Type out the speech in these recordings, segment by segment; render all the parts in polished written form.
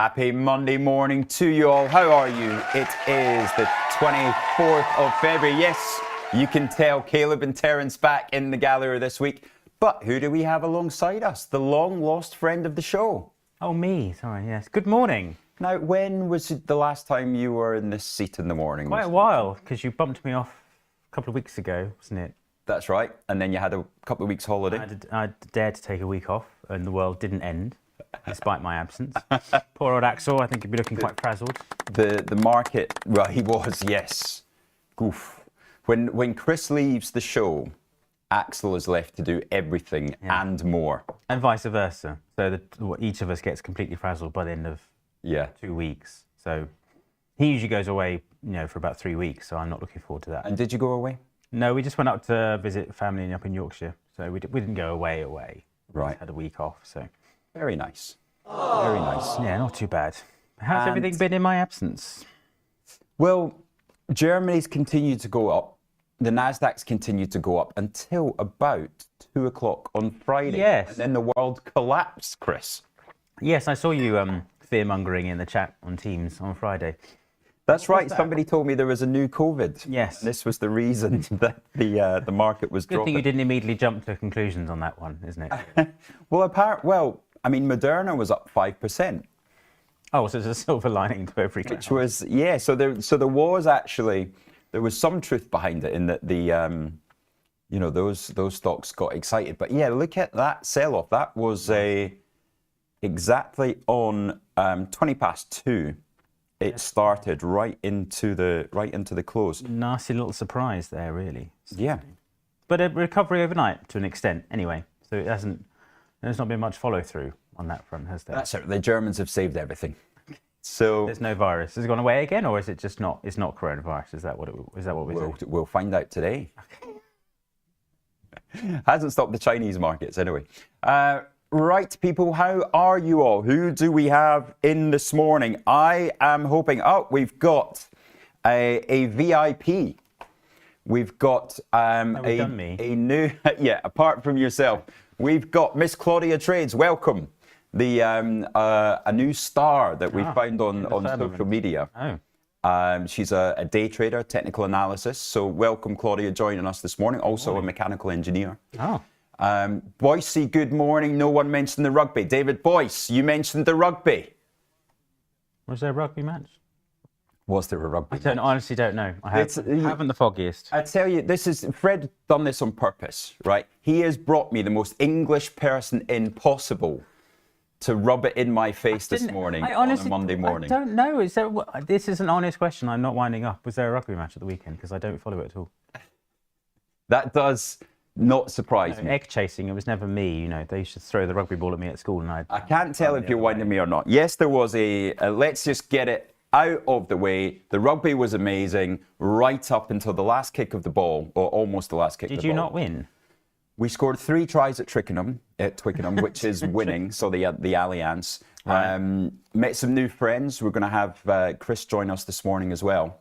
Happy Monday morning to you all. How are you? It is the 24th of February. Yes, you can tell Caleb and Terence back in the gallery this week. But who do we have alongside us? The long-lost friend of the show. Oh, me. Sorry, yes. Good morning. Now, when was it the last time you were in this seat in the morning? Quite a while, because you bumped me off a couple of weeks ago, wasn't it? That's right. And then you had a couple of weeks holiday. I dared to take a week off, and the world didn't end, despite my absence. Poor old Axel, I think he'd be looking quite frazzled. The market, well, he was, yes. Oof. When Chris leaves the show, Axel is left to do everything and more. And vice versa. So that each of us gets completely frazzled by the end of 2 weeks. So he usually goes away, for about 3 weeks. So I'm not looking forward to that. And did you go away? No, we just went up to visit family up in Yorkshire. So we didn't go away. Right. We just had a week off. So very nice. Oh. Very nice. Yeah, not too bad. How's everything been in my absence? Well, Germany's continued to go up. The Nasdaq's continued to go up until about 2 o'clock on Friday. Yes. And then the world collapsed, Chris. Yes, I saw you fear-mongering in the chat on Teams on Friday. That's right. Somebody told me there was a new COVID. Yes. And this was the reason that the market was dropping. Good thing you didn't immediately jump to conclusions on that one, isn't it? Well, Moderna was up 5%. Oh, so there's a silver lining to every cloud. Which was, so there was some truth behind it in that those stocks got excited. But yeah, look at that sell-off. That was exactly on 2:20. It started right into the close. Nasty little surprise there, really. Yeah. But a recovery overnight to an extent, anyway. So there's not been much follow-through on that front, has there? That's it. The Germans have saved everything. So there's no virus. Has it gone away again, or is it just not? It's not coronavirus. Is that what we're saying? We'll find out today. Hasn't stopped the Chinese markets anyway. Right, people, how are you all? Who do we have in this morning? I am hoping. Oh, we've got a VIP. We've got a new. Yeah, apart from yourself, we've got Miss Claudia Trades. Welcome. A new star that we found on social media. Oh. She's a day trader, technical analysis. So welcome, Claudia, joining us this morning. Also a mechanical engineer. Oh. Boycey, good morning. No one mentioned the rugby. David Boyce, you mentioned the rugby. Was there a rugby match? Was there a rugby match? Honestly don't know. I haven't the foggiest. I tell you, Fred done this on purpose, right? He has brought me the most English person in possible to rub it in my face this morning on a Monday morning. I don't know. This is an honest question. I'm not winding up. Was there a rugby match at the weekend? Because I don't follow it at all. That does not surprise me. Egg chasing, it was never me. They used to throw the rugby ball at me at school, and I can't tell if you're winding me or not. Yes, there was let's just get it out of the way. The rugby was amazing right up until the last kick of the ball, or almost the last kick of the ball. Did you not win? We scored 3 tries at Twickenham, which is winning, so the Allianz. Right. Met some new friends. We're going to have Chris join us this morning as well.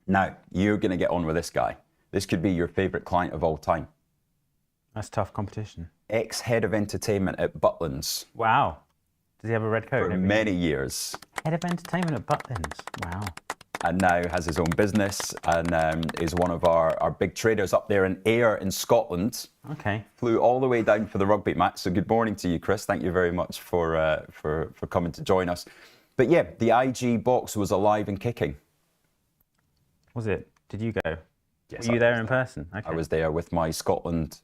Now, you're going to get on with this guy. This could be your favourite client of all time. That's tough competition. Ex-head of entertainment at Butlins. Wow. Does he have a red coat? For many years. Head of entertainment at Butlins. Wow. And now has his own business and is one of our big traders up there in Ayr in Scotland. Okay. Flew all the way down for the rugby match. So good morning to you, Chris. Thank you very much for coming to join us. But yeah, the IG box was alive and kicking. Was it? Did you go? Yes, were you there in person? Okay. I was there with my Scotland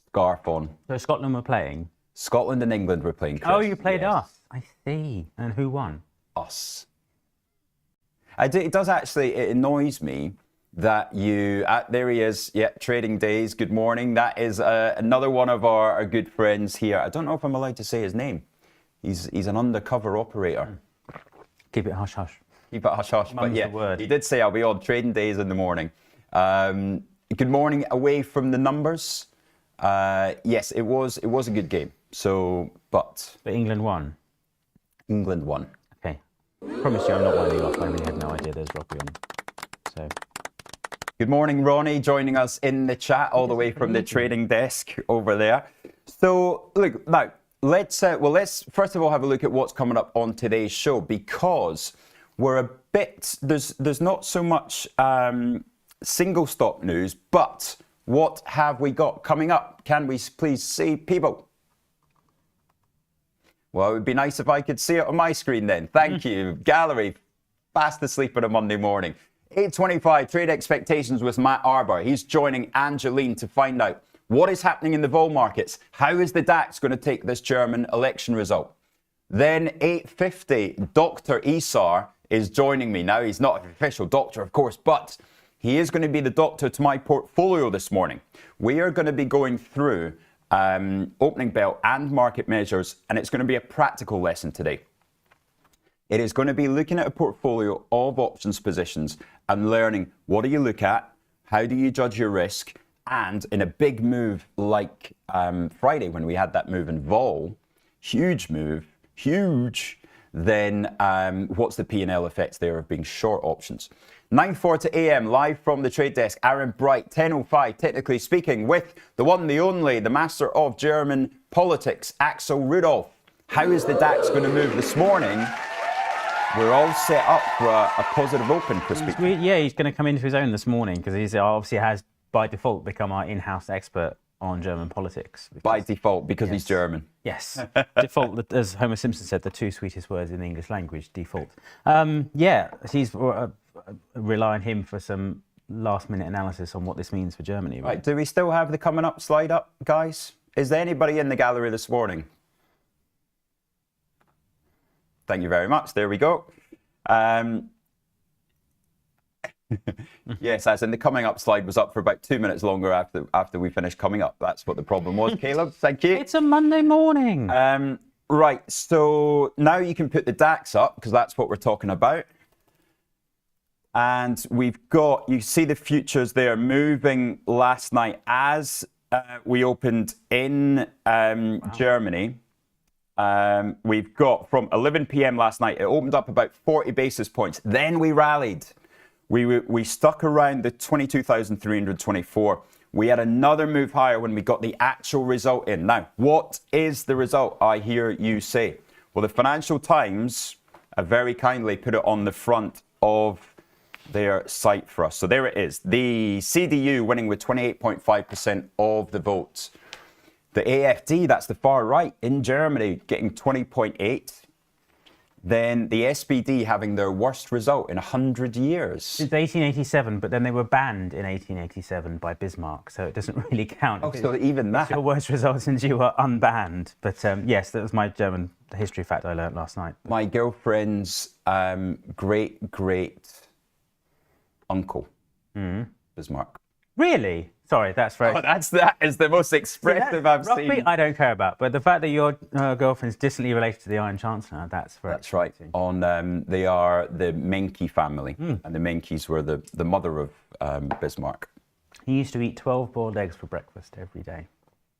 scarf on. So Scotland were playing? Scotland and England were playing, Chris. Oh, you played us. I see. And who won? Us. It does actually, it annoys me that there he is, Trading Days, good morning. That is another one of our good friends here. I don't know if I'm allowed to say his name. He's an undercover operator. Keep it hush-hush. Keep it hush-hush, but yeah, he did say I'll be on Trading Days in the morning. Good morning, away from the numbers. Yes, it was a good game. But England won? England won. Okay. I promise you I'm not winding up. I really had no idea there's rugby on. So. Good morning, Ronnie, joining us in the chat all the way from the trading desk over there. So, look, now, let's first of all have a look at what's coming up on today's show, because we're a bit, there's not so much single stock news, but what have we got coming up? Can we please see, people? Well, it would be nice if I could see it on my screen then. Thank you. Gallery, fast asleep on a Monday morning. 8:25, trade expectations with Matt Arbour. He's joining Angeline to find out what is happening in the vol markets. How is the DAX going to take this German election result? Then 8:50, Dr. Isar is joining me. Now, he's not an official doctor, of course, but he is going to be the doctor to my portfolio this morning. We are going to be going through opening bell and market measures, and it's going to be a practical lesson today. It is going to be looking at a portfolio of options positions and learning what do you look at, how do you judge your risk, and in a big move like Friday when we had that move in vol, huge move, huge, then what's the P&L effects there of being short options? 9:40 a.m. live from the trade desk. Aaron Bright, 10:05, technically speaking, with the one, the only, the master of German politics, Axel Rudolph. How is the DAX going to move this morning? We're all set up for a positive open, Crispy. Yeah, he's going to come into his own this morning because he obviously has, by default, become our in-house expert on German politics. By default, because he's German. Yes. Default, as Homer Simpson said, the two sweetest words in the English language, default. Yeah, he's rely on him for some last-minute analysis on what this means for Germany. Right, do we still have the coming up slide up, guys? Is there anybody in the gallery this morning? Thank you very much. There we go. Yes, as in the coming up slide was up for about 2 minutes longer after we finished coming up. That's what the problem was, Caleb. Thank you. It's a Monday morning. Right, so now you can put the DAX up because that's what we're talking about. And we've got, you see the futures there moving last night as we opened in Germany. We've got from 11 p.m. last night, it opened up about 40 basis points. Then we rallied. We stuck around the 22,324. We had another move higher when we got the actual result in. Now, what is the result, I hear you say? Well, the Financial Times very kindly put it on the front of their site for us. So there it is. The CDU winning with 28.5% of the votes. The AfD, that's the far right in Germany, getting 20.8%. Then the SPD having their worst result in 100 years. Since 1887, but then they were banned in 1887 by Bismarck, so it doesn't really count. Oh, so even that. It's your worst result since you were unbanned. But yes, that was my German history fact I learnt last night. My girlfriend's great uncle, Bismarck. Really? Sorry, that's very... Oh, that is the most expressive I've rugby, seen. I don't care about, but the fact that your girlfriend's distantly related to the Iron Chancellor, that's very right. They are the Menke family, and the Menkes were the mother of Bismarck. He used to eat 12 boiled eggs for breakfast every day.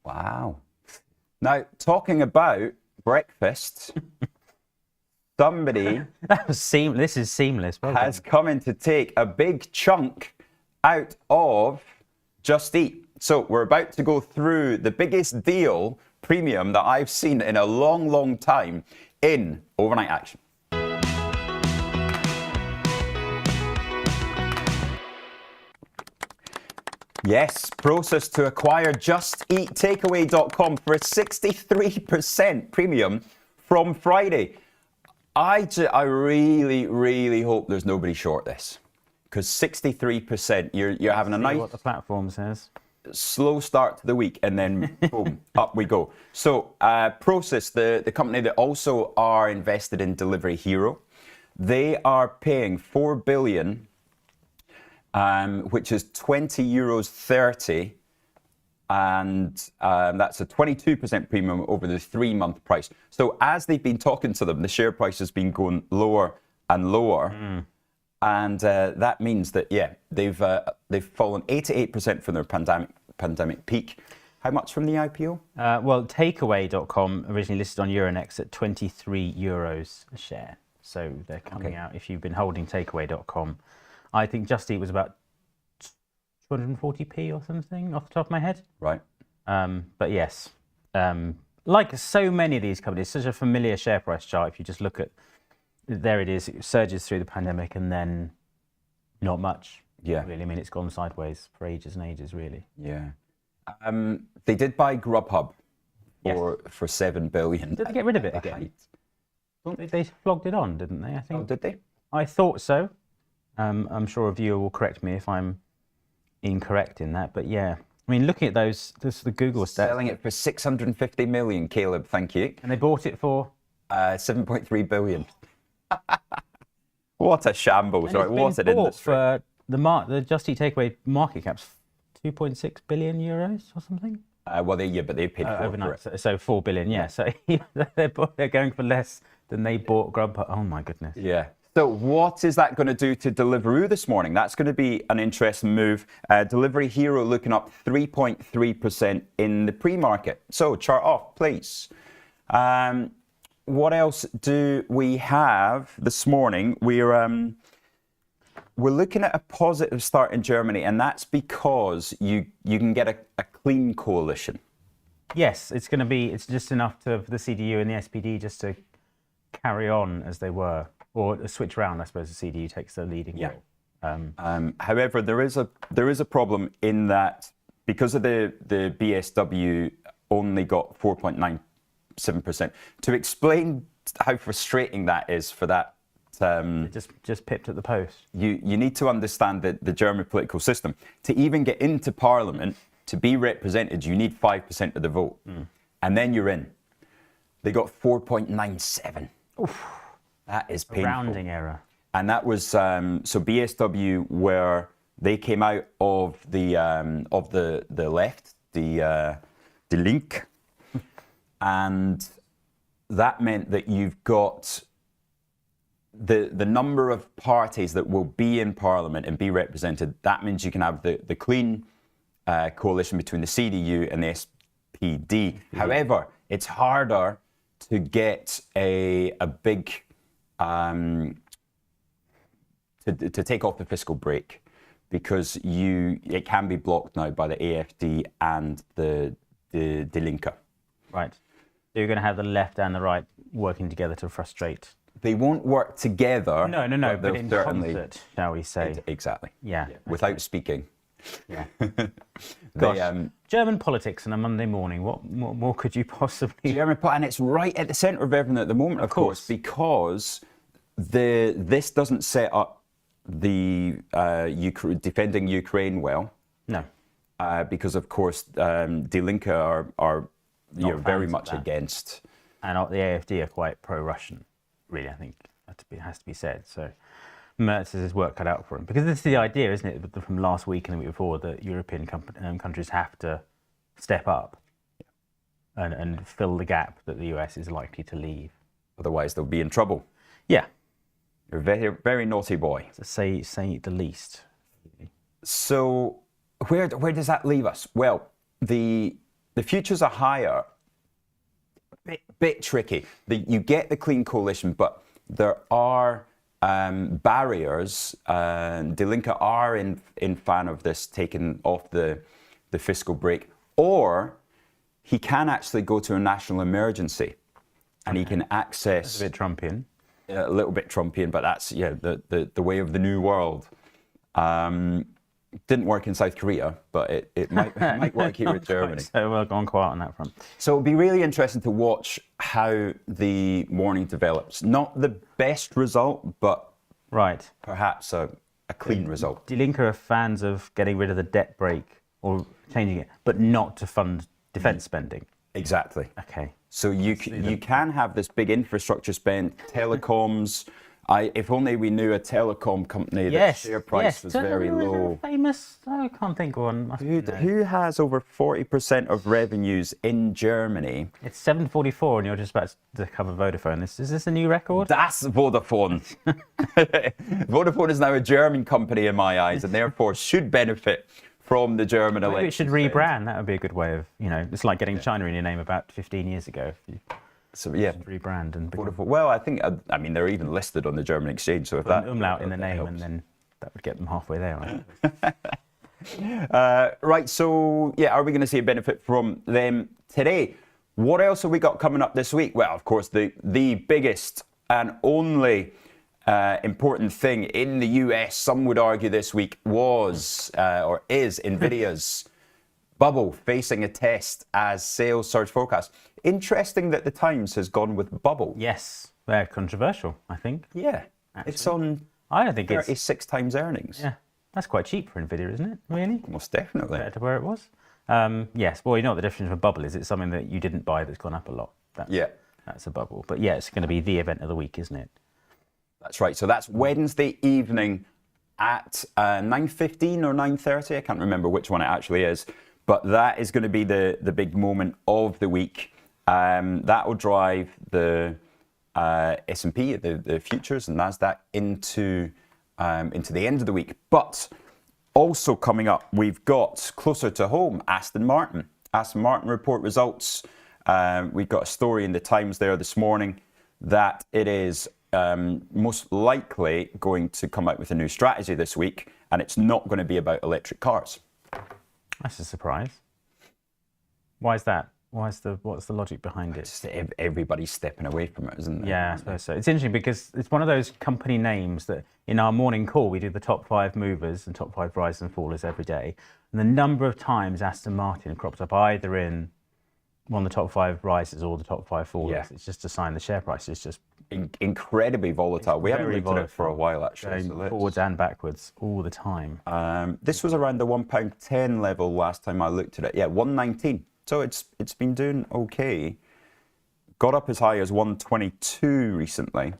Wow. Now, talking about breakfast, somebody... That was seamless. This is seamless. Has come in to take a big chunk out of Just Eat. So we're about to go through the biggest deal premium that I've seen in a long, long time in overnight action. Yes, process to acquire JustEatTakeaway.com for a 63% premium from Friday. I really, really hope there's nobody short this. Because 63%, you're having a nice... what the platform says. Slow start to the week, and then boom, up we go. So Process, the company that also are invested in Delivery Hero, they are paying 4 billion, which is 20 euros 30, and that's a 22% premium over the 3-month price. So as they've been talking to them, the share price has been going lower and lower. And that means that, they've fallen 88% from their pandemic peak. How much from the IPO? Well, takeaway.com originally listed on Euronext at 23 euros a share. So they're coming out, if you've been holding takeaway.com. I think Just Eat was about 240p or something off the top of my head. Right. But yes, like so many of these companies, such a familiar share price chart. If you just look at, there it is, it surges through the pandemic and then not much. Yeah. Really, I mean, it's gone sideways for ages and ages, really. Yeah. They did buy Grubhub for 7 billion. Did they get rid of it again? They flogged it on, didn't they? I think. Oh, did they? I thought so. I'm sure a viewer will correct me if I'm incorrect in that, but yeah. I mean, looking at those, the Google stats. Selling it for 650 million, Caleb, thank you. And they bought it for? 7.3 billion. What a shambles, right? What an industry. For the Just Eat Takeaway market cap's 2.6 billion euros or something? Well, but they paid overnight. for it. So 4 billion, yeah. So they're going for less than they bought Grubhub. Oh my goodness. Yeah. So what is that going to do to Deliveroo this morning? That's going to be an interesting move. Delivery Hero looking up 3.3% in the pre-market. So chart off, please. What else do we have this morning? We're looking at a positive start in Germany, and that's because you can get a clean coalition. Yes, it's just enough for the CDU and the SPD just to carry on as they were. Or switch around, I suppose. The CDU takes the leading role. However, there is a problem in that because of the BSW only got 4.97%. To explain how frustrating that is for that, just pipped at the post. You need to understand the German political system. To even get into Parliament, to be represented, you need 5% of the vote, and then you're in. They got 4.97. That is painful. A rounding error. And that was so BSW, where they came out of the left, the Link, and that meant that you've got the number of parties that will be in Parliament and be represented. That means you can have the clean coalition between the CDU and the SPD. However, it's harder to get a big to take off the fiscal brake, because it can be blocked now by the AfD and the Linke. Right. So you're going to have the left and the right working together to frustrate. They won't work together. No, but in concert, shall we say? Exactly. Yeah. Without speaking. Yeah. Gosh, German politics on a Monday morning. What more could you possibly? And it's right at the centre of everything at the moment, of course, because this doesn't set up the defending Ukraine well. No. Because of course the Linke are very much against, and the AfD are quite pro-Russian. Really, I think it has to be said. So Merz has his work cut out for him, because this is the idea, isn't it, from last week and the week before, that European countries have to step up and fill the gap that the US is likely to leave. Otherwise, they'll be in trouble. Yeah. You're a very, very naughty boy. To say the least. So where does that leave us? Well, the futures are higher. Bit tricky. You get the clean coalition, but there are barriers. Die Linke are in fan of this taking off the fiscal brake, or he can actually go to a national emergency, and he can access. That's a bit Trumpian. A little bit Trumpian, but that's the way of the new world. Didn't work in South Korea, but it might work here in Germany. So we're gone quiet on that front. So it'll be really interesting to watch how the morning develops. Not the best result, but perhaps a clean result. Die Linke are fans of getting rid of the debt brake or changing it, but not to fund defence spending. Exactly. Okay. So you can have this big infrastructure spend, telecoms. If only we knew a telecom company that share price was very low. Famous? I can't think of one. Who has over 40% of revenues in Germany? It's 7:44, and you're just about to cover Vodafone. Is this a new record? That's Vodafone. Vodafone is now a German company in my eyes, and therefore should benefit from the German election. Maybe it should rebrand. That would be a good way of, it's like getting China in your name about 15 years ago. So yeah, rebrand and well, I think they're even listed on the German exchange. So if that umlaut in the name, helps. And then that would get them halfway there. Right. So yeah, are we going to see a benefit from them today? What else have we got coming up this week? Well, of course, the biggest and only important thing in the US, some would argue this week, was or is Nvidia's bubble facing a test as sales surge forecast. Interesting that the Times has gone with bubble. Yes, they're controversial, I think. Yeah, Actually. it's on I don't think 36 times earnings. Yeah, that's quite cheap for Nvidia, isn't it? Really? Most definitely. Compared to where it was. Yes, well, you know what the difference of a bubble is. It's something that you didn't buy that's gone up a lot. That's a bubble. But yeah, it's going to be the event of the week, isn't it? That's right. So that's Wednesday evening at 9:15 or 9:30. I can't remember which one it actually is. But that is going to be the big moment of the week. That will drive the S&P, the futures and NASDAQ into the end of the week. But also coming up, we've got closer to home, Aston Martin. Aston Martin report results. We've got a story in the Times there this morning that it is most likely going to come out with a new strategy this week, and it's not going to be about electric cars. That's a surprise. Why is that? What's the logic behind it? Just everybody's stepping away from it, isn't it? Yeah, I suppose so. It's interesting because it's one of those company names that in our morning call we do the top 5 movers and top 5 risers and fallers every day. And the number of times Aston Martin crops up either in one of the top 5 risers or the top 5 fallers, it's just a sign the share price is just incredibly volatile. We haven't looked at it for a while, actually. Going forwards and backwards all the time. This was around the £1.10 level last time I looked at it. Yeah, 119. So it's been doing okay. Got up as high as 122 recently.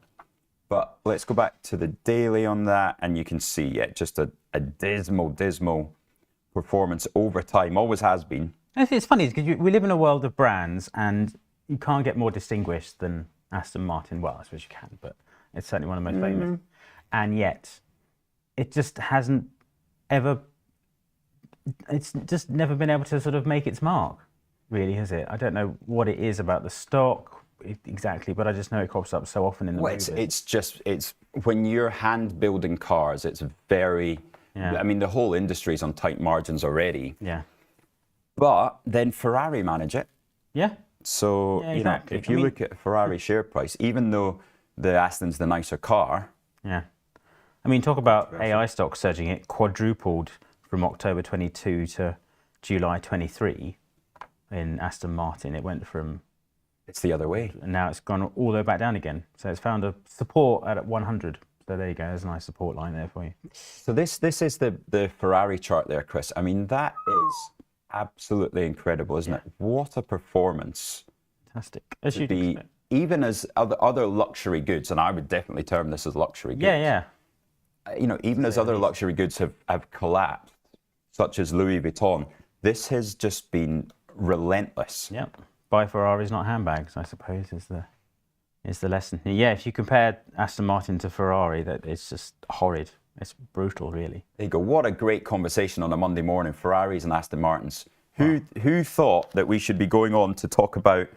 But let's go back to the daily on that, and you can see, just a dismal performance over time. Always has been. It's funny because we live in a world of brands, and you can't get more distinguished than Aston Martin. Well, I suppose you can, but it's certainly one of the most famous. And yet, it just hasn't ever. It's just never been able to sort of make its mark. Really, has it? I don't know what it is about the stock exactly, but I just know it crops up so often in the movies. It's when you're hand building cars, it's very. I mean, the whole industry's on tight margins already. Yeah. But then Ferrari manage it. Yeah. So exactly. If you look at Ferrari share price, even though the Aston's the nicer car. Yeah. I mean, talk about AI stocks surging. It quadrupled from October 22 to July 23. In Aston Martin, it went from... It's the other way. And now it's gone all the way back down again. So it's found a support at 100. So there you go, there's a nice support line there for you. So this is the Ferrari chart there, Chris. I mean, that is absolutely incredible, isn't it? What a performance. Fantastic. As you'd expect. Even as other luxury goods, and I would definitely term this as luxury goods. Yeah. Even as other luxury goods have collapsed, such as Louis Vuitton, this has just been relentless. Yep. Buy Ferraris, not handbags, I suppose, is the lesson. Yeah, if you compare Aston Martin to Ferrari, that it's just horrid. It's brutal, really. There you go. What a great conversation on a Monday morning. Ferraris and Aston Martins. Who thought that we should be going on to talk about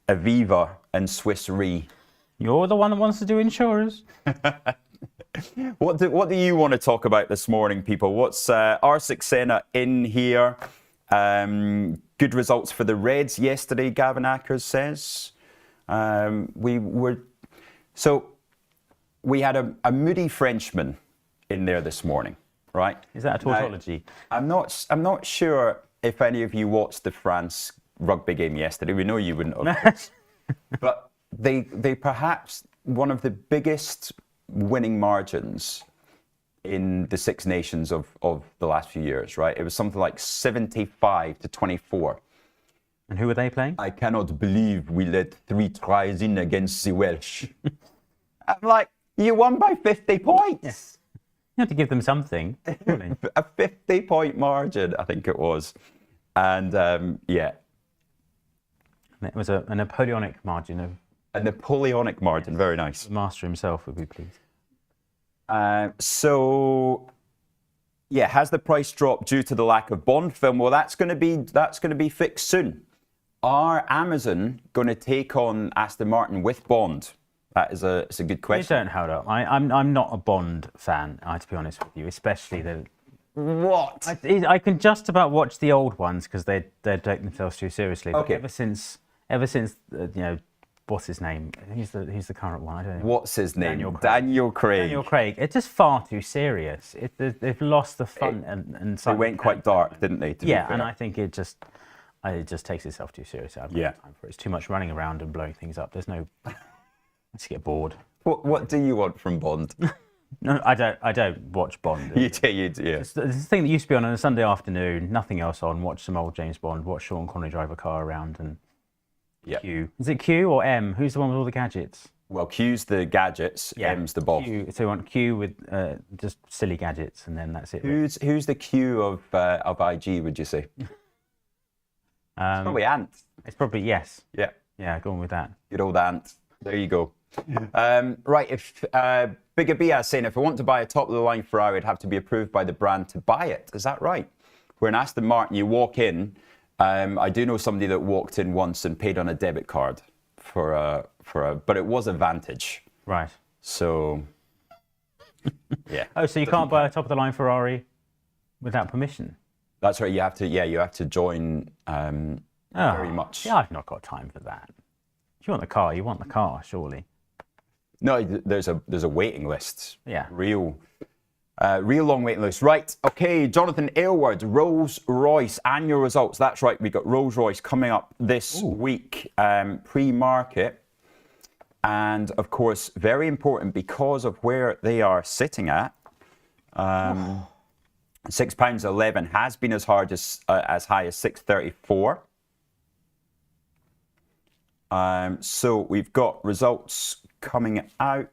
Aviva and Swiss Re? You're the one that wants to do insurers. What do you want to talk about this morning, people? What's R6 in here? Good results for the Reds yesterday, Gavin Ackers says. We had a moody Frenchman in there this morning, right? Is that a tautology? Now, I'm not sure if any of you watched the France rugby game yesterday. We know you wouldn't have. But they perhaps one of the biggest winning margins in the Six Nations of the last few years, right? It was something like 75-24. And who were they playing? I cannot believe we let 3 tries in against the Welsh. I'm like, you won by 50 points. Yes. You have to give them something. Really. A 50-point margin, I think it was. And it was a Napoleonic margin of... A Napoleonic margin, very nice. The master himself would be pleased. Has the price dropped due to the lack of Bond film? Well, that's going to be fixed soon. Are Amazon going to take on Aston Martin with Bond? It's a good question. You don't hold up. I'm not a Bond fan, to be honest with you, especially the. What? I can just about watch the old ones because they take themselves too seriously. But okay. Ever ever since what's his name? Who's the current one? I don't know. What's his name? Daniel Craig. Daniel Craig. Daniel Craig. It's just far too serious. They've lost the fun and They went quite dark, didn't they? Yeah, and I think it just takes itself too seriously. I haven't Yeah. got time for it. It's too much running around and blowing things up. There's no. I just get bored. What do you want from Bond? No, I don't watch Bond. you do, yeah. It's the thing that used to be on a Sunday afternoon, nothing else on. Watch some old James Bond. Watch Sean Connery drive a car around and. Yeah. Q. Is it Q or M? Who's the one with all the gadgets? Well, Q's the gadgets, M's the boss. So you want Q with just silly gadgets, and then that's it. Who's the Q of IG? Would you say? Probably Ant. It's probably yes. Yeah. Yeah, go on with that. Good old Ant. There you go. Right, if Bigger B is saying if I want to buy a top of the line Ferrari, it'd have to be approved by the brand to buy it. Is that right? Where in Aston Martin, you walk in. I do know somebody that walked in once and paid on a debit card but it was a Vantage. Right. So, yeah. Oh, so you can't buy a top of the line Ferrari without permission? That's right. You have to join. Very much. Yeah, I've not got time for that. If you want the car, you want the car, surely. No, there's a waiting list. Yeah. Real long waiting list. Right. Okay, Jonathan Aylward, Rolls-Royce annual results. That's right. We got Rolls-Royce coming up this week, pre-market. And of course, very important because of where they are sitting at. £6.11 has been as high as £6.34. So we've got results coming out.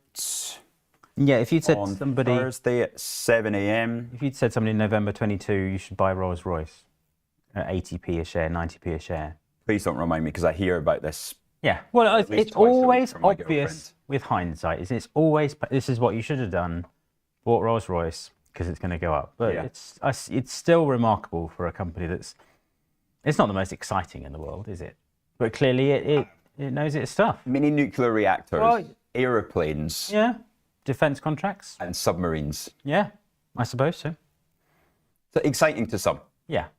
Yeah, if you'd said on somebody Thursday at 7 a.m. If you'd said somebody in November 22, you should buy Rolls-Royce at 80p a share, 90p a share. Please don't remind me because I hear about this. Yeah, well, it's always from my obvious with hindsight. It's always this is what you should have done. Bought Rolls-Royce because it's going to go up. But it's still remarkable for a company it's not the most exciting in the world, is it? But clearly it knows its stuff. Mini nuclear reactors, aeroplanes. Yeah. Defence contracts. And submarines. Yeah, I suppose so. So exciting to some. Yeah.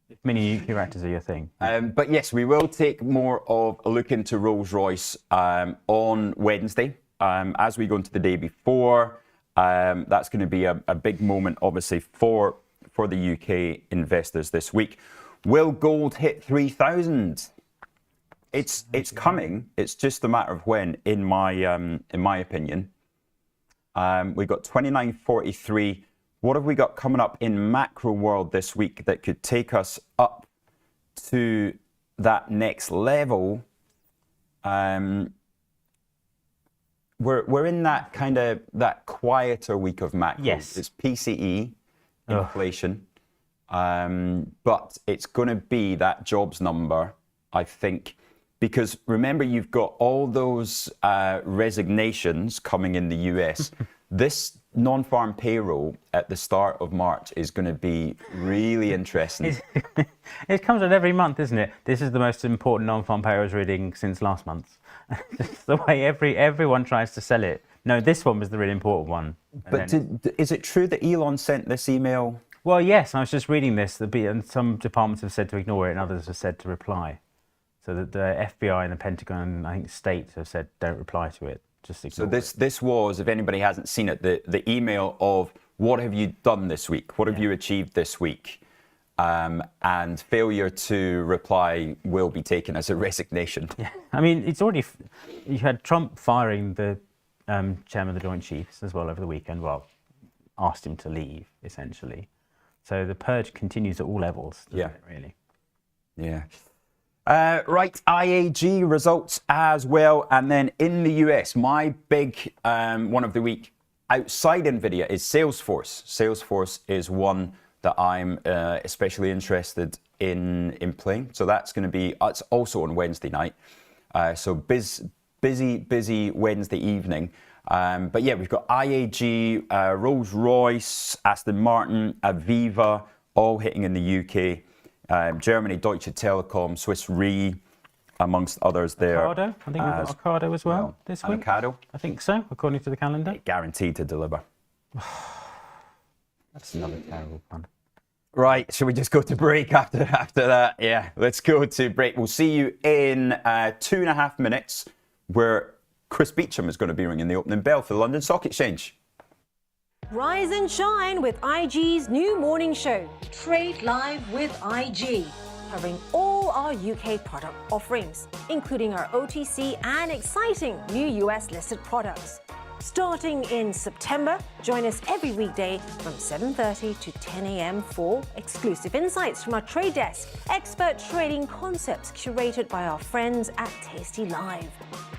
If mini nuclear reactors are your thing. But yes, we will take more of a look into Rolls-Royce on Wednesday. As we go into the day before, that's going to be a big moment, obviously, for the UK investors this week. Will gold hit 3,000? It's coming. It's just a matter of when, in my opinion. We've got 29.43. What have we got coming up in macro world this week that could take us up to that next level? We're in that kind of that quieter week of macro. Yes. It's PCE, inflation, but it's going to be that jobs number, I think. Because remember, you've got all those resignations coming in the US. This non-farm payroll at the start of March is going to be really interesting. It comes out every month, isn't it? This is the most important non-farm payrolls reading since last month. It's the way everyone tries to sell it. No, this one was the really important one. But is it true that Elon sent this email? Well, yes. I was just reading this. And some departments have said to ignore it, and others have said to reply. So that the FBI and the Pentagon and I think states have said don't reply to it. Just ignore it. This was, if anybody hasn't seen it, the email of what have you done this week? What have you achieved this week? And failure to reply will be taken as a resignation. Yeah, I mean, it's already, you had Trump firing the chairman of the Joint Chiefs as well over the weekend. Well, asked him to leave, essentially. So the purge continues at all levels, doesn't it, really? Yeah. Right, IAG results as well. And then in the US, my big one of the week outside Nvidia is Salesforce. Salesforce is one that I'm especially interested in playing. So that's going to be, it's also on Wednesday night. So busy Wednesday evening. But yeah, we've got IAG, Rolls-Royce, Aston Martin, Aviva, all hitting in the UK. Germany, Deutsche Telekom, Swiss Re, amongst others there. Ocado? I think we've got Ocado as well this week. Ocado? I think so, according to the calendar. Guaranteed to deliver. That's another terrible pun. Right, shall we just go to break after that? Yeah, let's go to break. We'll see you in 2.5 minutes, where Chris Beecham is going to be ringing the opening bell for the London Stock Exchange. Rise and shine with IG's new morning show, Trade Live with IG, covering all our UK product offerings, including our OTC and exciting new US listed products. Starting in September, join us every weekday from 7:30 to 10 a.m. for exclusive insights from our trade desk, expert trading concepts curated by our friends at tastylive,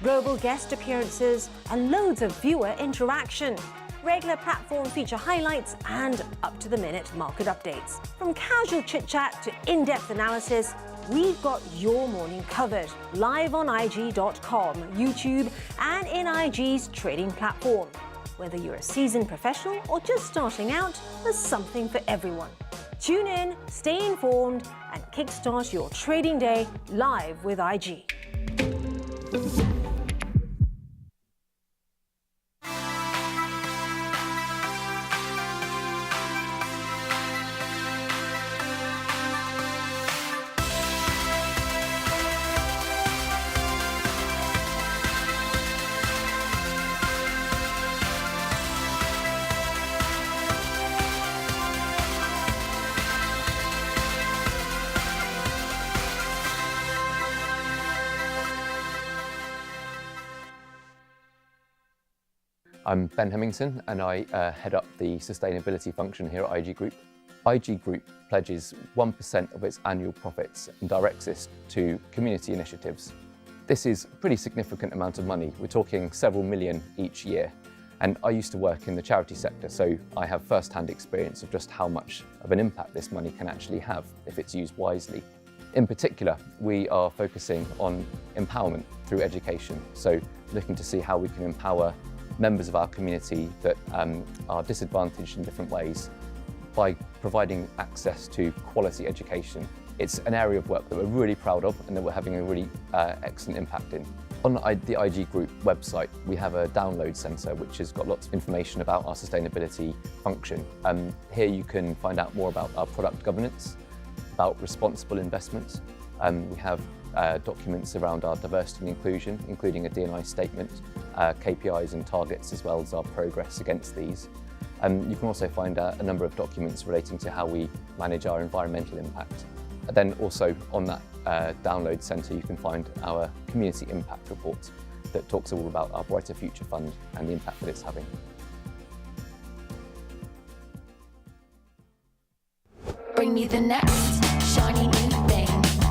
global guest appearances, and loads of viewer interaction. Regular platform feature highlights and up-to-the-minute market updates. From casual chit-chat to in-depth analysis, we've got your morning covered, live on IG.com, YouTube, and in IG's trading platform. Whether you're a seasoned professional or just starting out, there's something for everyone. Tune in, stay informed, and kickstart your trading day live with IG. I'm Ben Hemmington and I head up the sustainability function here at IG Group. IG Group pledges 1% of its annual profits and directs this to community initiatives. This is a pretty significant amount of money. We're talking several million each year. And I used to work in the charity sector, so I have first-hand experience of just how much of an impact this money can actually have if it's used wisely. In particular, we are focusing on empowerment through education. So looking to see how we can empower members of our community that are disadvantaged in different ways by providing access to quality education. It's an area of work that we're really proud of and that we're having a really excellent impact in. On the IG Group website, we have a download centre which has got lots of information about our sustainability function. Here you can find out more about our product governance, about responsible investment. We have documents around our diversity and inclusion, including a D&I statement, KPIs and targets, as well as our progress against these. You can also find a number of documents relating to how we manage our environmental impact. And then also on that download centre, you can find our community impact report that talks all about our Brighter Future Fund and the impact that it's having. Bring me the next shiny new thing.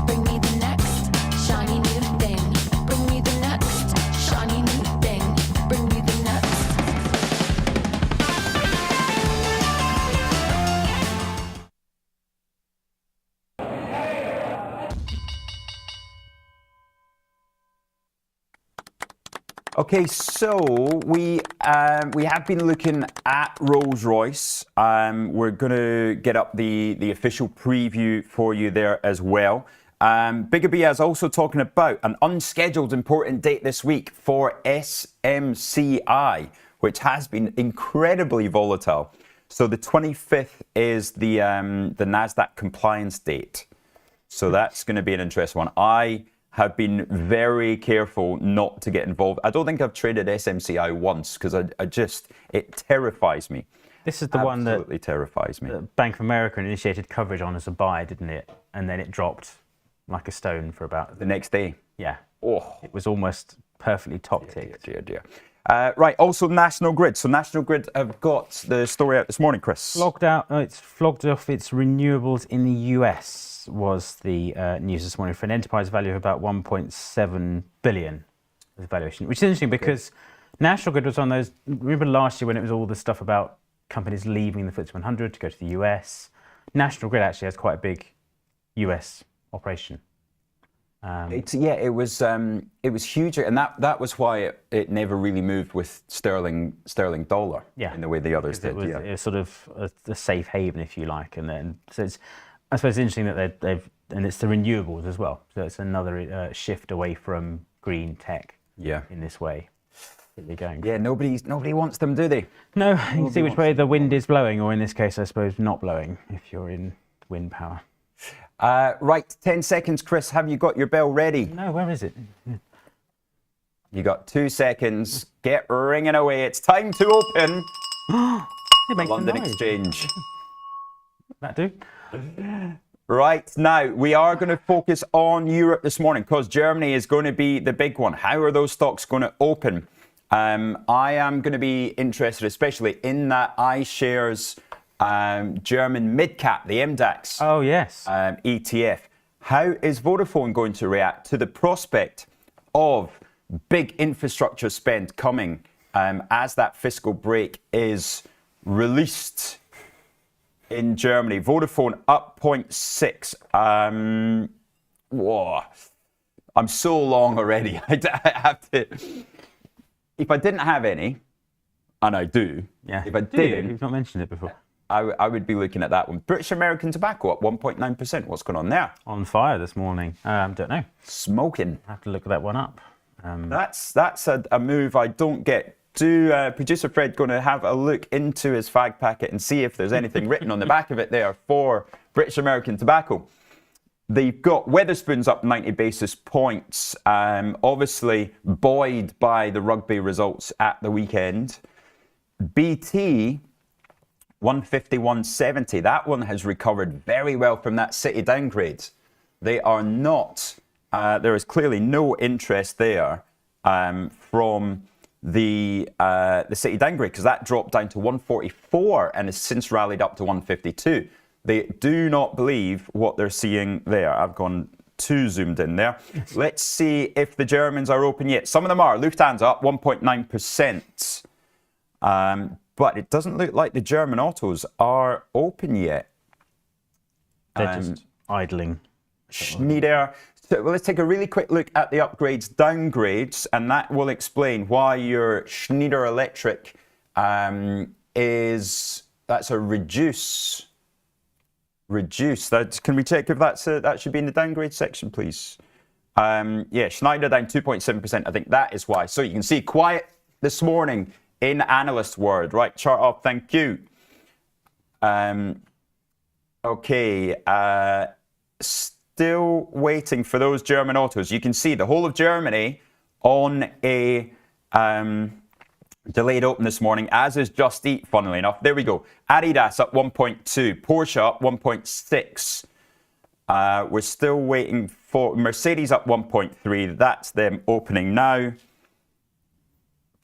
Bring me the next shiny new thing. Bring me the next shiny new thing. Bring me the next. Okay, so we have been looking at Rolls-Royce. We're going to get up the official preview for you there as well. Bigger is also talking about an unscheduled important date this week for SMCI, which has been incredibly volatile. So the 25th is the NASDAQ compliance date. So that's going to be an interesting one. I have been very careful not to get involved. I don't think I've traded SMCI once because it terrifies me. This is the one that absolutely terrifies me. Bank of America initiated coverage on as a buy, didn't it? And then it dropped like a stone for about the next day. Yeah. Oh, it was almost perfectly top ticked. Dear. Right. Also, National Grid. So National Grid have got the story out this morning, Chris. It's flogged off its renewables in the US. Was the news this morning for an enterprise value of about 1.7 billion as a valuation, which is interesting because National Grid was on those. Remember last year when it was all the stuff about companies leaving the FTSE 100 to go to the US. National Grid actually has quite a big US operation. It was huge, and that was why it never really moved with sterling dollar in the way the others did. It was sort of a safe haven, if you like, and then so it's. I suppose it's interesting that they've and it's the renewables as well. So it's another shift away from green tech. In this way that they're going. Yeah, nobody wants them, do they? No, you can see which way the wind is blowing, or in this case, I suppose, not blowing. If you're in wind power. Right, 10 seconds, Chris. Have you got your bell ready? No, where is it? You got 2 seconds. Get ringing away. It's time to open It makes London a noise. Exchange. That do? Right, now we are going to focus on Europe this morning because Germany is going to be the big one. How are those stocks going to open? I am going to be interested, especially in that iShares German mid-cap, the MDAX Oh, yes. ETF. How is Vodafone going to react to the prospect of big infrastructure spend coming as that fiscal break is released in Germany? Vodafone up 0.6. Whoa. I'm so long already. I have to. If I didn't have any, and I do, Yeah. if I Do you? didn't, You've not mentioned it before. I would be looking at that one. British American Tobacco up 1.9%. What's going on there? On fire this morning. Don't know. Smoking. I have to look that one up. That's a move I don't get. Producer Fred going to have a look into his fag packet and see if there's anything written on the back of it there for British American Tobacco. They've got Wetherspoons up 90 basis points, obviously buoyed by the rugby results at the weekend. BT 151.70. That one has recovered very well from that City downgrade. They are not. There is clearly no interest there from the City downgrade because that dropped down to 144 and has since rallied up to 152. They do not believe what they're seeing there. I've gone too zoomed in there. Let's see if the Germans are open yet. Some of them are. Lufthansa up 1.9%. But it doesn't look like the German autos are open yet. They're just idling. Schneider. So let's take a really quick look at the upgrades, downgrades, and that will explain why your Schneider Electric that's a reduce. Can we check if that should be in the downgrade section, please? Yeah, Schneider down 2.7%. I think that is why. So you can see quiet this morning in analyst word. Right, chart up. Thank you. Okay. Still waiting for those German autos. You can see the whole of Germany on a delayed open this morning, as is Just Eat, funnily enough. There we go. Adidas up 1.2. Porsche up 1.6. We're still waiting for Mercedes up 1.3. That's them opening now.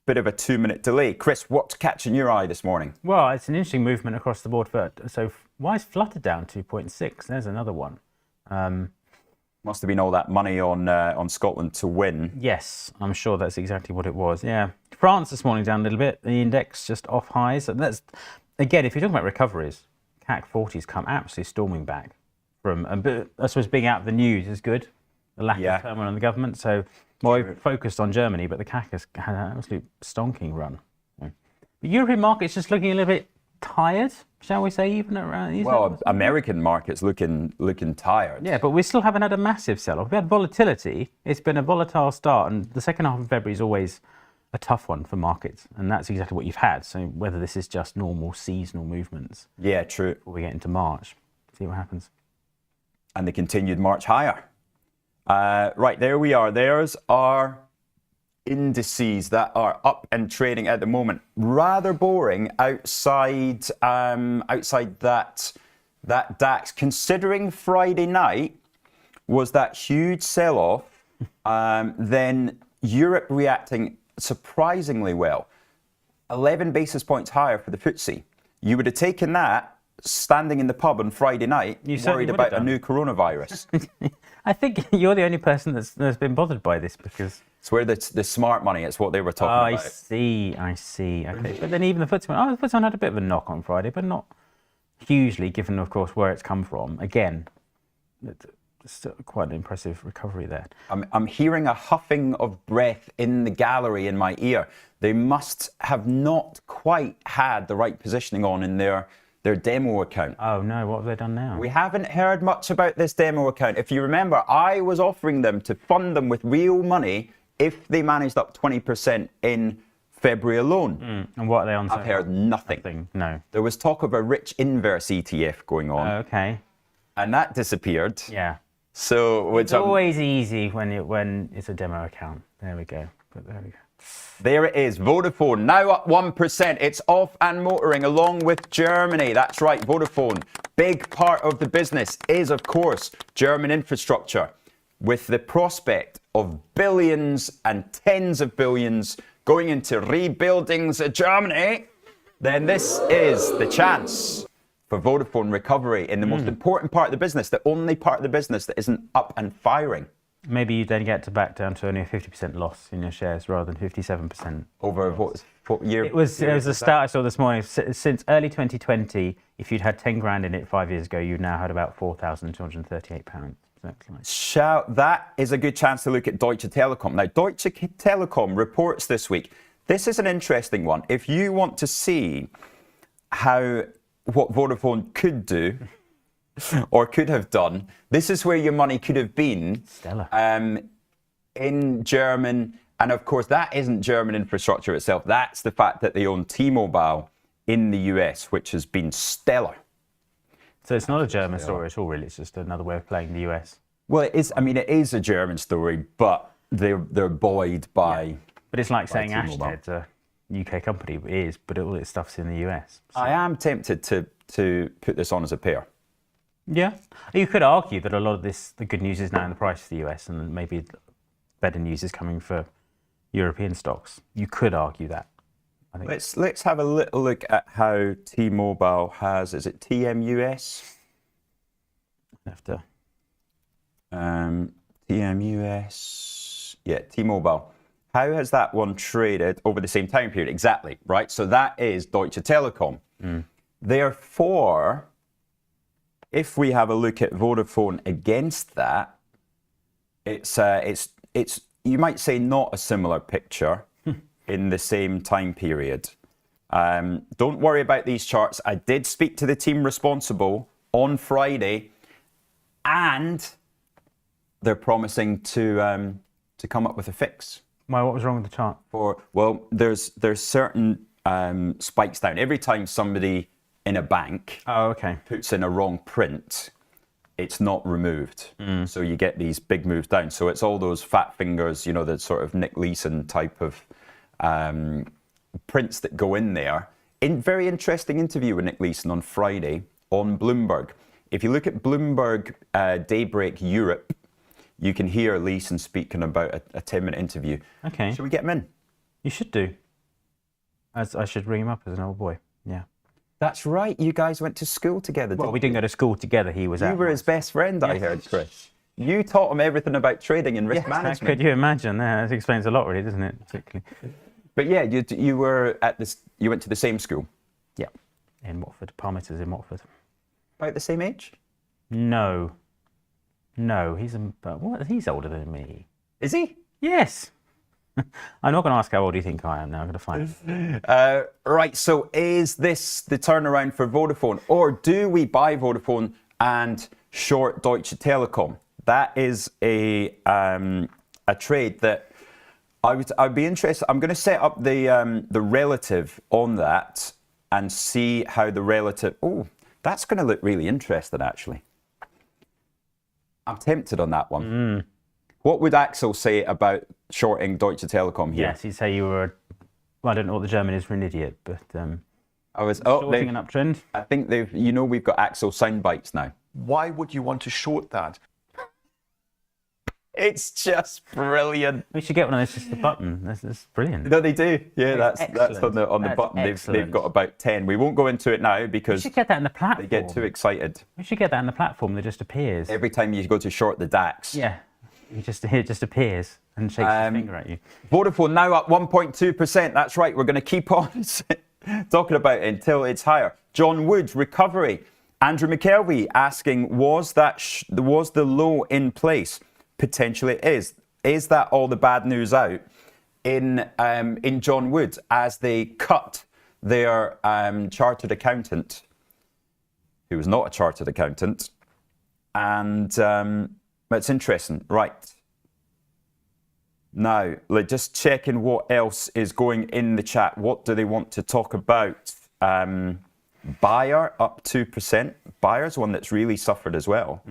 Bit of a 2-minute delay. Chris, what's catching your eye this morning? Well, it's an interesting movement across the board. So why is Flutter down 2.6? There's another one. Must have been all that money on Scotland to win. Yes, I'm sure that's exactly what it was. Yeah, France this morning down a little bit. The index just off highs. And that's again, if you're talking about recoveries, CAC 40's come absolutely storming back from. But I suppose being out of the news is good. The lack of turmoil in the government. So more focused on Germany, but the CAC has had an absolute stonking run. The European market's just looking a little bit tired, shall we say, even around. Well, American market's looking tired. Yeah, but we still haven't had a massive sell-off. We had volatility. It's been a volatile start, and the second half of February is always a tough one for markets, and that's exactly what you've had. So whether this is just normal seasonal movements. Yeah, true. Before we get into March, see what happens. And the continued march higher. Right, there we are. There's our indices that are up and trading at the moment. Rather boring outside that DAX. Considering Friday night was that huge sell-off, then Europe reacting surprisingly well. 11 basis points higher for the FTSE. You would have taken that standing in the pub on Friday night, worried about a new coronavirus. I think you're the only person that's been bothered by this because it's where the smart money. It's what they were talking about. I see. Okay, but then even the FTSE went. The FTSE had a bit of a knock on Friday, but not hugely, given of course where it's come from. Again, it's still quite an impressive recovery there. I'm hearing a huffing of breath in the gallery in my ear. They must have not quite had the right positioning on in their demo account. Oh no, what have they done now? We haven't heard much about this demo account. If you remember, I was offering them to fund them with real money if they managed up 20% in February alone. And what are they on? I've heard nothing. No. There was talk of a rich inverse ETF going on. Okay. and that disappeared. Yeah. So, which It's always easy when it's a demo account. There we go. But there we go. there it is. Vodafone now up 1%. It's off and motoring along with Germany. That's right, Vodafone. Big part of the business is, of course, German infrastructure, with the prospect of billions and tens of billions going into rebuildings of Germany. Then this is the chance for Vodafone recovery in the most important part of the business, the only part of the business that isn't up and firing. Maybe you then get to back down to only a 50% loss in your shares rather than 57%. Over what year? It was a stat I saw this morning. Since early 2020, if you'd had 10 grand in it 5 years ago, you now had about £4,238. That is a good chance to look at Deutsche Telekom. Now, Deutsche Telekom reports this week. This is an interesting one. If you want to see what Vodafone could do or could have done, this is where your money could have been. Stellar. In German, and of course that isn't German infrastructure itself. That's the fact that they own T-Mobile in the US, which has been stellar. So it's not a German story at all, really. It's just another way of playing the US. Well, it is. I mean, it is a German story, but they're buoyed by. Yeah. But it's like saying T-Mobile. Ashtead's a UK company. It is, but all its stuff's in the US. So. I am tempted to put this on as a pair. Yeah, you could argue that a lot of the good news is now in the price of the US, and maybe better news is coming for European stocks. You could argue that. I think. Let's have a little look at how T-Mobile has. Is it TMUS? Have to. TMUS. Yeah, T-Mobile. How has that one traded over the same time period? Exactly, right? So that is Deutsche Telekom. Therefore, if we have a look at Vodafone against that, it's you might say not a similar picture in the same time period. Don't worry about these charts. I did speak to the team responsible on Friday, and they're promising to come up with a fix. Why? What was wrong with the chart? There's certain spikes down every time somebody in a bank puts in a wrong print. It's not removed, so you get these big moves down. So it's all those fat fingers, you know, the sort of Nick Leeson type of prints that go in there. Very interesting interview with Nick Leeson on Friday on Bloomberg. If you look at Bloomberg Daybreak Europe, you can hear Leeson speaking about a 10-minute interview. Okay. Should we get him in? You should do. As I should ring him up as an old boy. Yeah. That's right. You guys went to school together. Well, we didn't go to school together. He was. You were his best friend, I heard, Chris. You taught him everything about trading and risk management. Could you imagine? That explains a lot, really, doesn't it? Particularly. But yeah, you were at this. You went to the same school. Yeah, in Watford. Parmitter's in Watford. About the same age? No, he's older than me. Is he? Yes. I'm not going to ask how old you think I am now. I'm going to find. Right. So, is this the turnaround for Vodafone, or do we buy Vodafone and short Deutsche Telekom? That is a trade that I'd be interested. I'm going to set up the relative on that and see how the relative. Oh, that's going to look really interesting, actually. I'm tempted on that one. What would Axel say about shorting Deutsche Telekom here? Yes, he'd say you were. Well, I don't know what the German is for an idiot, but I was shorting an uptrend. I think we've got Axel sound bites now. Why would you want to short that? It's just brilliant. We should get one of those, just a button. That's brilliant. No, they do. Yeah, that's on the That's button. They've excellent. got about 10. We won't go into it now We because should get that in the platform. they get too excited. We should get that in the platform that just appears. Every time you go to short the DAX. Yeah. It just appears and shakes his finger at you. Vodafone now up 1.2%. That's right. We're going to keep on talking about it until it's higher. John Wood, recovery. Andrew McKelvey asking, was the low in place? Potentially it is. Is that all the bad news out in John Wood as they cut their chartered accountant, who was not a chartered accountant, and it's interesting. Right. Now, just checking what else is going in the chat. What do they want to talk about? Bayer up 2%. Bayer's one that's really suffered as well.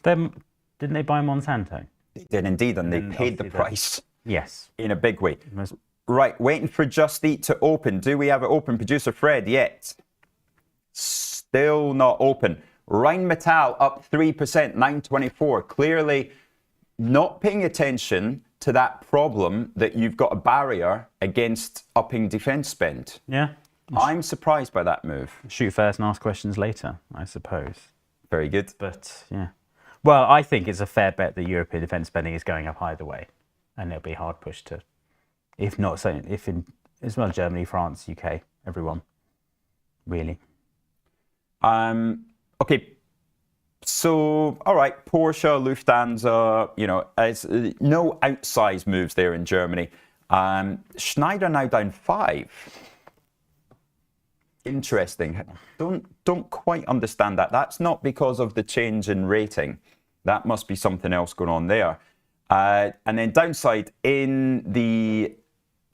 Didn't they buy Monsanto? They did indeed, and they And paid the obviously price Yes. in a big way. Most- Right, waiting for Just Eat to open. Do we have it open? Producer Fred, yet? Still not open. Rheinmetall up 3%, 924. Clearly not paying attention to that problem that you've got a barrier against upping defence spend. Yeah. I'm surprised by that move. Shoot first and ask questions later, I suppose. Very good. But yeah. Well, I think it's a fair bet that European defence spending is going up either way. And it'll be hard pushed to, if not so, if in as well Germany, France, UK, everyone. Really. Okay. So, all right, Porsche, Lufthansa, as no outsized moves there in Germany. Schneider now down 5. Interesting. Don't quite understand that. That's not because of the change in rating. That must be something else going on there. And then downside in the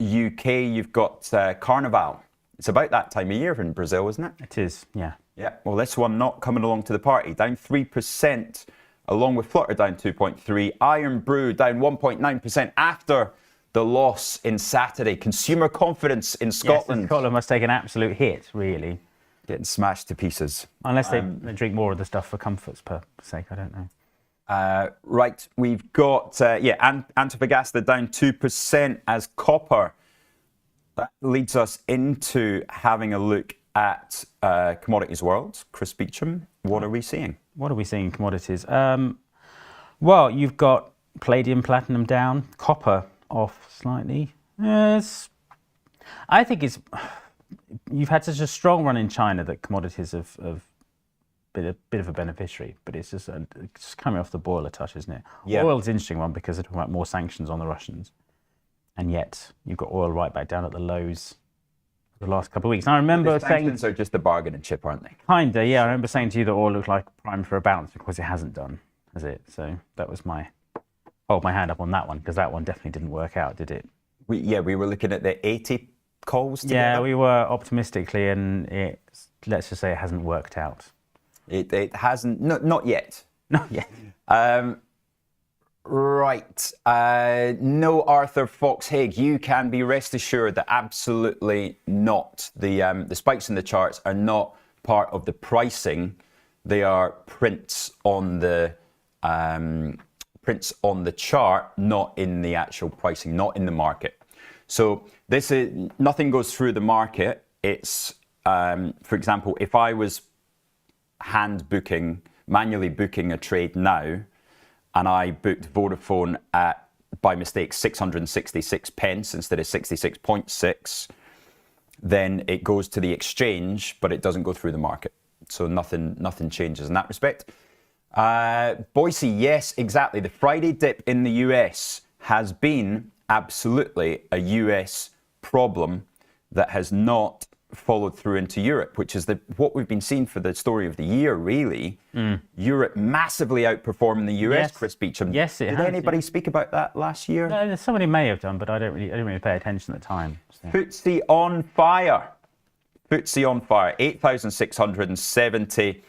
UK, you've got Carnival. It's about that time of year in Brazil, isn't it? It is, yeah. Yeah, well, this one not coming along to the party. Down 3%, along with Flutter down 2.3%. Iron Brew down 1.9% after the loss in Saturday. Consumer confidence in Scotland. Yes, Scotland must take an absolute hit, really. Getting smashed to pieces. Unless they drink more of the stuff for comfort's sake, I don't know. Right, we've got, Antofagasta down 2% as copper. That leads us into having a look at Commodities World. Chris Beecham, what are we seeing? What are we seeing in commodities? Well, you've got palladium, platinum down, copper off slightly. Yes, I think you've had such a strong run in China that commodities have been a bit of a beneficiary, but it's just coming off the boil a touch, isn't it? Yeah. Oil's an interesting one because they're talking about more sanctions on the Russians, and yet you've got oil right back down at the lows the last couple of weeks. And I remember The saying, sanctions are just a bargaining chip, aren't they? kinda, yeah. I remember saying to you that oil looked like prime for a bounce. Of course, it hasn't done, has it? So that was hold my hand up on that one, because that one definitely didn't work out, did it? We were looking at the 80 calls together. Yeah, we were optimistically, and let's just say it hasn't worked out. It hasn't, not yet. Not yet. Right. No Arthur Fox-Haig. You can be rest assured that absolutely not. The spikes in the charts are not part of the pricing. They are prints on the chart, not in the actual pricing, not in the market. So this is nothing goes through the market. It's for example, if I was manually booking a trade now, and I booked Vodafone at, by mistake, 666 pence instead of 66.6, then it goes to the exchange, but it doesn't go through the market. So nothing changes in that respect. Boise, yes, exactly. The Friday dip in the US has been absolutely a US problem that has not followed through into Europe, which is what we've been seeing for the story of the year, really. Europe massively outperforming the US, Yes. Chris Beecham. Yes, it Did has, anybody speak about that last year? No, somebody may have done, but I didn't really pay attention at the time. So. FTSE on fire. FTSE on fire, 8,670.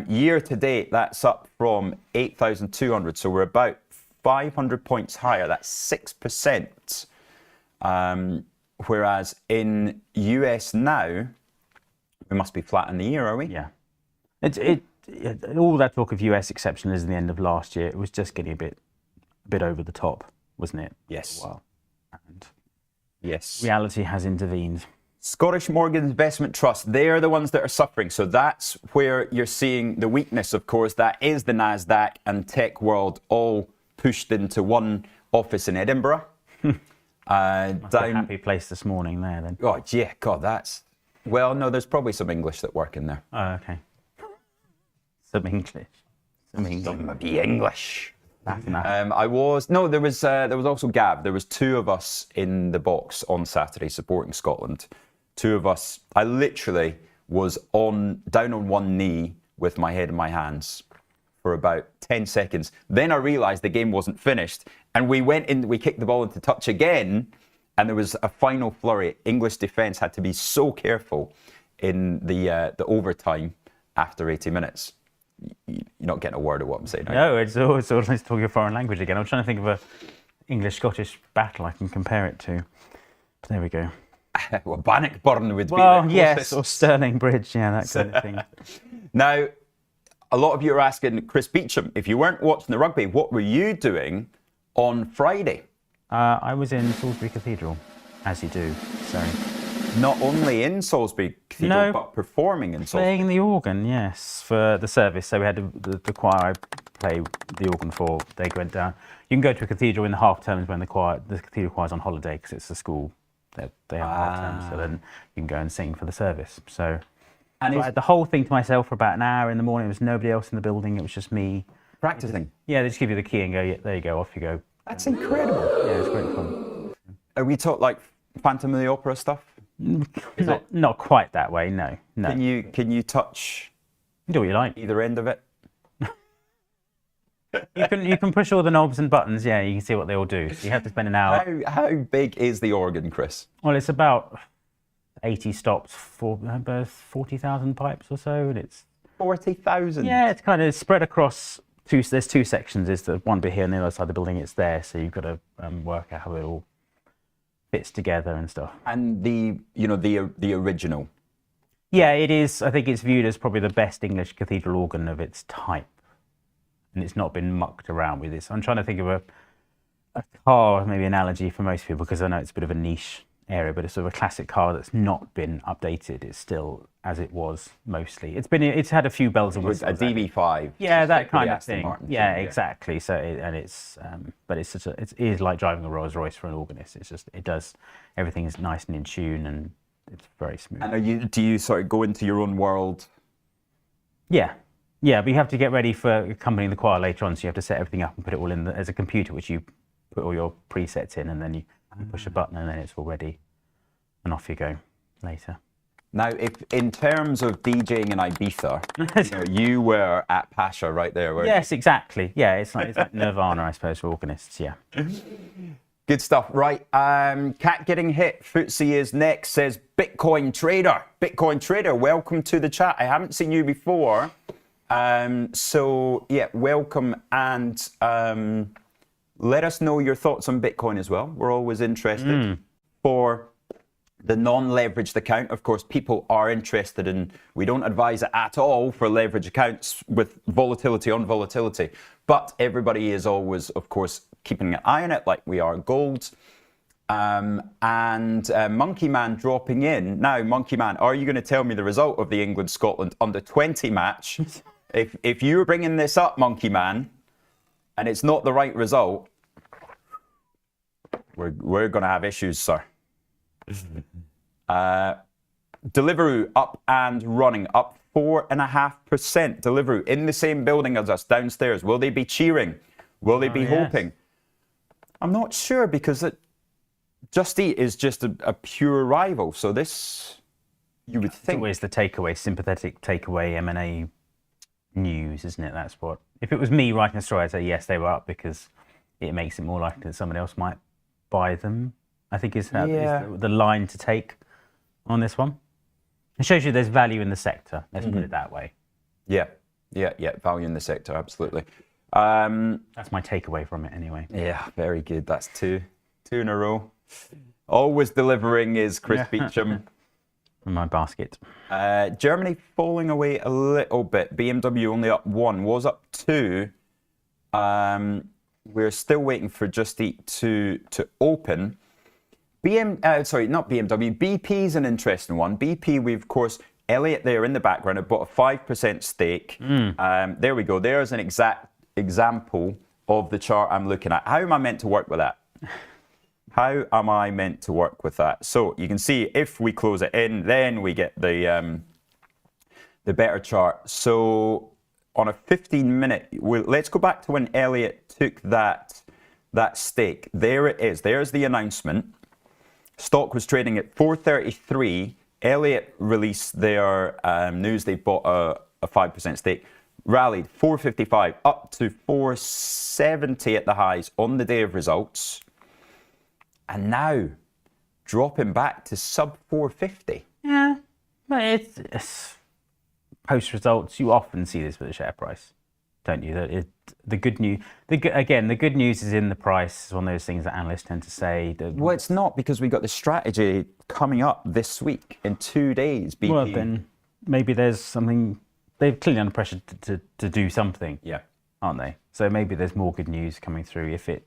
Year to date, that's up from 8,200. So we're about 500 points higher. That's 6%. Whereas in US now, we must be flat in the year, are we? Yeah. All that talk of US exceptionalism at the end of last year, it was just getting a bit over the top, wasn't it? Yes. Well, and Yes. reality has intervened. Scottish Mortgage Investment Trust, they're the ones that are suffering. So that's where you're seeing the weakness, of course. That is the NASDAQ and tech world all pushed into one office in Edinburgh. Must be a happy place this morning there then. Oh, yeah, God, well, no, there's probably some English that work in there. Oh, okay. Some English. Some of the English. That's enough. There was also Gav. There was two of us in the box on Saturday supporting Scotland. Two of us. I literally was down on one knee with my head in my hands for about 10 seconds. Then I realised the game wasn't finished, and we kicked the ball into touch again, and there was a final flurry. English defence had to be so careful in the overtime after 80 minutes, you're not getting a word of what I'm saying. No, it's always talking a foreign language again. I'm trying to think of a English-Scottish battle I can compare it to. But there we go. Well, Bannockburn would Well, be the yes, closest. or Stirling Bridge, yeah, that kind of thing. Now, a lot of you are asking Chris Beecham, if you weren't watching the rugby, what were you doing on Friday? I was in Salisbury Cathedral, as you do, so... Not only in Salisbury Cathedral, No. but performing in Salisbury. Playing the organ, yes, for the service. So we had the choir I play the organ for. They went down. You can go to a cathedral in the half terms when the cathedral choir's on holiday because it's a school. They have half terms, so then you can go and sing for the service. So And I had the whole thing to myself for about an hour in the morning. There was nobody else in the building. It was just me practicing. Yeah, they just give you the key and go. Yeah, there you go. Off you go. That's incredible. Yeah, it's great fun. Are we taught like Phantom of the Opera stuff? Not quite that way. No. Can you touch do what you like. either end of it? You can push all the knobs and buttons. Yeah, you can see what they all do. So you have to spend an hour. How big is the organ, Chris? Well, it's about 80 stops for about 40,000 pipes or so, and it's 40,000. yeah, it's kind of spread across two. There's two sections. There's the one bit here and the other side of the building. It's there, so you've got to work out how it all fits together and stuff. And the original. Yeah, it is. I think it's viewed as probably the best English cathedral organ of its type, and it's not been mucked around with this. I'm trying to think of a car, maybe analogy for most people, because I know it's a bit of a niche area, but it's sort of a classic car that's not been updated. It's still as it was mostly. It's had a few bells and whistles. A DB5. Yeah, that kind of Aston thing. Martin Yeah, thing, exactly. So but it is like driving a Rolls-Royce for an organist. It's just everything is nice and in tune and it's very smooth. And do you sort of go into your own world? Yeah, but you have to get ready for accompanying the choir later on. So you have to set everything up and put it all in as a computer, which you put all your presets in, and then you push a button, and then it's all ready, and off you go later. Now, if in terms of DJing in Ibiza, you were at Pasha right there, weren't you? Yes, exactly. Yeah, it's like Nirvana, I suppose, for organists. Yeah. Good stuff. Right. Cat getting hit. Footsie is next, says Bitcoin Trader. Bitcoin Trader, welcome to the chat. I haven't seen you before. So, yeah, welcome. And let us know your thoughts on Bitcoin as well. We're always interested. For the non-leveraged account, of course, people are interested in, we don't advise it at all for leverage accounts with volatility on volatility. But everybody is always, of course, keeping an eye on it like we are gold. And Monkey Man dropping in. Now, Monkey Man, are you going to tell me the result of the England-Scotland under-20 match? If you're bringing this up, Monkey Man, and it's not the right result, we're going to have issues, sir. Deliveroo up and running, up 4.5%. Deliveroo in the same building as us downstairs. Will they be cheering? Will they be hoping? I'm not sure, because Just Eat is just a pure rival. So this, you would think. It's always the takeaway, sympathetic takeaway M&A news, isn't it? That's what. If it was me writing a story, I'd say yes, they were up, because it makes it more likely that someone else might buy them. I think is the line to take on this one. It shows you there's value in the sector. Let's put it that way. Yeah. Value in the sector, absolutely. That's my takeaway from it, anyway. Yeah, very good. That's two in a row. Always delivering is Chris Beecham. In my basket. Germany falling away a little bit. BMW only up 1, was up 2. We're still waiting for Just Eat to open. Not BMW. BP's an interesting one. BP, we've, of course, Elliott there in the background have bought a 5% stake. There we go. There's an exact example of the chart I'm looking at. How am I meant to work with that? How am I meant to work with that? So you can see if we close it in, then we get the better chart. So on a 15-minute, let's go back to when Elliott took that stake. There it is. There's the announcement. Stock was trading at 433. Elliott released their news. They bought a 5% stake. Rallied 455 up to 470 at the highs on the day of results. And now dropping back to sub 450. Yeah. But it's post results. You often see this with the share price, don't you? That the good news. The good news is in the price. It's one of those things that analysts tend to say. Well, it's not, because we got the strategy coming up this week in 2 days. BP. Well, then maybe there's something. They're clearly under pressure to do something. Yeah. Aren't they? So maybe there's more good news coming through if it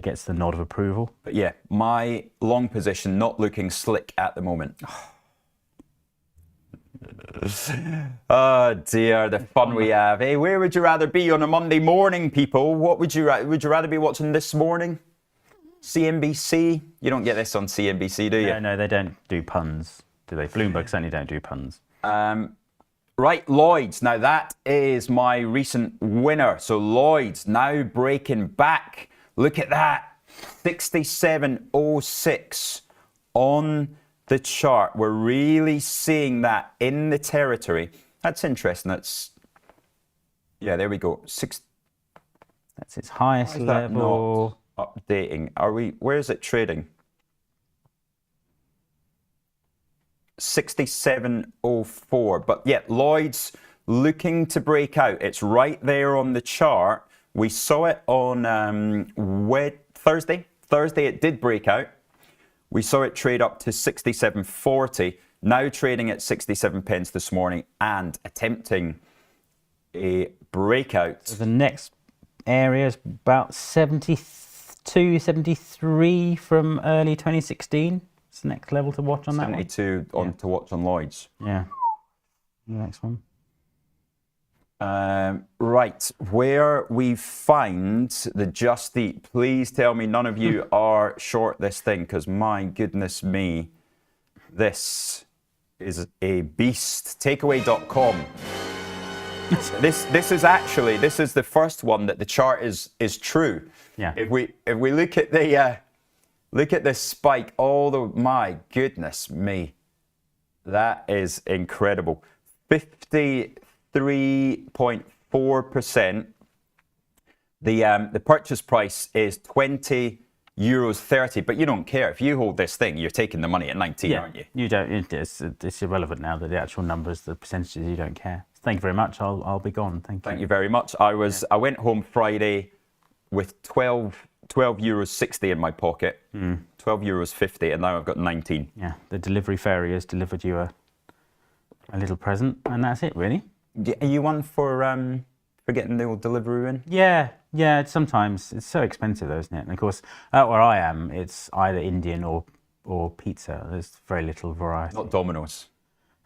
gets the nod of approval. But yeah, my long position not looking slick at the moment. Oh dear, the fun we have. Hey, where would you rather be on a Monday morning, people? What would you rather be watching this morning? CNBC? You don't get this on CNBC, do you? No, they don't do puns, do they? Bloomberg certainly don't do puns. Right, Lloyds. Now that is my recent winner. So Lloyds now breaking back. Look at that. 67.06 on the chart. We're really seeing that in the territory. That's interesting. Yeah, there we go. That's its highest level. Not updating. Where is it trading? 67.04. But yeah, Lloyds looking to break out. It's right there on the chart. We saw it on Thursday. Thursday it did break out. We saw it trade up to 67.40. Now trading at 67 pence this morning and attempting a breakout. So the next area is about 72, 73 from early 2016. It's the next level to watch on that one. 72 to watch on Lloyds. Yeah. The next one. Right, where we find the Just Eat. Please tell me none of you are short this thing, because my goodness me, this is a beast. Takeaway.com. This is the first one that the chart is true. Yeah. If we look at the spike, my goodness me, that is incredible. 53.4%. The purchase price is €20.30, but you don't care. If you hold this thing, you're taking the money at 19, aren't you? You don't. It's irrelevant now that the actual numbers, the percentages, you don't care. Thank you very much. I'll be gone. Thank you very much. I went home Friday with €12.60 in my pocket, €12.50, and now I've got 19. Yeah, the delivery fairy has delivered you a little present, and that's it, really. Are you one for getting the old delivery in? Yeah. Sometimes it's so expensive, though, isn't it? And of course, out where I am, it's either Indian or pizza. There's very little variety. Not Domino's.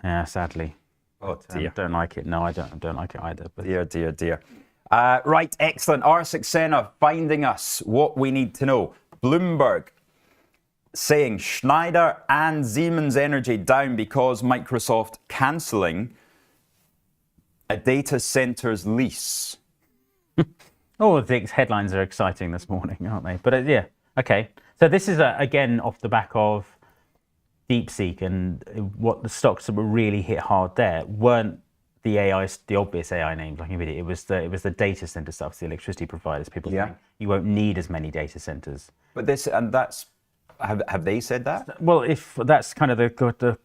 Yeah, sadly. Oh dear. Don't like it. No, I don't like it either. But Dear. Right, excellent. Saxena finding us what we need to know. Bloomberg saying Schneider and Siemens Energy down because Microsoft cancelling a data center's lease. The headlines are exciting this morning, aren't they? But yeah, okay. So this is again off the back of DeepSeek, and what the stocks that were really hit hard there weren't the obvious AI names like Nvidia. It was the data center stuff, the electricity providers. People saying you won't need as many data centers. But have they said that? Well, if that's kind of the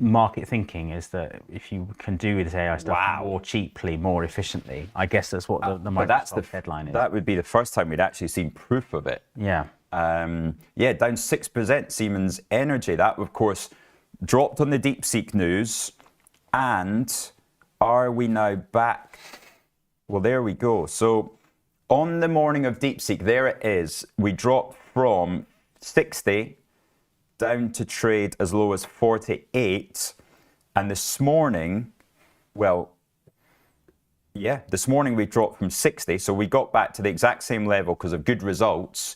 market thinking, is that if you can do this AI stuff more cheaply, more efficiently, I guess that's what the Microsoft headline is. That would be the first time we'd actually seen proof of it. Yeah. Down 6%, Siemens Energy. That, of course, dropped on the DeepSeek news. And are we now back? Well, there we go. So on the morning of DeepSeek, there it is. We dropped from 60 down to trade as low as 48. And this morning, this morning we dropped from 60. So we got back to the exact same level because of good results.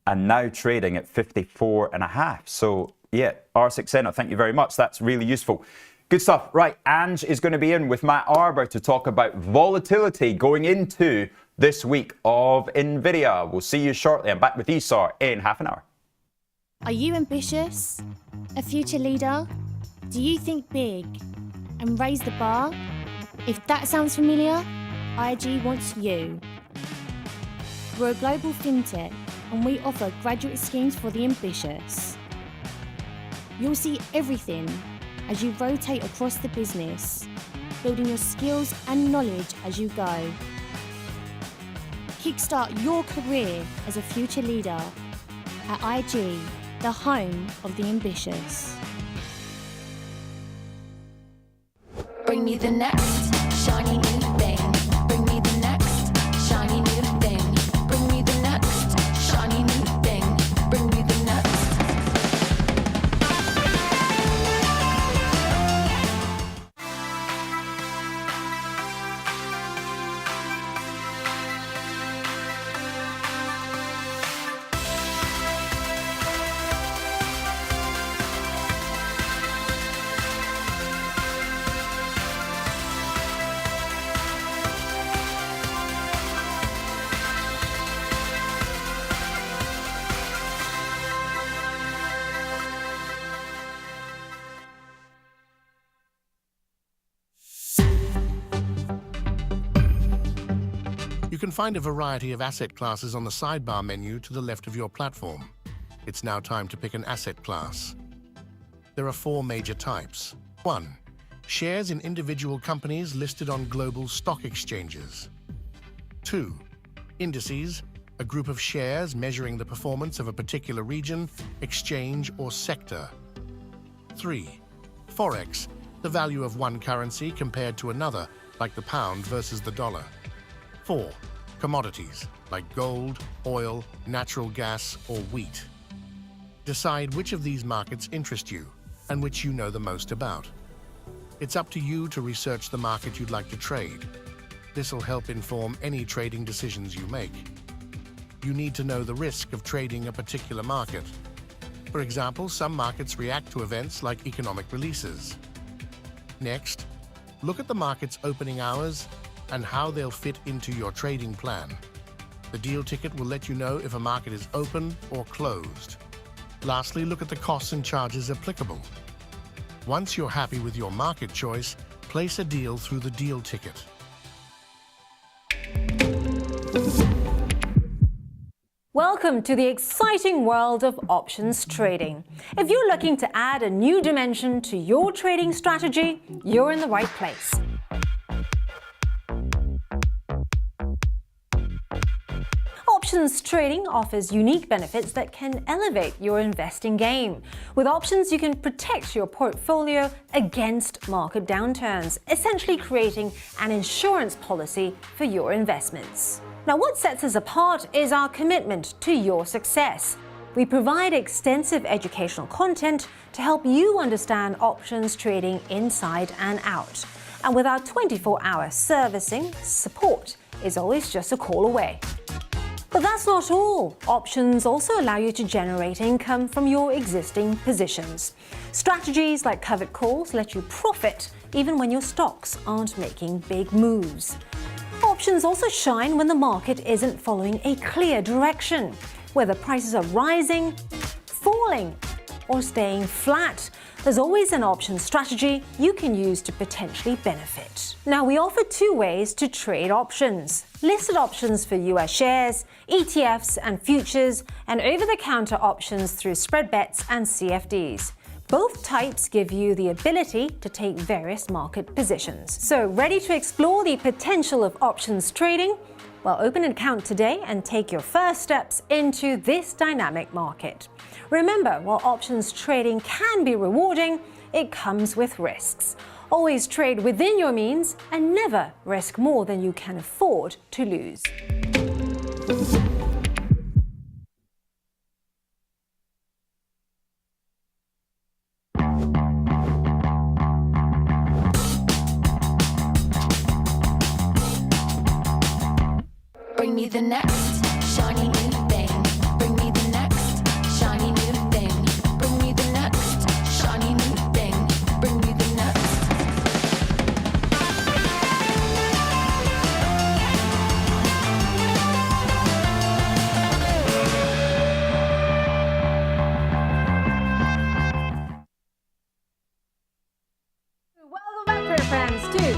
And now trading at 54.5. So yeah, Saxena, thank you very much. That's really useful. Good stuff. Right, Ange is going to be in with Matt Arbour to talk about volatility going into this week of Nvidia. We'll see you shortly. I'm back with Esar in half an hour. Are you ambitious? A future leader? Do you think big and raise the bar? If that sounds familiar, IG wants you. We're a global fintech and we offer graduate schemes for the ambitious. You'll see everything as you rotate across the business, building your skills and knowledge as you go. Kickstart your career as a future leader at IG, the home of the ambitious. Bring me the next shiny new thing. Bring me the next shiny new thing. Bring me the next shiny new thing. Bring me the next. You can find a variety of asset classes on the sidebar menu to the left of your platform. It's now time to pick an asset class. There are 4 major types. 1. Shares in individual companies listed on global stock exchanges. 2. Indices, a group of shares measuring the performance of a particular region, exchange, or sector. 3. Forex, the value of one currency compared to another, like the pound versus the dollar. 4. Commodities, like gold, oil, natural gas, or wheat. Decide which of these markets interest you and which you know the most about. It's up to you to research the market you'd like to trade. This will help inform any trading decisions you make. You need to know the risk of trading a particular market. For example, some markets react to events like economic releases. Next, look at the market's opening hours and how they'll fit into your trading plan. The deal ticket will let you know if a market is open or closed. Lastly, look at the costs and charges applicable. Once you're happy with your market choice, place a deal through the deal ticket. Welcome to the exciting world of options trading. If you're looking to add a new dimension to your trading strategy, you're in the right place. Options trading offers unique benefits that can elevate your investing game. With options, you can protect your portfolio against market downturns, essentially creating an insurance policy for your investments. Now, what sets us apart is our commitment to your success. We provide extensive educational content to help you understand options trading inside and out. And with our 24-hour servicing, support is always just a call away. But that's not all. Options also allow you to generate income from your existing positions. Strategies like covered calls let you profit even when your stocks aren't making big moves. Options also shine when the market isn't following a clear direction, whether prices are rising, falling, or staying flat. There's always an option strategy you can use to potentially benefit. Now, we offer 2 ways to trade options: listed options for US shares, ETFs and futures, and over-the-counter options through spread bets and CFDs. Both types give you the ability to take various market positions. So, ready to explore the potential of options trading? Well, open an account today and take your first steps into this dynamic market. Remember, while options trading can be rewarding, it comes with risks. Always trade within your means and never risk more than you can afford to lose. Bring me the next shiny new thing. Bring me the next shiny new thing. Bring me the next shiny new thing. Bring me the next. Welcome back, dear friends, too.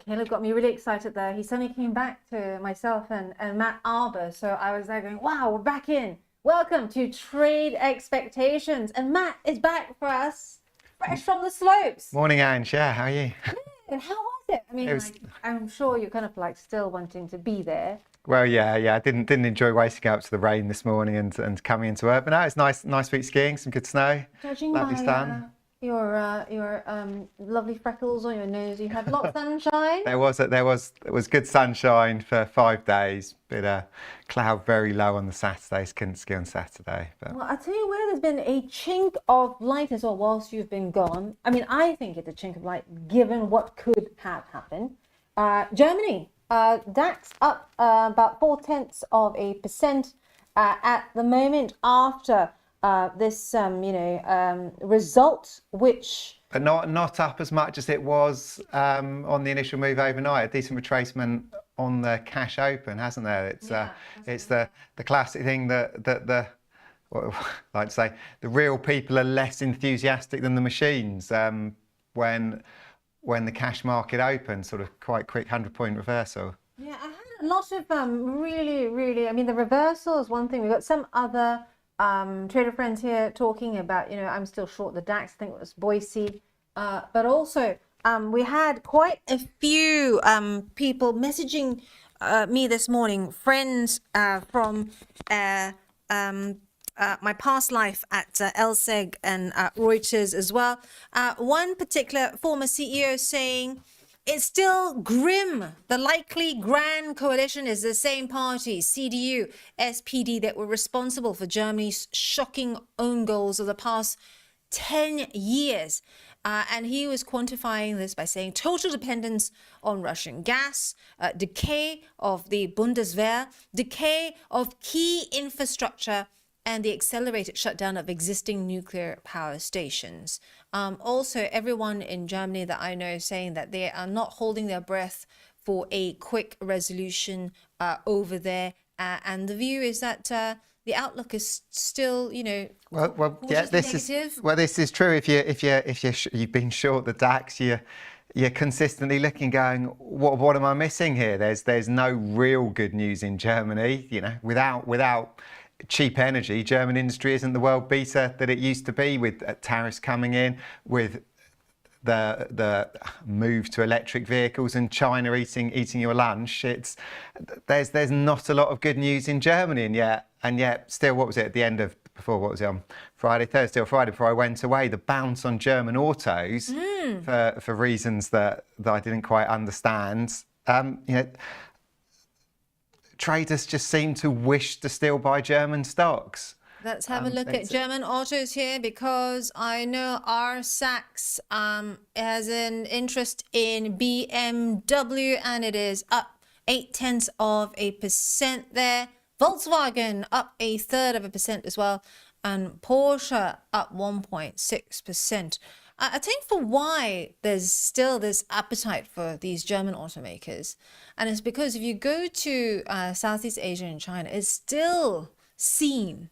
Caleb got me really excited there. He suddenly came back to myself and Matt Arbour. So I was there going, wow, we're back in. Welcome to Trade Expectations. And Matt is back for us, fresh from the slopes. Morning, Ange. Yeah, how are you? And how was it? I mean, I'm sure you're kind of like still wanting to be there. Well, yeah. I didn't enjoy waking up to the rain this morning and coming into work. But no, it's nice week skiing, some good snow, Judging lovely by sun. your lovely freckles on your nose, you had lots of sunshine. There was good sunshine for 5 days, but cloud very low on the Saturdays. Couldn't ski on Saturday. But Well, I'll tell you where there's been a chink of light as well whilst you've been gone. I mean, I think it's a chink of light given what could have happened. Germany, DAX up about 0.4% at the moment after this, result, which... But not up as much as it was on the initial move overnight. A decent retracement on the cash open, hasn't there? It's the classic thing that what I like to say, the real people are less enthusiastic than the machines when the cash market opens, sort of quite quick 100-point reversal. Yeah, I had a lot of really, I mean, the reversal is one thing. We've got some other trader friends here talking about, I'm still short the DAX, I think it was Boise. But also, we had quite a few people messaging me this morning, friends from my past life at LSEG and Reuters as well. One particular former CEO saying, it's still grim. The likely grand coalition is the same party, CDU, SPD, that were responsible for Germany's shocking own goals of the past 10 years. And he was quantifying this by saying total dependence on Russian gas, decay of the Bundeswehr, decay of key infrastructure, and the accelerated shutdown of existing nuclear power stations. Also, everyone in Germany that I know is saying that they are not holding their breath for a quick resolution over there. And the view is that the outlook is still, Well, yeah, this is true. If you've been short the DAX, you're consistently looking, going, what am I missing here? There's no real good news in Germany. Without cheap energy, German industry isn't the world beater that it used to be, with tariffs coming in, with the move to electric vehicles and China eating your lunch. There's not a lot of good news in Germany, and yet still, what was it at the end of on Thursday or Friday before I went away, the bounce on German autos for reasons that I didn't quite understand. Traders just seem to wish to still buy German stocks. Let's have a look at German autos here, because I know our Sachs has an interest in BMW, and it is up 0.8% there. Volkswagen up 0.33% as well, and Porsche up 1.6%. I think for why there's still this appetite for these German automakers, and it's because if you go to Southeast Asia and China, it's still seen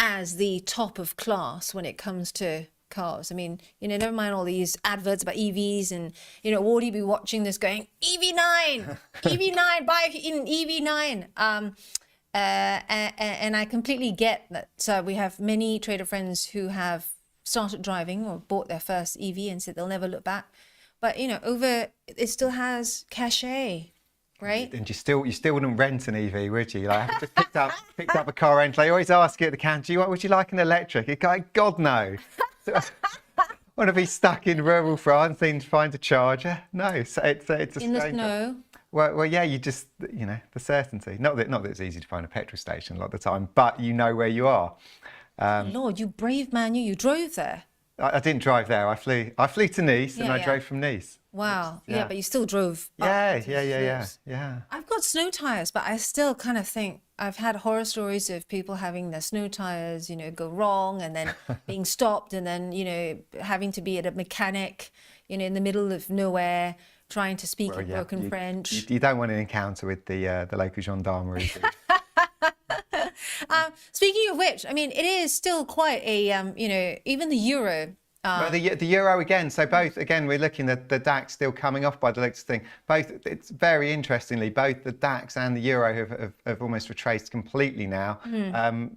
as the top of class when it comes to cars. I mean, never mind all these adverts about EVs, and would you be watching this going, EV9, EV9, buy in EV9. And I completely get that. So we have many trader friends who have started driving or bought their first EV and said they'll never look back. But it still has cachet, right? And you still wouldn't rent an EV, would you? Like, I just picked up a car rental. They always ask you at the counter, would you like an electric? You go, God no. I want to be stuck in rural France and find a charger. No, it's a in the snow. Well, yeah, you just, the certainty. Not that it's easy to find a petrol station a lot of the time, but you know where you are. Lord, you brave man, you drove there. I didn't drive there. I flew to Nice, and I drove from Nice. Wow. Yeah, but you still drove. Yeah. I've got snow tires, but I still kind of think I've had horror stories of people having their snow tires, go wrong, and then being stopped, and then, having to be at a mechanic, in the middle of nowhere, trying to speak in broken French. You don't want an encounter with the local gendarmerie. Speaking of which, I mean, it is still quite a, even the euro Well, the euro again. So both again, we're looking at the DAX still coming off by the latest thing. Both, it's very interestingly, both the DAX and the euro have almost retraced completely now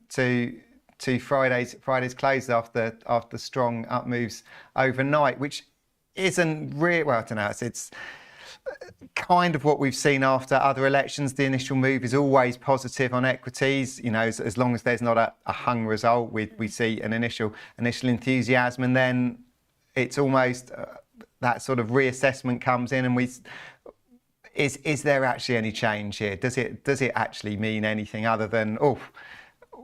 to Friday's close after strong up moves overnight, which isn't really, well, I don't know. It's kind of what we've seen after other elections. The initial move is always positive on equities, you know, as long as there's not a hung result. We see an initial enthusiasm, and then it's almost that sort of reassessment comes in, and is there actually any change here? Does it actually mean anything other than, oh,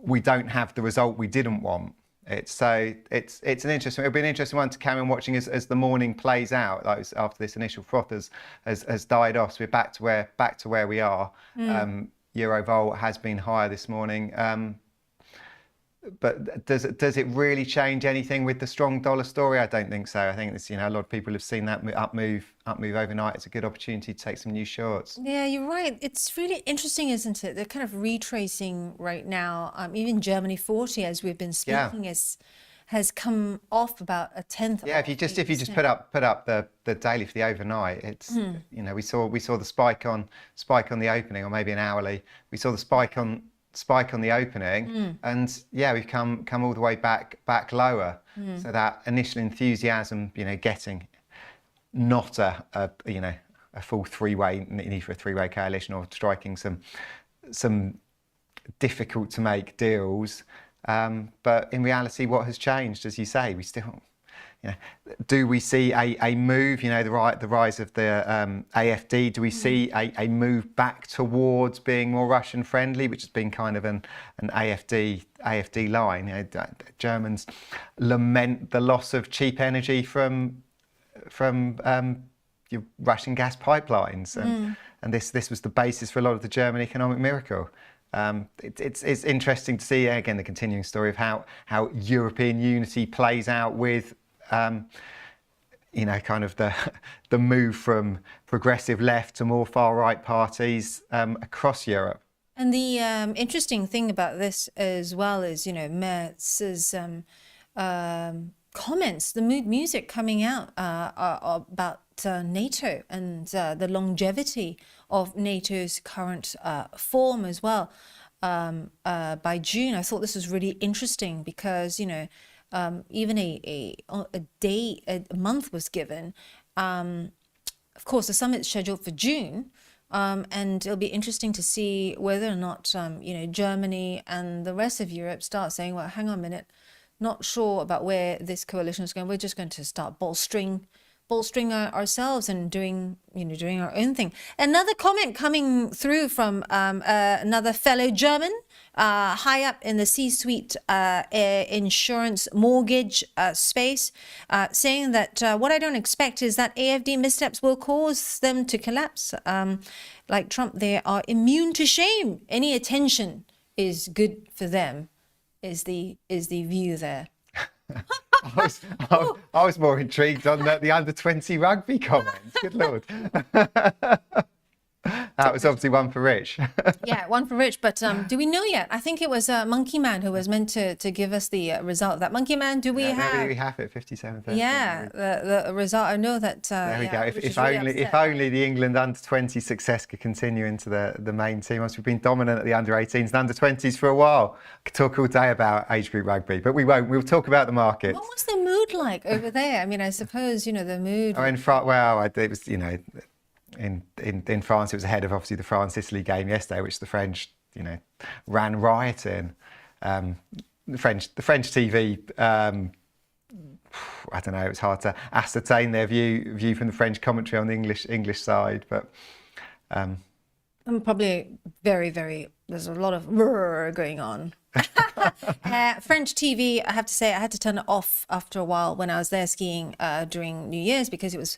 we don't have the result we didn't want? It's an interesting. It'll be an interesting one to carry on watching as the morning plays out. Like after this initial froth has died off, so we're back to where we are. Eurovolt has been higher this morning, but does it really change anything with the strong dollar story? I don't think so. I think it's, you know, a lot of people have seen that up move overnight. It's a good opportunity to take some new shorts. Yeah, you're right. It's really interesting, isn't it? They're kind of retracing right now. Even Germany 40, as we've been speaking, has come off about a tenth. Yeah, if you just put up the daily for the overnight, it's you know, we saw the spike on the opening, or maybe an hourly. We saw the spike on the opening, and yeah, we've come all the way back lower. So that initial enthusiasm, you know, getting not a full three-way, need for a three-way coalition, or striking some difficult to make deals, but in reality, what has changed, as you say, we still, you know, do we see a move, you know, the rise of the AfD? Do we see a move back towards being more Russian friendly, which has been kind of an AfD line? You know, Germans lament the loss of cheap energy from your Russian gas pipelines, and this was the basis for a lot of the German economic miracle. It's interesting to see again the continuing story of how European unity plays out with you know, kind of the move from progressive left to more far right parties across Europe. And the interesting thing about this as well is, you know, Merz's comments, the mood music coming out about NATO and the longevity of NATO's current form as well. By June, I thought this was really interesting because, you know, even a month was given. Of course, the summit's scheduled for June, and it'll be interesting to see whether or not you know, Germany and the rest of Europe start saying, well, hang on a minute, not sure about where this coalition is going. We're just going to start bolstering ourselves and doing our own thing. Another comment coming through from another fellow German, high up in the C-suite insurance mortgage space, saying that what I don't expect is that AfD missteps will cause them to collapse. Like Trump, they are immune to shame. Any attention is good for them, is the view there. I was more intrigued on the under-20 rugby comments. Good Lord. That was obviously one for Rich. Yeah, one for Rich. But do we know yet? I think it was Monkey Man who was meant to give us the result of that. Monkey Man, do we have? No, we have it, 57-30. Yeah, the result. I know that. There we go. If only the England under-20 success could continue into the main team. Once we've been dominant at the under-18s and under-20s for a while. I could talk all day about age group rugby, but we won't. We'll talk about the markets. What was the mood like over there? I mean, I suppose, you know, the mood. Oh, in France, well, it was, you know, in France, it was ahead of obviously the France-Italy game yesterday, which the French, you know, ran riot in. The French TV, I don't know, it was hard to ascertain their view from the French commentary on the English side, but I'm probably very, there's a lot of going on. French TV, I have to say, I had to turn it off after a while when I was there skiing during New Year's, because it was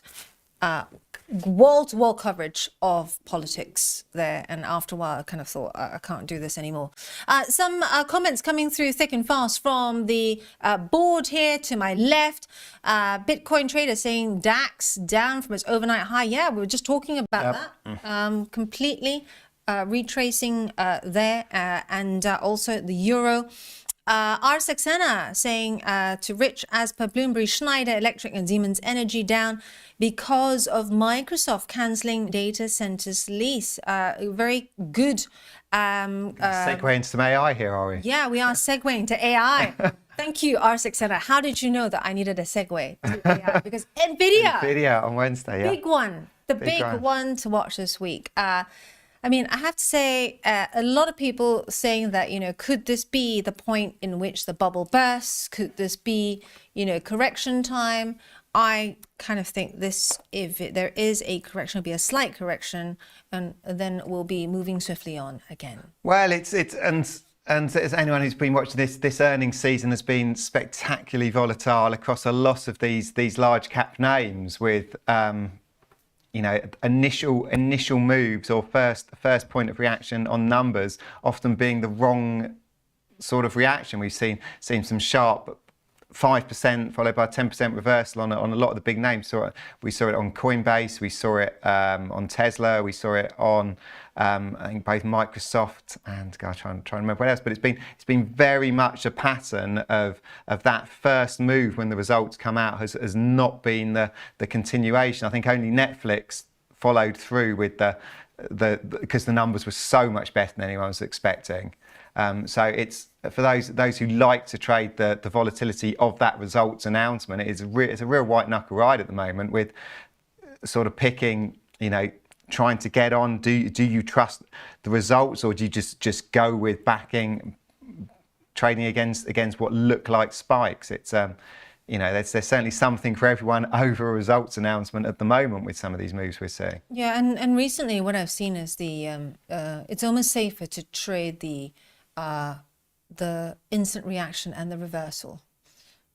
wall-to-wall coverage of politics there, and after a while I kind of thought I can't do this anymore. Some comments coming through thick and fast from the board here to my left. Bitcoin trader saying DAX down from its overnight high. Yeah, we were just talking about that. Completely retracing there, and also the euro R. Saxena saying to Rich, as per Bloomberg, Schneider Electric and Siemens Energy down because of Microsoft cancelling data centers lease. Very good. Segue into some AI here, are we? Yeah, we are segueing to AI. Thank you, R. Saxena. How did you know that I needed a segue to AI? Because Nvidia On Wednesday, yeah. big one, the big one to watch this week. I mean, I have to say, a lot of people saying that, you know, could this be the point in which the bubble bursts? Could this be, you know, correction time? I kind of think this, if there is a correction, it'll be a slight correction, and then we'll be moving swiftly on again. Well, and as anyone who's been watching this earnings season has been spectacularly volatile across a lot of these large cap names with you know, initial moves or first point of reaction on numbers often being the wrong sort of reaction. We've seen some sharp 5% followed by a 10% reversal on a lot of the big names. We saw it on Coinbase, we saw it on Tesla, we saw it on I think both Microsoft and I'm trying to remember what else. But it's been very much a pattern of that first move when the results come out has not been the continuation. I think only Netflix followed through with because the numbers were so much better than anyone was expecting. So it's for those who like to trade the volatility of that results announcement. It's a real white knuckle ride at the moment with sort of picking, you know, trying to get on. Do you trust the results, or do you just go with trading against what look like spikes? It's you know, there's certainly something for everyone over a results announcement at the moment with some of these moves we're seeing. Yeah, and recently what I've seen is it's almost safer to trade the instant reaction and the reversal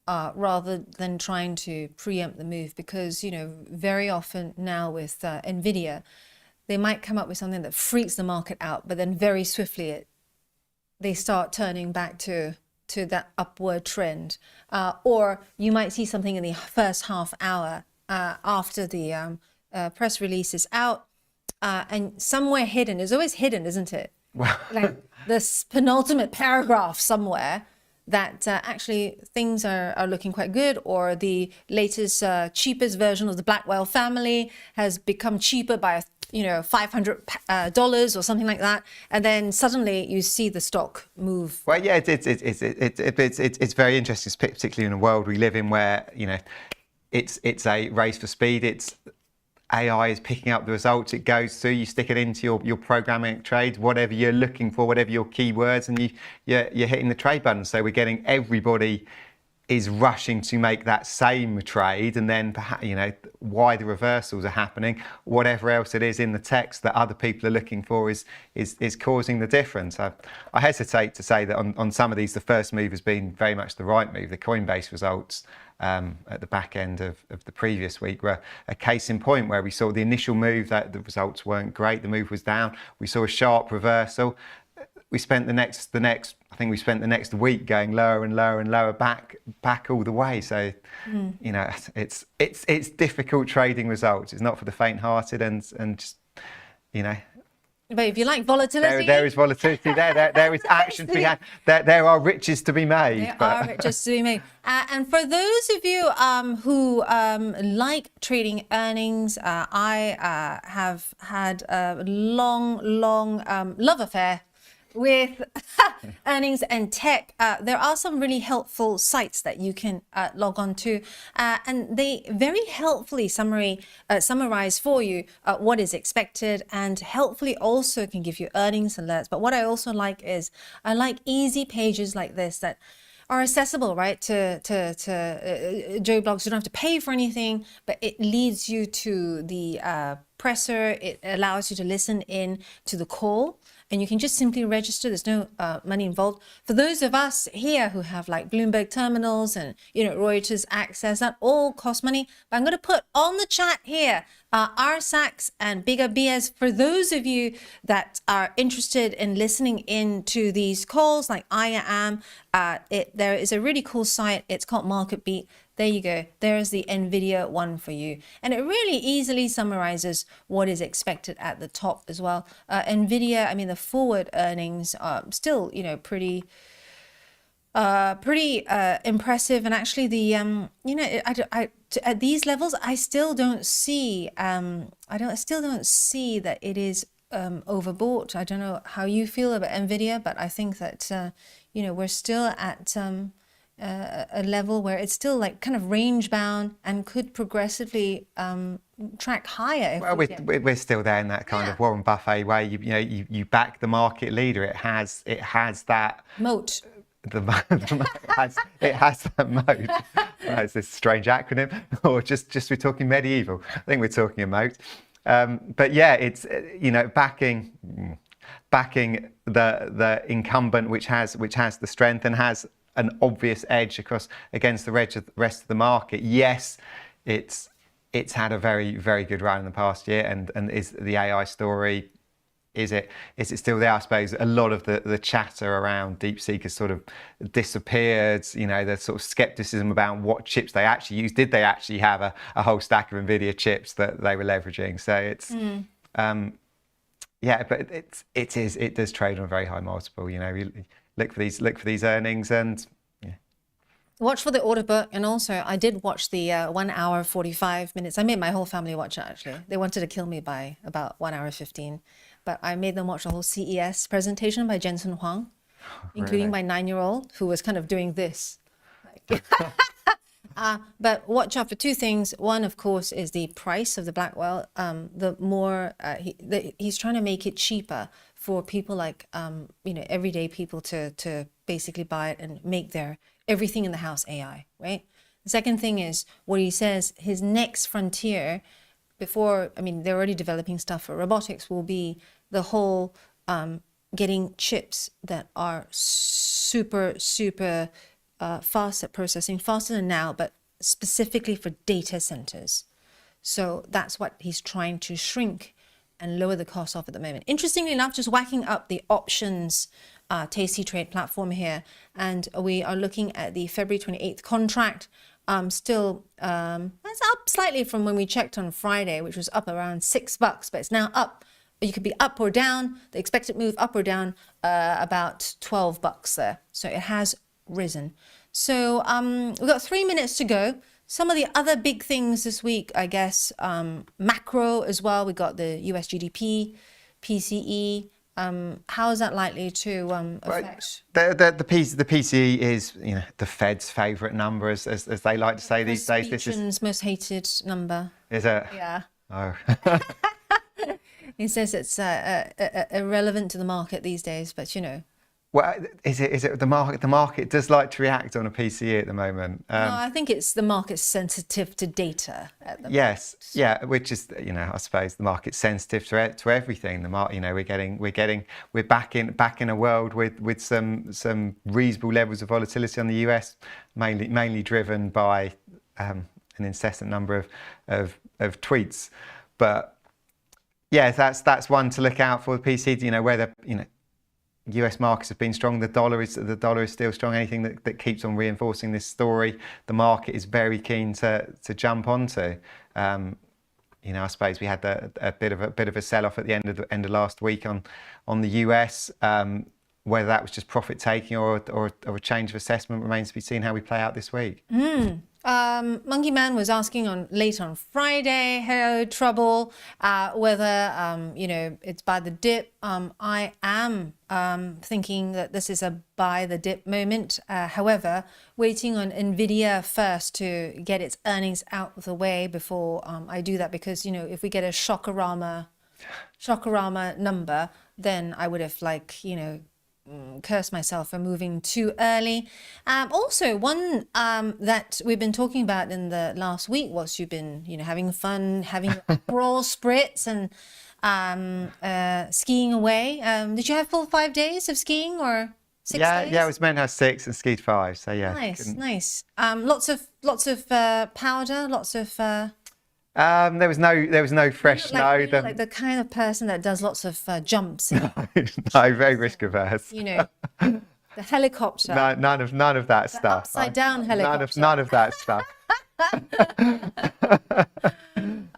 rather than trying to preempt the move, because, you know, very often now with Nvidia, they might come up with something that freaks the market out, but then very swiftly they start turning back to that upward trend, or you might see something in the first half hour after the press release is out, and somewhere hidden, it's always hidden, isn't it? Well, like this penultimate paragraph somewhere that actually things are looking quite good, or the latest cheapest version of the Blackwell family has become cheaper by $500 or something like that, and then suddenly you see the stock move. Well, yeah, it's very interesting, particularly in a world we live in where, you know, it's a race for speed. It's AI is picking up the results it goes through. You stick it into your programming trades, whatever you're looking for, whatever your keywords, and you're hitting the trade button. So we're getting everybody is rushing to make that same trade, and then perhaps, you know, why the reversals are happening, whatever else it is in the text that other people are looking for is causing the difference. I hesitate to say that on some of these the first move has been very much the right move. The Coinbase results at the back end of the previous week were a case in point, where we saw the initial move that the results weren't great, the move was down, we saw a sharp reversal. We spent the next week going lower and lower and lower, back all the way. So, you know, it's difficult trading results. It's not for the faint-hearted, and just, you know. But if you like volatility, there is volatility there. There is action to be had. There are riches to be made. There are riches to be made. And for those of you who like trading earnings, I have had a long love affair with earnings and tech. There are some really helpful sites that you can log on to, and they very helpfully summarize for you what is expected, and helpfully also can give you earnings alerts. But what I also like is I like easy pages like this that are accessible, right, to Joe Blogs. You don't have to pay for anything, but it leads you to the presser. It allows you to listen in to the call, and you can just simply register. There's no money involved. For those of us here who have like Bloomberg terminals and, you know, Reuters access, that all costs money. But I'm going to put on the chat here RSAX and Bigger BS for those of you that are interested in listening in to these calls like I am. There is a really cool site. It's called Market Beat. There you go. There's the Nvidia one for you. And it really easily summarizes what is expected at the top as well. Nvidia, I mean, the forward earnings are still, you know, pretty pretty impressive, and actually the you know, at these levels I still don't see still don't see that it is overbought. I don't know how you feel about Nvidia, but I think that you know, we're still at a level where it's still like kind of range bound and could progressively track higher. If Well, we're still there in that kind of Warren Buffett way. You know, you back the market leader. It has that moat. It has that moat. It's this strange acronym, or just we're talking medieval. I think we're talking a moat. But yeah, it's, you know, backing the incumbent, which has the strength and has an obvious edge against the rest of the market. Yes, it's had a very, very good run in the past year, and is the AI story. Is it still there? I suppose a lot of the chatter around DeepSeek has sort of disappeared. You know, the sort of skepticism about what chips they actually use. Did they actually have a whole stack of Nvidia chips that they were leveraging? So it's yeah, but it does trade on a very high multiple. You know, you look for these earnings and. Watch for the order book, and also I did watch the 1 hour 45 minutes. I made my whole family watch it, actually. They wanted to kill me by about 1 hour 15, but I made them watch the whole CES presentation by Jensen Huang, including my 9-year-old, who was kind of doing this. But watch out for two things. One, of course, is the price of the Blackwell. The more he's trying to make it cheaper for people like you know, everyday people to basically buy it and make their everything in the house AI, right? The second thing is what he says his next frontier, before, I mean, they're already developing stuff for robotics, will be the whole getting chips that are super fast at processing, faster than now, but specifically for data centers. So that's what he's trying to shrink and lower the cost off at the moment. Interestingly enough, just whacking up the options Tasty Trade platform here, and we are looking at the February 28th contract. Still, it's up slightly from when we checked on Friday, which was up around $6, but it's now up. You could be up or down. The expected move up or down about $12 there. So it has risen. So we've got 3 minutes to go. Some of the other big things this week, I guess, macro as well. We got the US GDP, PCE. How is that likely to affect? The PCE is, you know, the Fed's favourite number, as they like to say these days. This is most hated number. Is it? Yeah. Oh. He says it's irrelevant to the market these days, but you know. Well, is it the market? The market does like to react on a PCE at the moment. No, I think it's the market's sensitive to data at the moment. Yes, yeah, which is, you know, I suppose the market's sensitive to everything. The market, you know, we're back in a world with some reasonable levels of volatility on the US, mainly driven by an incessant number of tweets. But yeah, that's one to look out for. The PCE, you know, where US markets have been strong. The dollar is still strong. Anything that keeps on reinforcing this story, the market is very keen to jump onto. You know, I suppose we had a bit of a sell-off at the end of last week on the US. Whether that was just profit taking or a change of assessment remains to be seen. How we play out this week. Monkey Man was asking late on Friday, hello Trouble, whether you know, it's buy the dip. I am thinking that this is a buy the dip moment. However, waiting on Nvidia first to get its earnings out of the way before I do that, because you know, if we get a shockorama number, then I would have, like, you know, curse myself for moving too early. Also, one that we've been talking about in the last week was you've been, you know, having fun, having brawl spritz and skiing away. Did you have full 5 days of skiing or 6 days? Yeah, I was meant to have 6 and skied 5. So yeah, nice. Lots of powder, lots of. There was no fresh snow. Like the kind of person that does lots of jumps. No, very risk averse. You know, the helicopter. No, none of that stuff. Upside down helicopter. None of that stuff.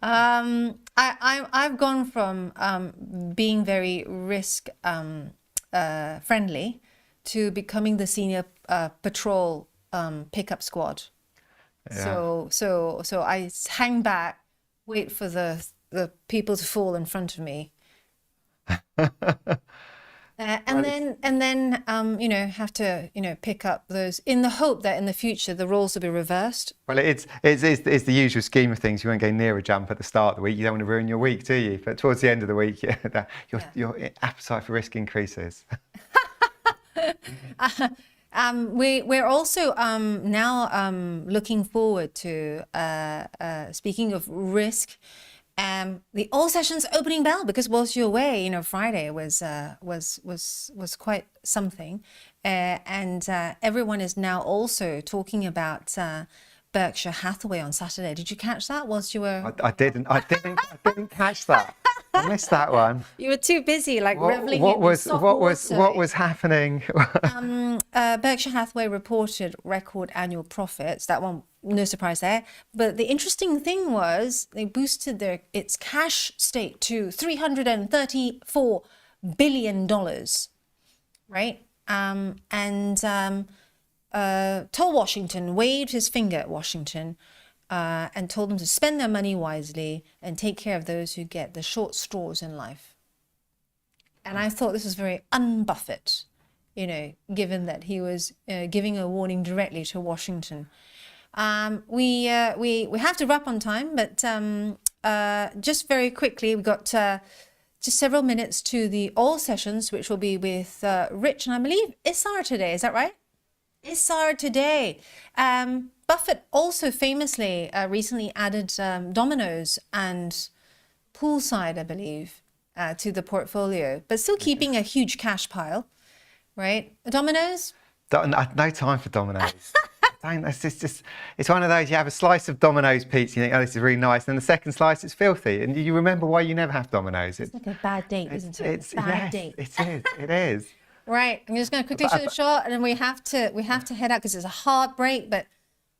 I've gone from being very risk friendly to becoming the senior patrol pickup squad. Yeah. So I hang back, wait for the people to fall in front of me. And then have to pick up those in the hope that in the future the roles will be reversed. Well, it's the usual scheme of things. You won't go near a jump at the start of the week. You don't want to ruin your week, do you? But towards the end of the week, your appetite for risk increases. We're also now looking forward to speaking of risk. The all sessions opening bell, because whilst you're away, Friday was quite something, and everyone is now also talking about Berkshire Hathaway on Saturday. Did you catch that whilst you were? I didn't catch that. I missed that one. You were too busy, reveling what in was soft what water. was happening? Berkshire Hathaway reported record annual profits. That one, no surprise there. But the interesting thing was they boosted its cash state to $334 billion, right? Told Washington, waved his finger at Washington, and told them to spend their money wisely and take care of those who get the short straws in life. And I thought this was very un-Buffett, given that he was giving a warning directly to Washington. We have to wrap on time, but just very quickly, we've got just several minutes to the all sessions, which will be with Rich and I believe Issar today. Is that right? Issar today. Buffett also famously recently added dominoes and poolside, I believe, to the portfolio, but still keeping a huge cash pile, right? Dominoes? No time for Dominoes. It's one of those, you have a slice of Domino's pizza, you think, oh, this is really nice, and the second slice, it's filthy, and you remember why you never have Domino's. It's like a bad date, isn't it? It's a bad date. It is. Right, I'm just going to quickly show the shot, and then we have to head out because it's a hard break. But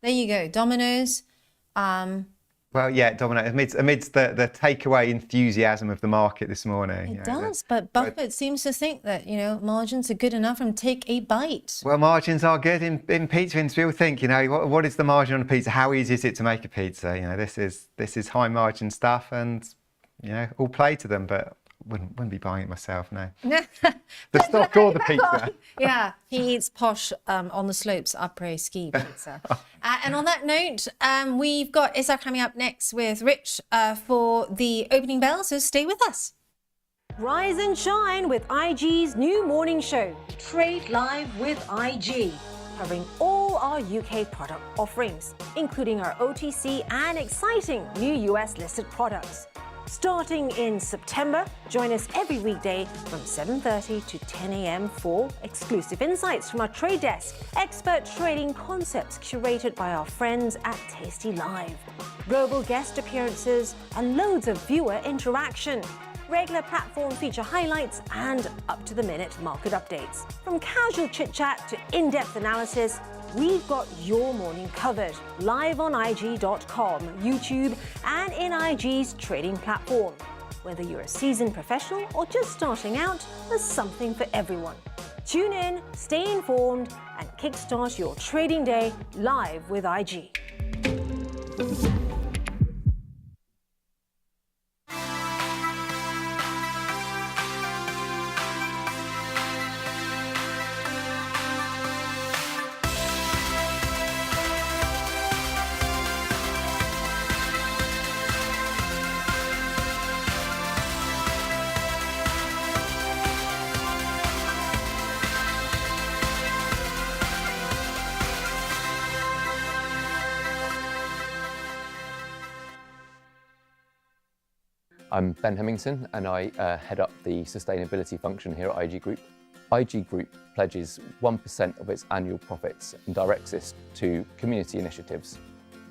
there you go, Domino's. Well, yeah, Domino's amidst the takeaway enthusiasm of the market this morning. It does, but Buffett seems to think that margins are good enough and take a bite. Well, margins are good in pizza industry. People think, what is the margin on a pizza? How easy is it to make a pizza? This is high margin stuff, and all play to them, but. Wouldn't be buying it myself, no. The stock or the pizza. Yeah, he eats posh on the slopes après ski pizza. And on that note, we've got Issar coming up next with Rich for the opening bell, so stay with us. Rise and shine with IG's new morning show, Trade Live with IG, covering all our UK product offerings, including our OTC and exciting new US listed products. Starting in September, join us every weekday from 7:30 to 10 a.m. for exclusive insights from our trade desk, expert trading concepts curated by our friends at tastylive, global guest appearances, and loads of viewer interaction. Regular platform feature highlights and up-to-the-minute market updates. From casual chit-chat to in-depth analysis, we've got your morning covered, live on IG.com, YouTube, and in IG's trading platform. Whether you're a seasoned professional or just starting out, there's something for everyone. Tune in, stay informed, and kickstart your trading day live with IG. I'm Ben Hemmington, and I head up the sustainability function here at IG Group. IG Group pledges 1% of its annual profits and directs this to community initiatives.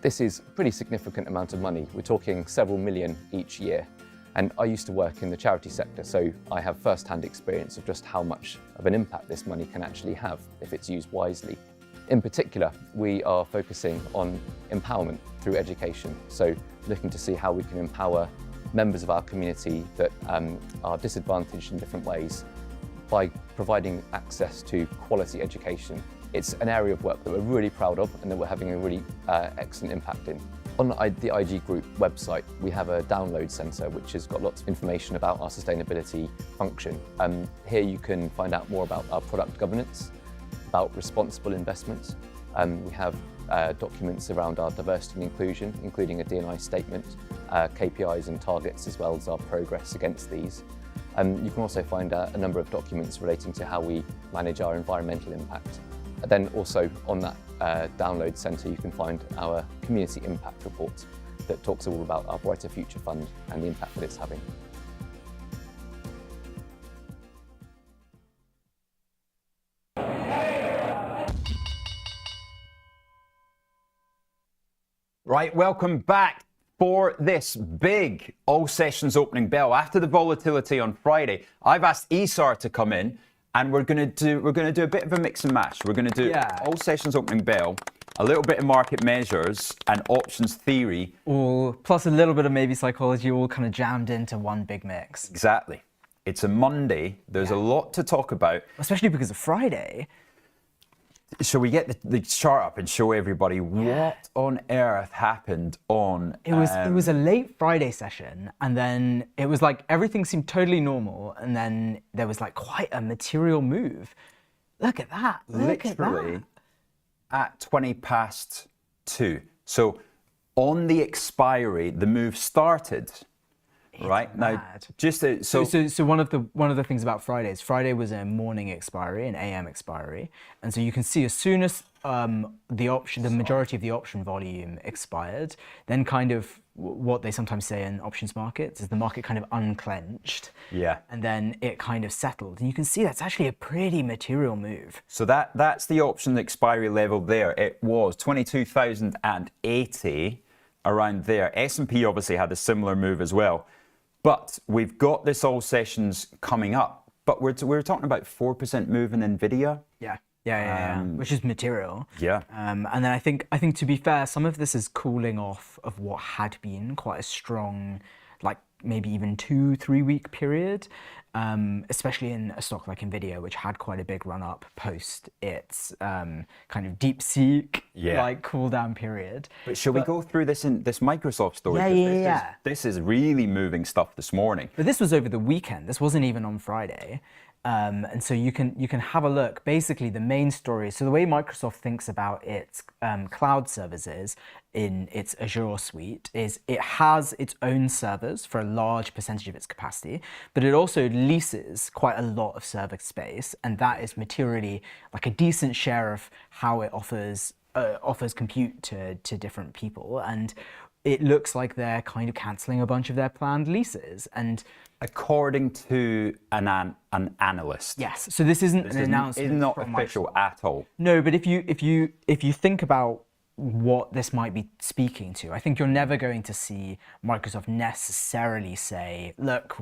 This is a pretty significant amount of money. We're talking several million each year. And I used to work in the charity sector, so I have first-hand experience of just how much of an impact this money can actually have if it's used wisely. In particular, we are focusing on empowerment through education, so looking to see how we can empower members of our community that are disadvantaged in different ways by providing access to quality education. It's an area of work that we're really proud of and that we're having a really excellent impact in. On the IG Group website, we have a download centre which has got lots of information about our sustainability function. Here you can find out more about our product governance, about responsible investments. We have documents around our diversity and inclusion, including a D&I statement, KPIs and targets, as well as our progress against these. You can also find a number of documents relating to how we manage our environmental impact. And then also on that download centre, you can find our community impact report that talks all about our Brighter Future Fund and the impact that it's having. Right, welcome back for this big all sessions opening bell. After the volatility on Friday, I've asked Isar to come in, and we're gonna do a bit of a mix and match. We're gonna do all sessions opening bell, a little bit of market measures and options theory. All plus a little bit of maybe psychology, all kind of jammed into one big mix. Exactly. It's a Monday. There's a lot to talk about, especially because of Friday. Shall we get the chart up and show everybody what on earth happened on... It was a late Friday session, and then it was like everything seemed totally normal, and then there was like quite a material move. Look at that. Literally at 20 past 2. So on the expiry, the move started. Right now, just so one of the things about Friday is Friday was a morning expiry, an AM expiry, and so you can see as soon as the majority of the option volume expired, then kind of what they sometimes say in options markets is the market kind of unclenched, and then it kind of settled, and you can see that's actually a pretty material move. So that's the option expiry level there. It was 22,080 around there. S&P obviously had a similar move as well. But we've got this all sessions coming up. But we're talking about 4% move in Nvidia. Yeah, which is material. Yeah. And then I think to be fair, some of this is cooling off of what had been quite a strong, like maybe even 2-3 week period, especially in a stock like Nvidia, which had quite a big run up post its kind of DeepSeek like cool down period. But shall we go through this in this Microsoft story? This is really moving stuff this morning. But this was over the weekend. This wasn't even on Friday. And so you can have a look. Basically, the main story. So the way Microsoft thinks about its cloud services in its Azure suite is it has its own servers for a large percentage of its capacity, but it also leases quite a lot of server space, and that is materially like a decent share of how it offers compute to different people. And it looks like they're kind of cancelling a bunch of their planned leases. And according to an analyst. Yes. So this isn't an announcement. It's not official at all. No, but if you think about what this might be speaking to, I think you're never going to see Microsoft necessarily say, look,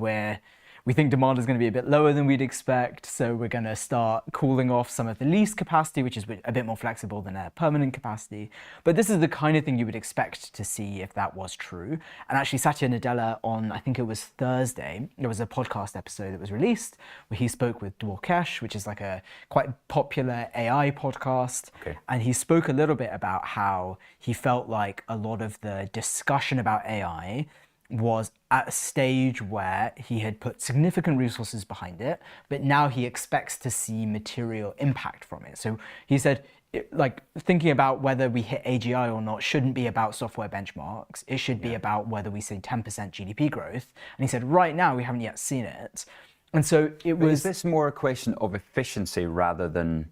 we think demand is going to be a bit lower than we'd expect, so we're going to start cooling off some of the lease capacity, which is a bit more flexible than a permanent capacity. But this is the kind of thing you would expect to see if that was true. And actually, Satya Nadella on, I think it was Thursday, there was a podcast episode that was released where he spoke with Dwarkesh, which is like a quite popular AI podcast. And he spoke a little bit about how he felt like a lot of the discussion about AI was at a stage where he had put significant resources behind it, but now he expects to see material impact from it. So he said, like, thinking about whether we hit AGI or not shouldn't be about software benchmarks. It should be about whether we see 10% GDP growth. And he said, right now, we haven't yet seen it. And so it was... Is this more a question of efficiency rather than...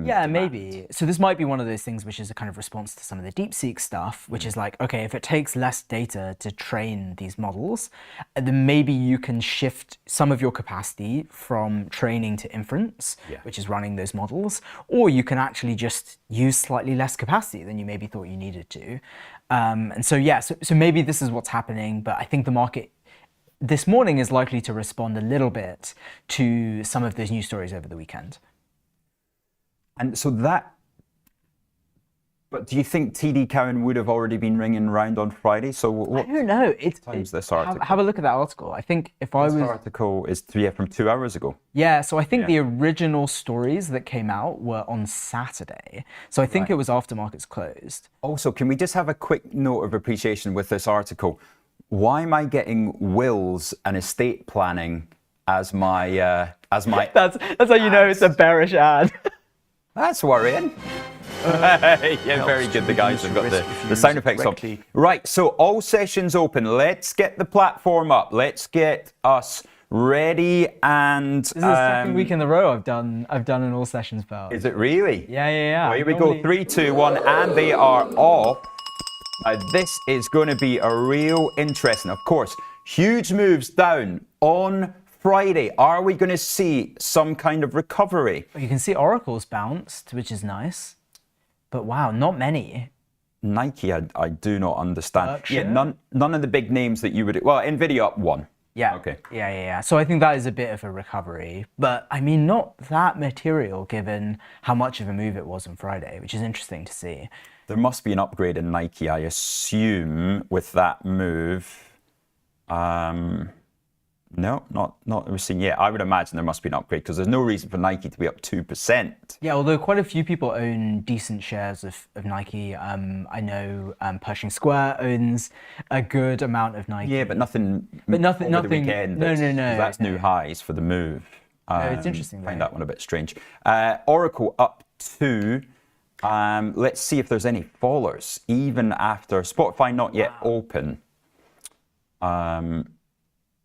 yeah, maybe. So this might be one of those things which is a kind of response to some of the DeepSeek stuff, which is like, okay, if it takes less data to train these models, then maybe you can shift some of your capacity from training to inference, which is running those models, or you can actually just use slightly less capacity than you maybe thought you needed to. And so, yeah, so maybe this is what's happening, but I think the market this morning is likely to respond a little bit to some of those news stories over the weekend. And so that But do you think TD Cowen would have already been ringing round on Friday? So what I don't know. time's this article? Have a look at that article. I think if I This was article is from 2 hours ago. Yeah, so I think the original stories that came out were on Saturday. So I think it was after markets closed. Also, can we just have a quick note of appreciation with this article? Why am I getting wills and estate planning as my That's how you know it's a bearish ad. That's worrying. Yeah, very good. The guys have got the sound effects on. Right, so all sessions open. Let's get the platform up. Let's get us ready. And This is the second week in a row I've done an all sessions bell. is it really? Yeah. Well, here we go. 3, 2, 1, and they are off. This is going to be a real interesting. Of course, huge moves down on Friday. Are we going to see some kind of recovery? You can see Oracle's bounced, which is nice. But wow, not many. Nike, I do not understand. Berkshire? Yeah, none of the big names that you would. Well, Nvidia up 1. Yeah. Okay. Yeah. So I think that is a bit of a recovery, but I mean, not that material given how much of a move it was on Friday, which is interesting to see. There must be an upgrade in Nike, I assume, with that move. No, not we're seeing yet. I would imagine there must be an upgrade because there's no reason for Nike to be up 2%. Yeah, although quite a few people own decent shares of Nike. I know Pershing Square owns a good amount of Nike. Yeah, but nothing. Nothing. Over the weekend. No. That's new highs for the move. It's interesting. I find that one a bit strange. Oracle up 2. Let's see if there's any fallers even after Spotify not yet open.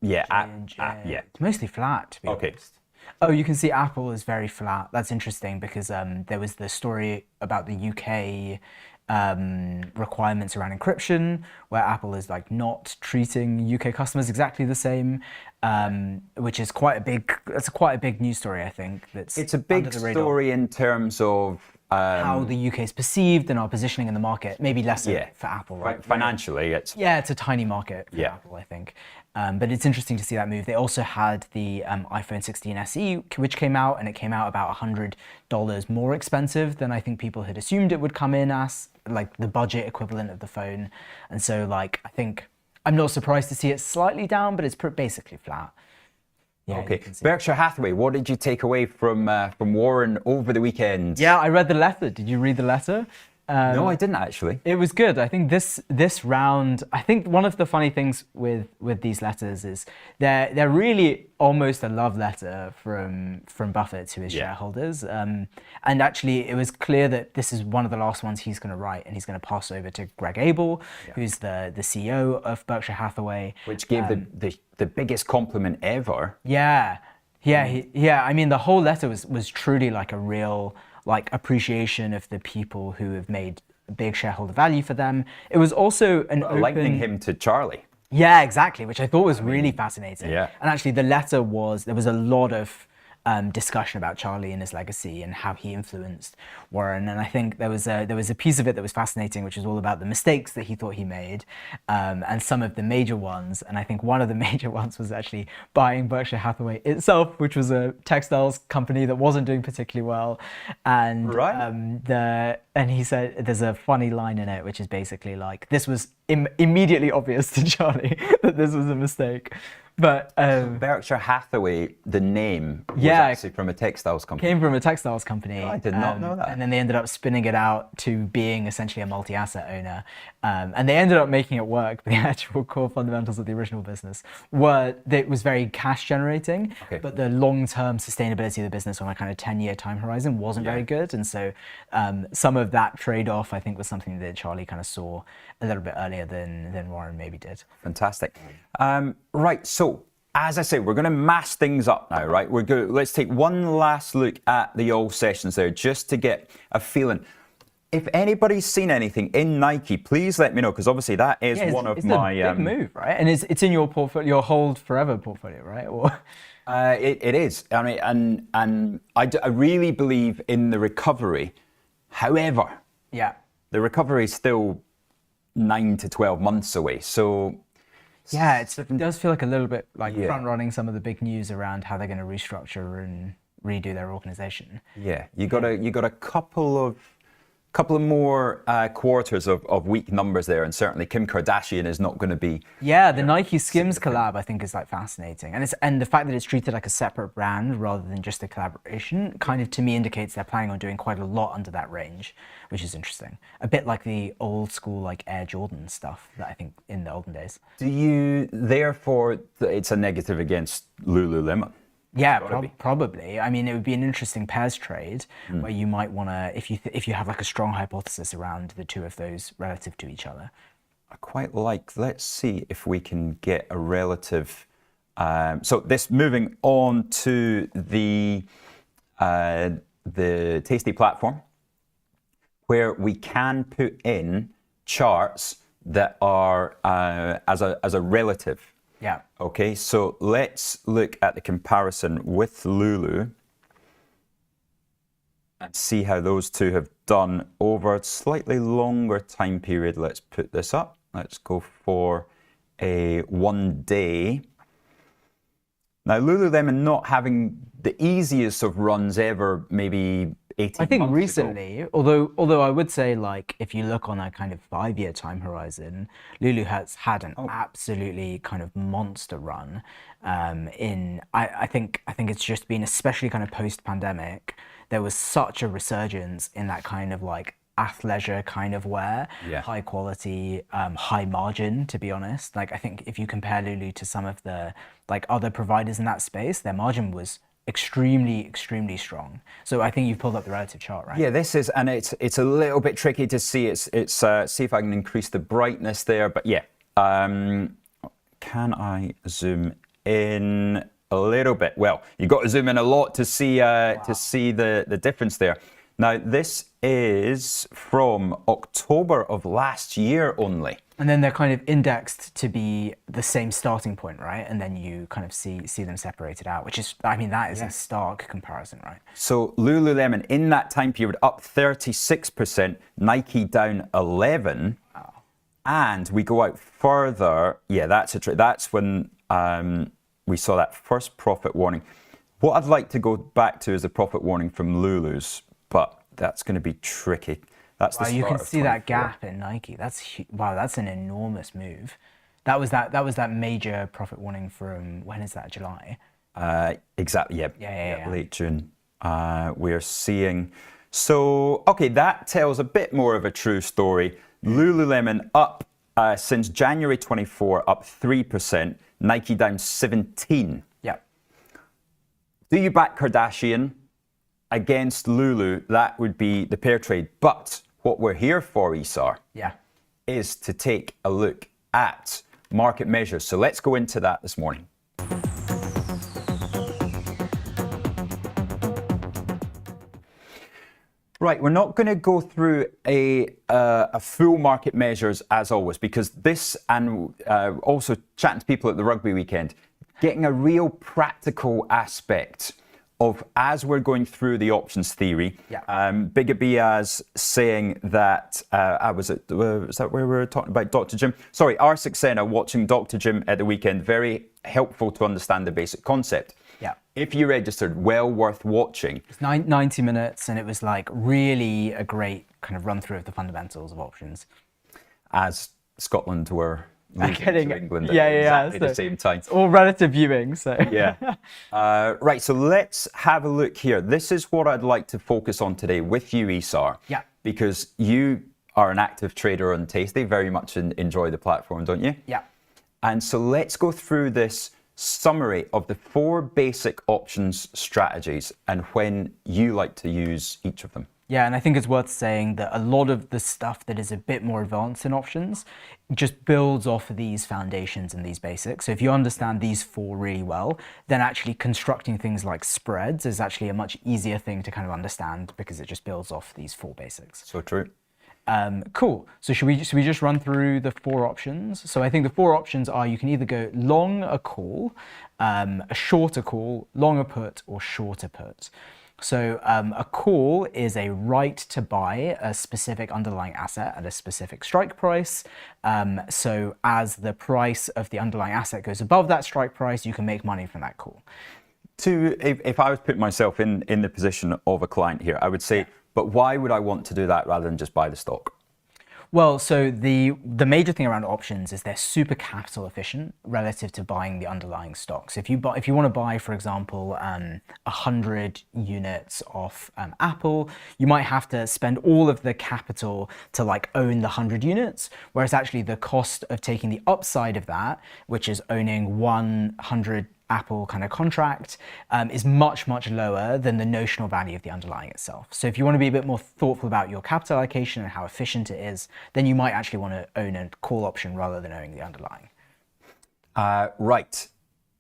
Yeah, yeah. It's mostly flat, to be honest. Oh, you can see Apple is very flat. That's interesting because there was the story about the UK requirements around encryption, where Apple is like not treating UK customers exactly the same, which is quite a big news story. I think it's a big story in terms of how the UK is perceived and our positioning in the market. Maybe less so for Apple, right? Financially, it's a tiny market for Apple, I think. But it's interesting to see that move. They also had the iPhone 16 SE, which came out, and it came out about $100 more expensive than I think people had assumed it would come in as, like the budget equivalent of the phone. And so, like, I think I'm not surprised to see it slightly down, but it's basically flat. Yeah, okay. Berkshire Hathaway, what did you take away from Warren over the weekend? Yeah, I read the letter. Did you read the letter? No, I didn't actually. It was good. I think this round. I think one of the funny things with these letters is they're really almost a love letter from Buffett to his shareholders. And actually, it was clear that this is one of the last ones he's going to write, and he's going to pass over to Greg Abel, who's the CEO of Berkshire Hathaway, which gave the biggest compliment ever. Yeah. I mean, the whole letter was truly like a real appreciation of the people who have made big shareholder value for them. It was also likening him to Charlie. Yeah, exactly, which I thought was really fascinating. Yeah. And actually, the letter there was a lot of discussion about Charlie and his legacy and how he influenced Warren. And I think there was a piece of it that was fascinating, which was all about the mistakes that he thought he made, and some of the major ones. And I think one of the major ones was actually buying Berkshire Hathaway itself, which was a textiles company that wasn't doing particularly well. And and he said there's a funny line in it, which is basically like, this was immediately obvious to Charlie that this was a mistake. But Berkshire Hathaway, the name, was actually from a textiles company. Came from a textiles company. Oh, I did not know that. And then they ended up spinning it out to being essentially a multi-asset owner. And they ended up making it work. But the actual core fundamentals of the original business were that it was very cash generating, but the long-term sustainability of the business on a kind of 10-year time horizon wasn't very good. And so some of that trade-off, I think, was something that Charlie kind of saw a little bit earlier than Warren maybe did. Fantastic. Right, so as I say, we're going to mass things up now, right? Let's take one last look at the old sessions there, just to get a feeling. If anybody's seen anything in Nike, please let me know, because obviously that is one of my a big move, right? And it's in your portfolio, your hold forever portfolio, right? Or it is. I mean, and I really believe in the recovery. However, the recovery is still 9 to 12 months away. So yeah, it does feel like a little bit like front running some of the big news around how they're going to restructure and redo their organization. Yeah, you got a couple couple of more quarters of weak numbers there, and certainly Kim Kardashian is not going to be. Yeah, the Nike Skims collab I think is like fascinating, and the fact that it's treated like a separate brand rather than just a collaboration kind of to me indicates they're planning on doing quite a lot under that range, which is interesting. A bit like the old school like Air Jordan stuff that I think in the olden days. Do you therefore it's a negative against Lululemon? Yeah, probably. I mean, it would be an interesting pairs trade where you might want to, if you have like a strong hypothesis around the two of those relative to each other. I quite like. Let's see if we can get a relative. So this moving on to the Tasty platform, where we can put in charts that are as a relative. Yeah. Okay, so let's look at the comparison with Lulu and see how those two have done over a slightly longer time period. Let's put this up. Let's go for a 1 day. Now, Lululemon not having the easiest of runs ever, maybe 18 I think months recently, ago. although I would say, like, if you look on a kind of 5-year time horizon, Lulu has had an absolutely kind of monster run. I think it's just been, especially kind of post-pandemic, there was such a resurgence in that kind of like athleisure kind of wear, high quality, high margin, to be honest. Like, I think if you compare Lulu to some of the like other providers in that space, their margin was extremely strong. So I think you've pulled up the relative chart, right? Yeah, this is, and it's a little bit tricky to see. It's see if I can increase the brightness there, but yeah. Can I zoom in a little bit? Well, you've got to zoom in a lot to see the difference there. Now, this is from October of last year only. And then they're kind of indexed to be the same starting point, right? And then you kind of see them separated out, which is, I mean, that is a stark comparison, right? So Lululemon in that time period up 36%, Nike down 11%. Wow. And we go out further. Yeah, that's when we saw that first profit warning. What I'd like to go back to is the profit warning from Lulu's, but that's going to be tricky. That's the start you can see 24. that gap in Nike. Wow, that's an enormous move. That was that major profit warning from, when is that, July? Exactly. Yeah. Yeah. Late June. We're seeing. So okay, that tells a bit more of a true story. Lululemon up since January 24, up 3%. Nike down 17%. Yeah. Do you back Kardashian against Lulu? That would be the pair trade. But what we're here for, Isar, is to take a look at market measures. So let's go into that this morning. Right, we're not going to go through a full market measures as always, because this, and also chatting to people at the rugby weekend, getting a real practical aspect of, as we're going through the options theory, Bigger Biaz saying that, was that where we were talking about Dr. Jim? Sorry, our Saxena watching Dr. Jim at the weekend, very helpful to understand the basic concept. Yeah. If you registered, well worth watching. It's 90 minutes, and it was like really a great kind of run through of the fundamentals of options. As Scotland were losing to England at exactly the same time. It's all relative viewing, so. Yeah. Right, so let's have a look here. This is what I'd like to focus on today with you, Isar. Yeah. Because you are an active trader on Tasty, very much enjoy the platform, don't you? Yeah. And so let's go through this summary of the 4 basic options strategies and when you like to use each of them. Yeah, and I think it's worth saying that a lot of the stuff that is a bit more advanced in options just builds off of these foundations and these basics. So if you understand these 4 really well, then actually constructing things like spreads is actually a much easier thing to kind of understand, because it just builds off these 4 basics. So true. Cool. So should we just run through the 4 options? So I think the 4 options are, you can either go long a call, a short a call, long a put, or short a put. So a call is a right to buy a specific underlying asset at a specific strike price. So as the price of the underlying asset goes above that strike price, you can make money from that call. If I was putting myself in the position of a client here, I would say But why would I want to do that rather than just buy the stock? Well, so the major thing around options is they're super capital efficient relative to buying the underlying stock. So if you want to buy, for example, 100 units of Apple, you might have to spend all of the capital to like own the 100 units, whereas actually the cost of taking the upside of that, which is owning 100 Apple kind of contract, is much, much lower than the notional value of the underlying itself. So if you want to be a bit more thoughtful about your capital allocation and how efficient it is, then you might actually want to own a call option rather than owning the underlying. Right.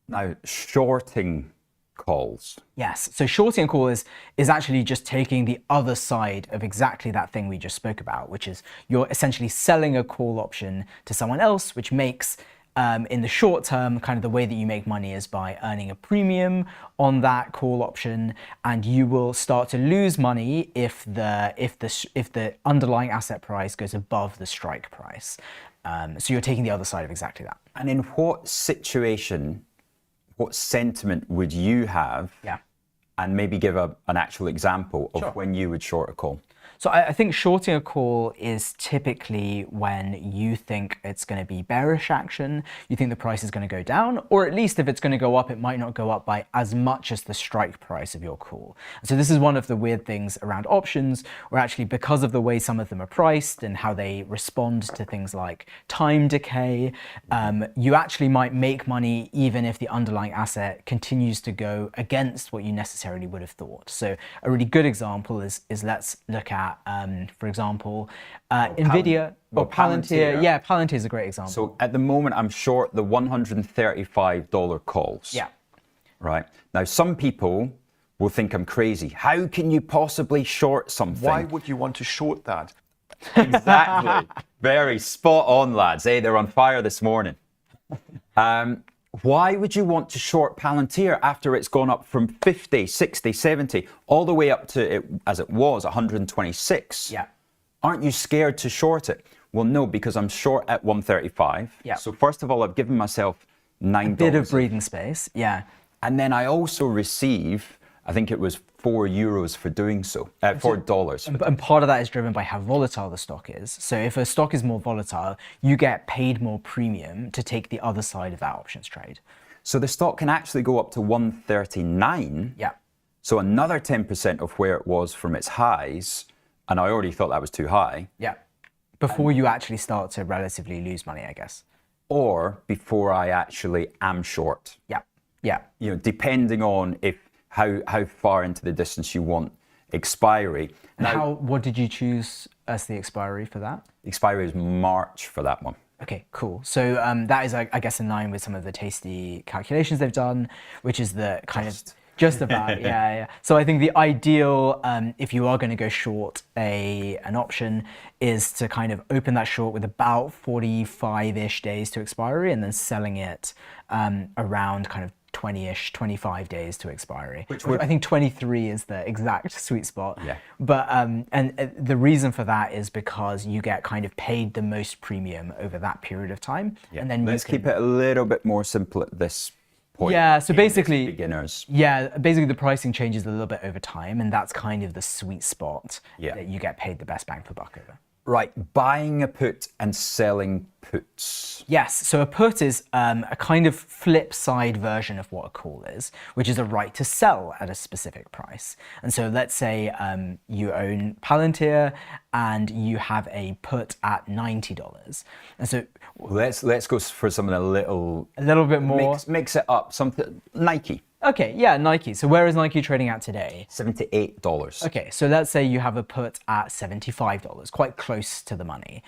Now, shorting calls. Yes. So shorting a call is actually just taking the other side of exactly that thing we just spoke about, which is you're essentially selling a call option to someone else, which makes in the short term, kind of the way that you make money is by earning a premium on that call option, and you will start to lose money if the underlying asset price goes above the strike price. So you're taking the other side of exactly that. And in what situation, what sentiment would you have? Yeah. And maybe give an actual example of when you would short a call. So I think shorting a call is typically when you think it's going to be bearish action, you think the price is going to go down, or at least if it's going to go up, it might not go up by as much as the strike price of your call. So this is one of the weird things around options, where actually because of the way some of them are priced and how they respond to things like time decay, you actually might make money even if the underlying asset continues to go against what you necessarily would have thought. So a really good example is let's look at for example, Nvidia or Palantir. Yeah, Palantir is a great example. So at the moment, I'm short the $135 calls. Yeah. Right. Now, some people will think I'm crazy. How can you possibly short something? Why would you want to short that? Exactly. Very spot on, lads. Hey, they're on fire this morning. Why would you want to short Palantir after it's gone up from 50, 60, 70, all the way up to, as it was, 126? Yeah. Aren't you scared to short it? Well, no, because I'm short at 135. Yeah. So first of all, I've given myself $9. A bit of breathing space, yeah. And then I also receive, I think it was €4 for doing so, $4. And part of that is driven by how volatile the stock is. So if a stock is more volatile, you get paid more premium to take the other side of that options trade. So the stock can actually go up to 139. Yeah. So another 10% of where it was from its highs, and I already thought that was too high. Yeah. Before you actually start to relatively lose money, I guess. Or before I actually am short. Yeah. Yeah. You know, depending on how far into the distance you want expiry. And what did you choose as the expiry for that? Expiry is March for that one. Okay, cool. So that is, I guess, in line with some of the tasty calculations they've done, which is the kind of just about, yeah. So I think the ideal, if you are going to go short an option, is to kind of open that short with about 45-ish days to expiry, and then selling it around kind of 20-ish, 25 days to expiry. Which I think 23 is the exact sweet spot. Yeah. But and the reason for that is because you get kind of paid the most premium over that period of time. Yeah. And then let's keep it a little bit more simple at this point. Yeah, so basically beginners. Yeah, basically the pricing changes a little bit over time, and that's kind of the sweet spot that you get paid the best bang for buck over. Right, buying a put and selling puts. Yes, so a put is a kind of flip side version of what a call is, which is a right to sell at a specific price. And so let's say you own Palantir and you have a put at $90. And so let's go for something a little bit more. Mix it up. Something Nike. Okay, yeah, Nike. So where is Nike trading at today? $78. Okay, so let's say you have a put at $75, quite close to the money.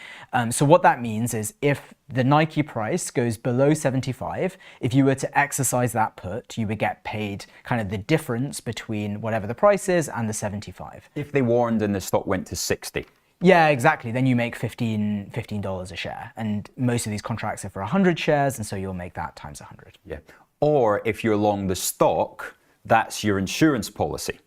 So what that means is if the Nike price goes below 75, if you were to exercise that put, you would get paid kind of the difference between whatever the price is and the 75. If they warned and the stock went to 60. Yeah, exactly. Then you make $15 a share. And most of these contracts are for 100 shares, and so you'll make that times 100. Yeah. Or if you're long the stock, that's your insurance policy.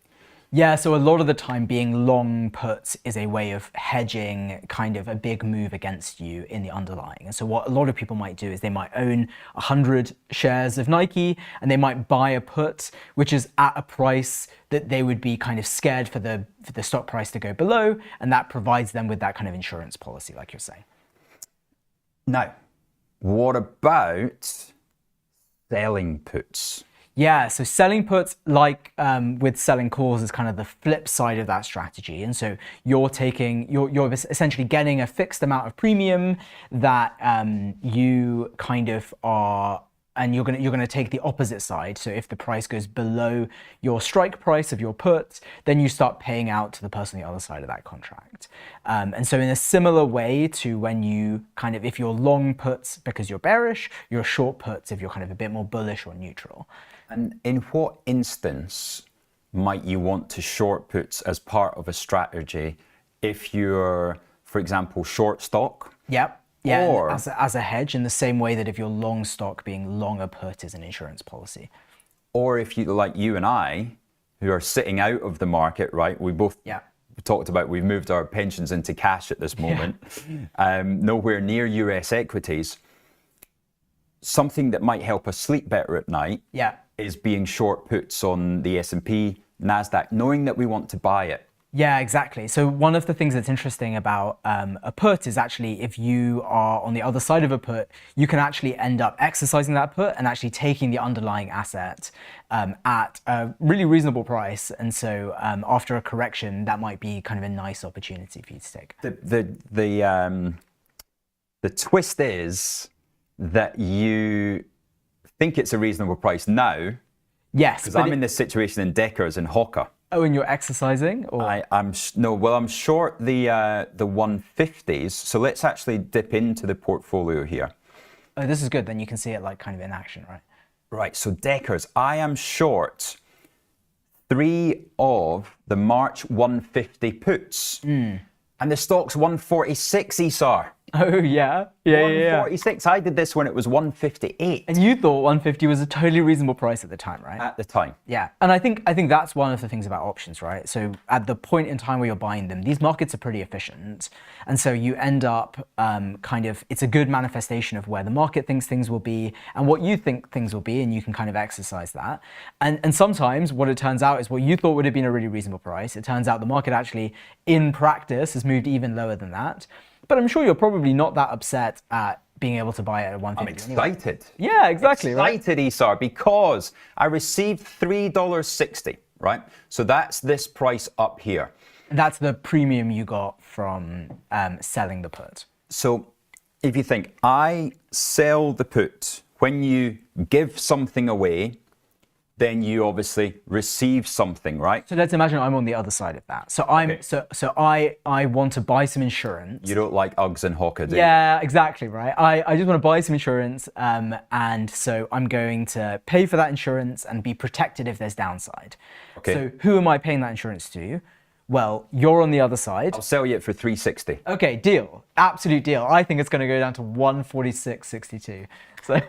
Yeah, so a lot of the time being long puts is a way of hedging kind of a big move against you in the underlying. And so what a lot of people might do is they might own 100 shares of Nike and they might buy a put which is at a price that they would be kind of scared for the stock price to go below, and that provides them with that kind of insurance policy, like you're saying. Now, what about selling puts? Yeah, so selling puts, like with selling calls, is kind of the flip side of that strategy. And so you're essentially getting a fixed amount of premium that you kind of are, and you're gonna take the opposite side. So if the price goes below your strike price of your put, then you start paying out to the person on the other side of that contract. And so in a similar way to when you kind of, if you're long puts because you're bearish, you're short puts if you're kind of a bit more bullish or neutral. And in what instance might you want to short puts as part of a strategy if you're, for example, short stock? Yep. Yeah, or as a hedge, in the same way that if you're long stock, being long a put is an insurance policy. Or if you, like you and I, who are sitting out of the market, right? We both talked about we've moved our pensions into cash at this moment, nowhere near US equities. Something that might help us sleep better at night is being short puts on the S&P, NASDAQ, knowing that we want to buy it. Yeah, exactly. So one of the things that's interesting about a put is actually if you are on the other side of a put, you can actually end up exercising that put and actually taking the underlying asset at a really reasonable price. And so after a correction, that might be kind of a nice opportunity for you to take. The twist is that you think it's a reasonable price now. Yes. Because I'm in this situation in Deckers and Hoka. Oh, and you're exercising? Or? I'm short the 150s. So let's actually dip into the portfolio here. Oh, this is good. Then you can see it like kind of in action, right? Right. So Deckers, I am short 3 of the March 150 puts, and the stock's 146, Isar. Oh yeah, yeah, 146. I did this when it was 158. And you thought 150 was a totally reasonable price at the time, right? At the time. Yeah, and I think that's one of the things about options, right? So at the point in time where you're buying them, these markets are pretty efficient, and so you end up kind of, it's a good manifestation of where the market thinks things will be and what you think things will be, and you can kind of exercise that. And sometimes what it turns out is what you thought would have been a really reasonable price. It turns out the market actually, in practice, has moved even lower than that. But I'm sure you're probably not that upset at being able to buy it at 150. I'm excited. Yeah, exactly. Excited, right? Isar, because I received $3.60, right? So that's this price up here. That's the premium you got from selling the put. So if you think, I sell the put, when you give something away, then you obviously receive something, right? So let's imagine I'm on the other side of that. So I want to buy some insurance. You don't like Uggs and Hoka, do you? Yeah, exactly, right. I just want to buy some insurance, and so I'm going to pay for that insurance and be protected if there's downside. Okay. So who am I paying that insurance to? Well, you're on the other side. I'll sell you it for $3.60. Okay, deal. Absolute deal. I think it's going to go down to $146.62. So.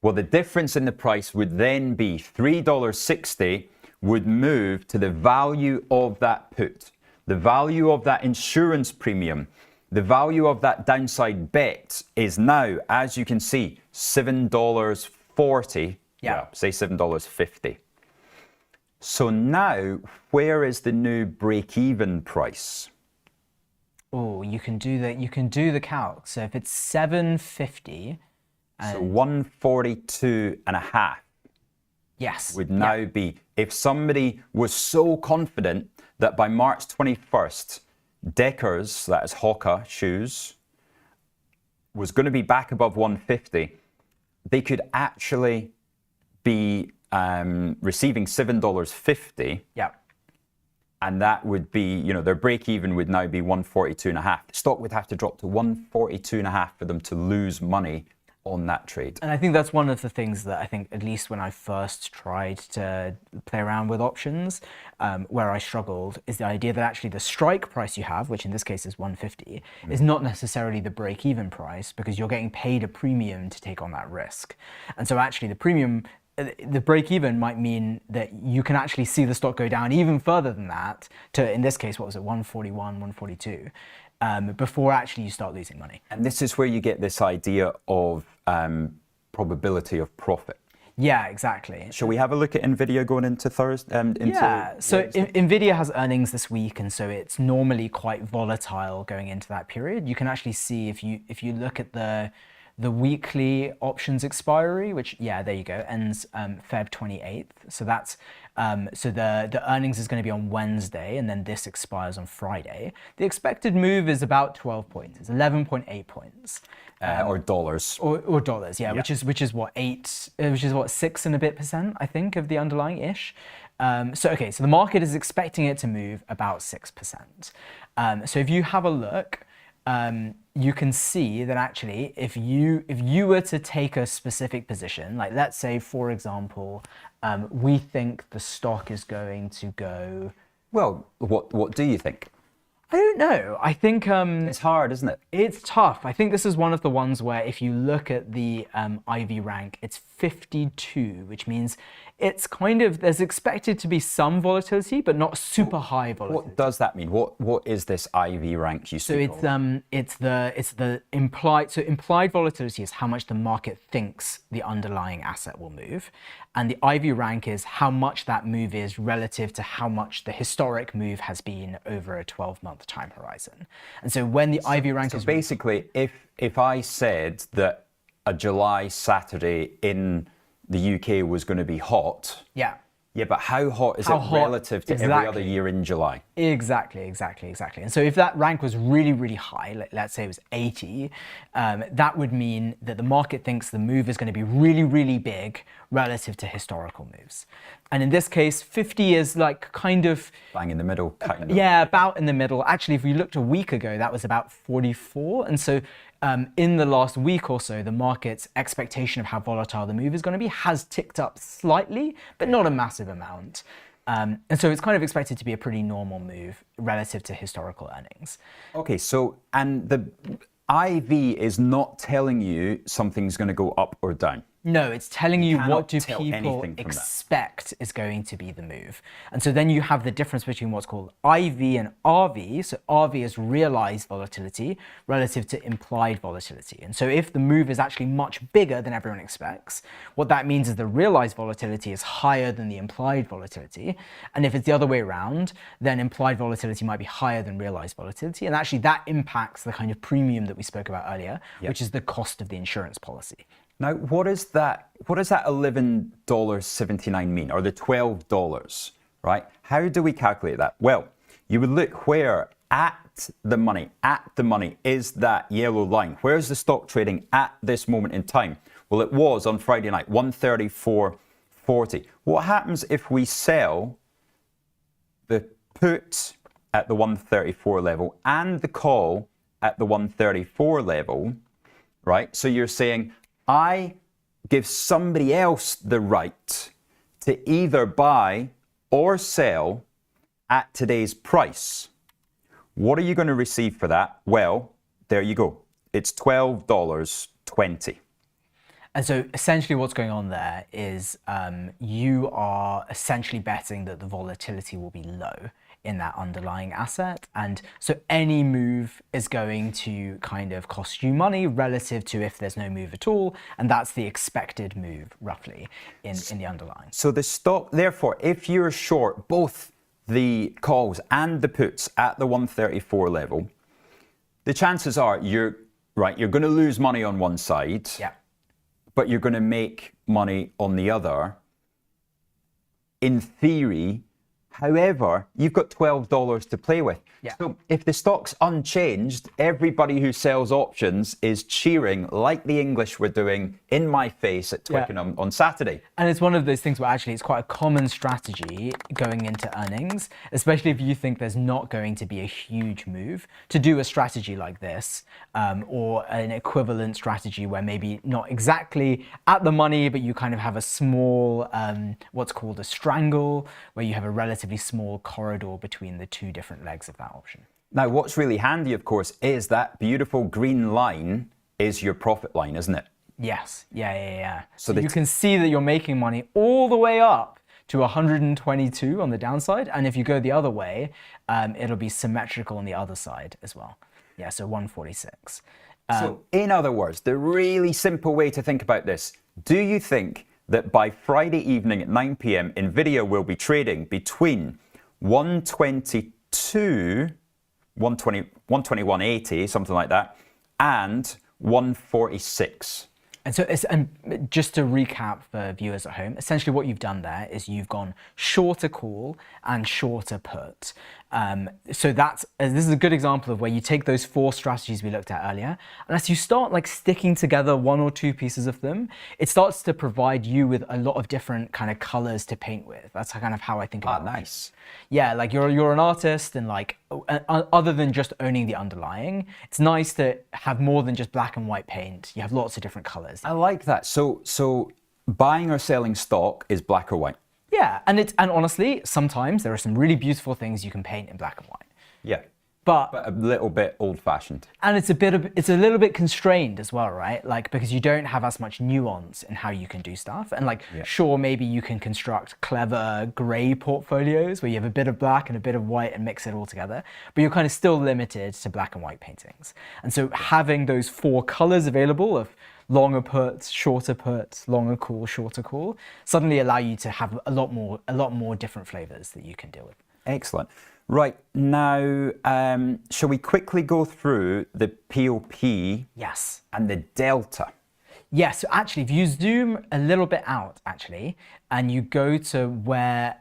Well, the difference in the price would then be $3.60 would move to the value of that put, the value of that insurance premium, the value of that downside bet is now, as you can see, $7.40. Yeah, say $7.50. So now, where is the new break-even price? Oh, you can do the calc. So if it's $7.50. So 142.5. Yes. Would now be, if somebody was so confident that by March 21st, Deckers, that is Hoka shoes, was going to be back above 150, they could actually be receiving $7.50. Yeah. And that would be, their break even would now be 142.5. The stock would have to drop to 142.5 for them to lose money on that trade. And I think that's one of the things that I think, at least when I first tried to play around with options, where I struggled, is the idea that actually the strike price you have, which in this case is 150, is not necessarily the break-even price, because you're getting paid a premium to take on that risk. And so actually the premium the break even might mean that you can actually see the stock go down even further than that to, in this case, what was it, 141, 142, before actually you start losing money. And this is where you get this idea of probability of profit. Yeah, exactly. Shall we have a look at Nvidia going into Thursday? Yeah, so Nvidia has earnings this week, and so it's normally quite volatile going into that period. You can actually see if you look at the weekly options expiry, which, yeah, there you go, ends Feb 28th. So that's so the earnings is going to be on Wednesday, and then this expires on Friday. The expected move is about 12 points. It's 11.8 points. Or dollars. Or dollars, yeah, which is what 6 and a bit %, I think, of the underlying ish. So the market is expecting it to move about 6%. So if you have a look, you can see that actually, if you were to take a specific position, like let's say, for example, we think the stock is going to go. Well, what do you think? I don't know. I think it's hard, isn't it? It's tough. I think this is one of the ones where if you look at the IV rank, it's 52, which means it's kind of, there's expected to be some volatility, but not super high volatility. What does that mean? What is this IV rank you speak of? So it's the implied volatility is how much the market thinks the underlying asset will move, and the IV rank is how much that move is relative to how much the historic move has been over a 12-month time horizon. And so when the IV rank is basically, if I said that a July Saturday in the UK was going to be hot. Yeah. Yeah, but how hot is it relative to every other year in July? Exactly. And so if that rank was really, really high, let's say it was 80, that would mean that the market thinks the move is going to be really, really big relative to historical moves. And in this case, 50 is like kind of... bang in the middle, kind of. Yeah, about in the middle. Actually, if we looked a week ago, that was about 44. And so in the last week or so, the market's expectation of how volatile the move is going to be has ticked up slightly, but not a massive amount. And so it's kind of expected to be a pretty normal move relative to historical earnings. Okay, so, and the IV is not telling you something's going to go up or down. No, it's telling you what do people expect is going to be the move. And so then you have the difference between what's called IV and RV. So RV is realized volatility relative to implied volatility. And so if the move is actually much bigger than everyone expects, what that means is the realized volatility is higher than the implied volatility. And if it's the other way around, then implied volatility might be higher than realized volatility. And actually that impacts the kind of premium that we spoke about earlier, which is the cost of the insurance policy. Now, what does that $11.79 mean, or the $12, right? How do we calculate that? Well, you would look where at the money is that yellow line. Where's the stock trading at this moment in time? Well, it was on Friday night, 134.40. What happens if we sell the put at the 134 level and the call at the 134 level, right? So you're saying, I give somebody else the right to either buy or sell at today's price. What are you going to receive for that? Well, there you go. It's $12.20. And so essentially what's going on there is you are essentially betting that the volatility will be low in that underlying asset. And so any move is going to kind of cost you money relative to if there's no move at all. And that's the expected move roughly in the underlying. So the stock, therefore, if you're short both the calls and the puts at the 134 level, the chances are you're going to lose money on one side, but you're going to make money on the other. In theory, however, you've got $12 to play with. So if the stock's unchanged, everybody who sells options is cheering like the English were doing in my face at Twickenham on Saturday. And it's one of those things where actually it's quite a common strategy going into earnings, especially if you think there's not going to be a huge move, to do a strategy like this, or an equivalent strategy where maybe not exactly at the money, but you kind of have a small, what's called a strangle, where you have a relatively small corridor between the two different legs of that option. Now, what's really handy, of course, is that beautiful green line is your profit line, isn't it? Yes, yeah. So So you can see that you're making money all the way up to 122 on the downside, and if you go the other way, it'll be symmetrical on the other side as well. Yeah, so 146. So in other words, the really simple way to think about this, do you think that by Friday evening at 9 p.m, Nvidia will be trading between 122, 120, 121.80, something like that, and 146? And so, and just to recap for viewers at home, essentially what you've done there is you've gone shorter call and shorter put. So this is a good example of where you take those 4 strategies we looked at earlier, and as you start like sticking together 1 or 2 pieces of them, it starts to provide you with a lot of different kind of colors to paint with. That's kind of how I think about it. Nice. Yeah, like you're an artist, and like other than just owning the underlying, it's nice to have more than just black and white paint. You have lots of different colors. I like that. So buying or selling stock is black or white. Yeah, and honestly, sometimes there are some really beautiful things you can paint in black and white. Yeah. But a little bit old-fashioned. And it's a little bit constrained as well, right? Like, because you don't have as much nuance in how you can do stuff. And like, sure, maybe you can construct clever gray portfolios where you have a bit of black and a bit of white and mix it all together, but you're kind of still limited to black and white paintings. And so having those 4 colors available of longer puts, shorter puts, longer call, shorter call, suddenly allow you to have a lot more different flavors that you can deal with. Excellent. Right, now, shall we quickly go through the POP Yes. and the delta? Yes, so actually, if you zoom a little bit out, actually, and you go to where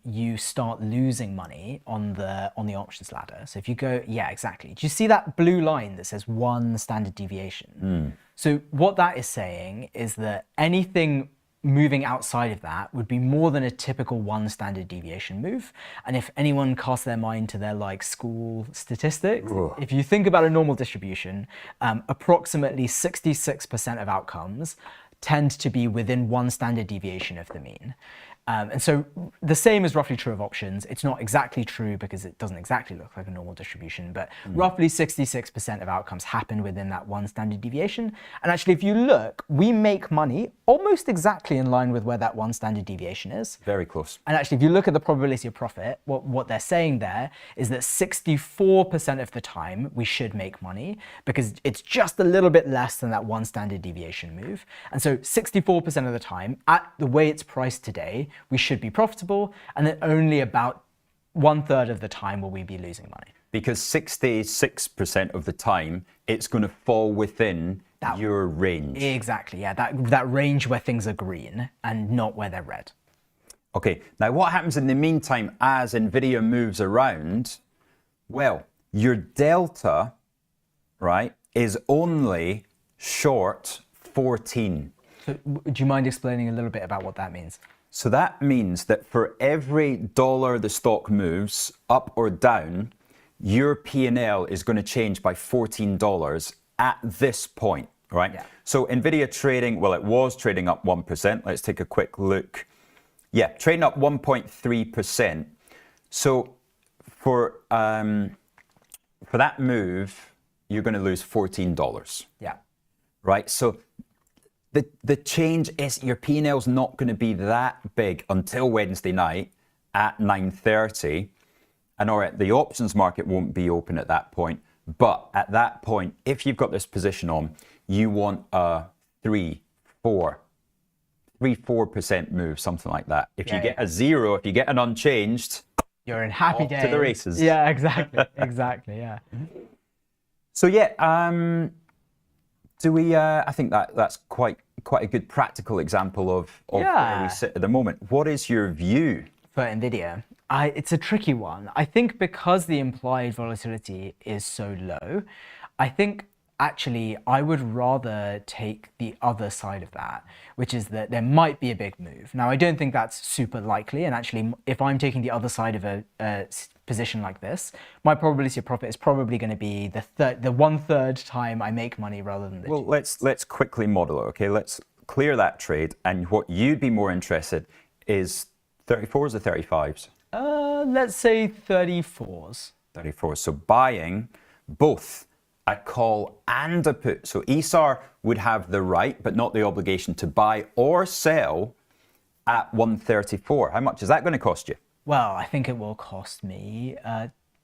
you start losing money on the options ladder. So if you go, yeah, exactly. Do you see that blue line that says 1 standard deviation? So what that is saying is that anything moving outside of that would be more than a typical 1 standard deviation move. And if anyone casts their mind to their like school statistics, if you think about a normal distribution, approximately 66% of outcomes tend to be within 1 standard deviation of the mean. And so the same is roughly true of options. It's not exactly true because it doesn't exactly look like a normal distribution, but roughly 66% of outcomes happen within that 1 standard deviation. And actually, if you look, we make money almost exactly in line with where that 1 standard deviation is. Very close. And actually, if you look at the probability of profit, what they're saying there is that 64% of the time we should make money because it's just a little bit less than that 1 standard deviation move. And so 64% of the time, at the way it's priced today, we should be profitable, and then only about 1/3 of the time will we be losing money. Because 66% of the time, it's going to fall within your range. Exactly, yeah, that range where things are green and not where they're red. Okay, now what happens in the meantime as Nvidia moves around? Well, your delta, right, is only short 14. So, do you mind explaining a little bit about what that means? So that means that for every dollar the stock moves up or down, your P&L is going to change by $14 at this point, right? Yeah. So Nvidia trading, well, it was trading up 1%. Let's take a quick look. Yeah, trading up 1.3%. So for that move, you're going to lose $14. Yeah. Right? So the change is your P&L's not going to be that big until Wednesday night at 9:30. And all right, the options market won't be open at that point. But at that point, if you've got this position on, you want a 3-4% move, something like that. If you get a 0, if you get an unchanged, you're in happy days. To the races. Yeah, exactly. Exactly, yeah. So yeah, do we? I think that's quite a good practical example of where we sit at the moment. What is your view for Nvidia? It's a tricky one. I think because the implied volatility is so low, I think actually I would rather take the other side of that, which is that there might be a big move. Now, I don't think that's super likely. And actually, if I'm taking the other side of a position like this, my probability of profit is probably going to be the 1/3 time I make money rather than the Well, let's quickly model it, okay? Let's clear that trade. And what you'd be more interested is 34s or 35s? Let's say 34s. 34s. So buying both a call and a put. So ESAR would have the right, but not the obligation to buy or sell at 134. How much is that going to cost you? Well, I think it will cost me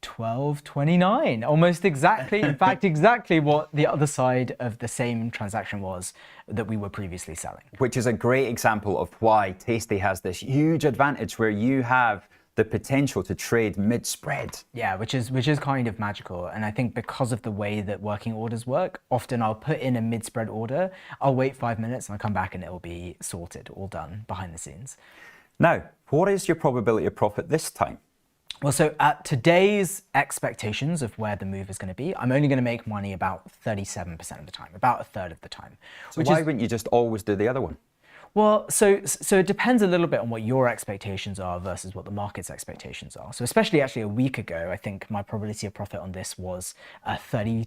12.29, almost exactly. In fact, exactly what the other side of the same transaction was that we were previously selling. Which is a great example of why Tasty has this huge advantage where you have the potential to trade mid-spread. Yeah, which is kind of magical. And I think because of the way that working orders work, often I'll put in a mid-spread order, I'll wait 5 minutes and I'll come back and it'll be sorted, all done behind the scenes. Now, what is your probability of profit this time? Well, so at today's expectations of where the move is going to be, I'm only going to make money about 37% of the time, about a third of the time. So why wouldn't you just always do the other one? Well, so it depends a little bit on what your expectations are versus what the market's expectations are. So especially actually a week ago, I think my probability of profit on this was 33%.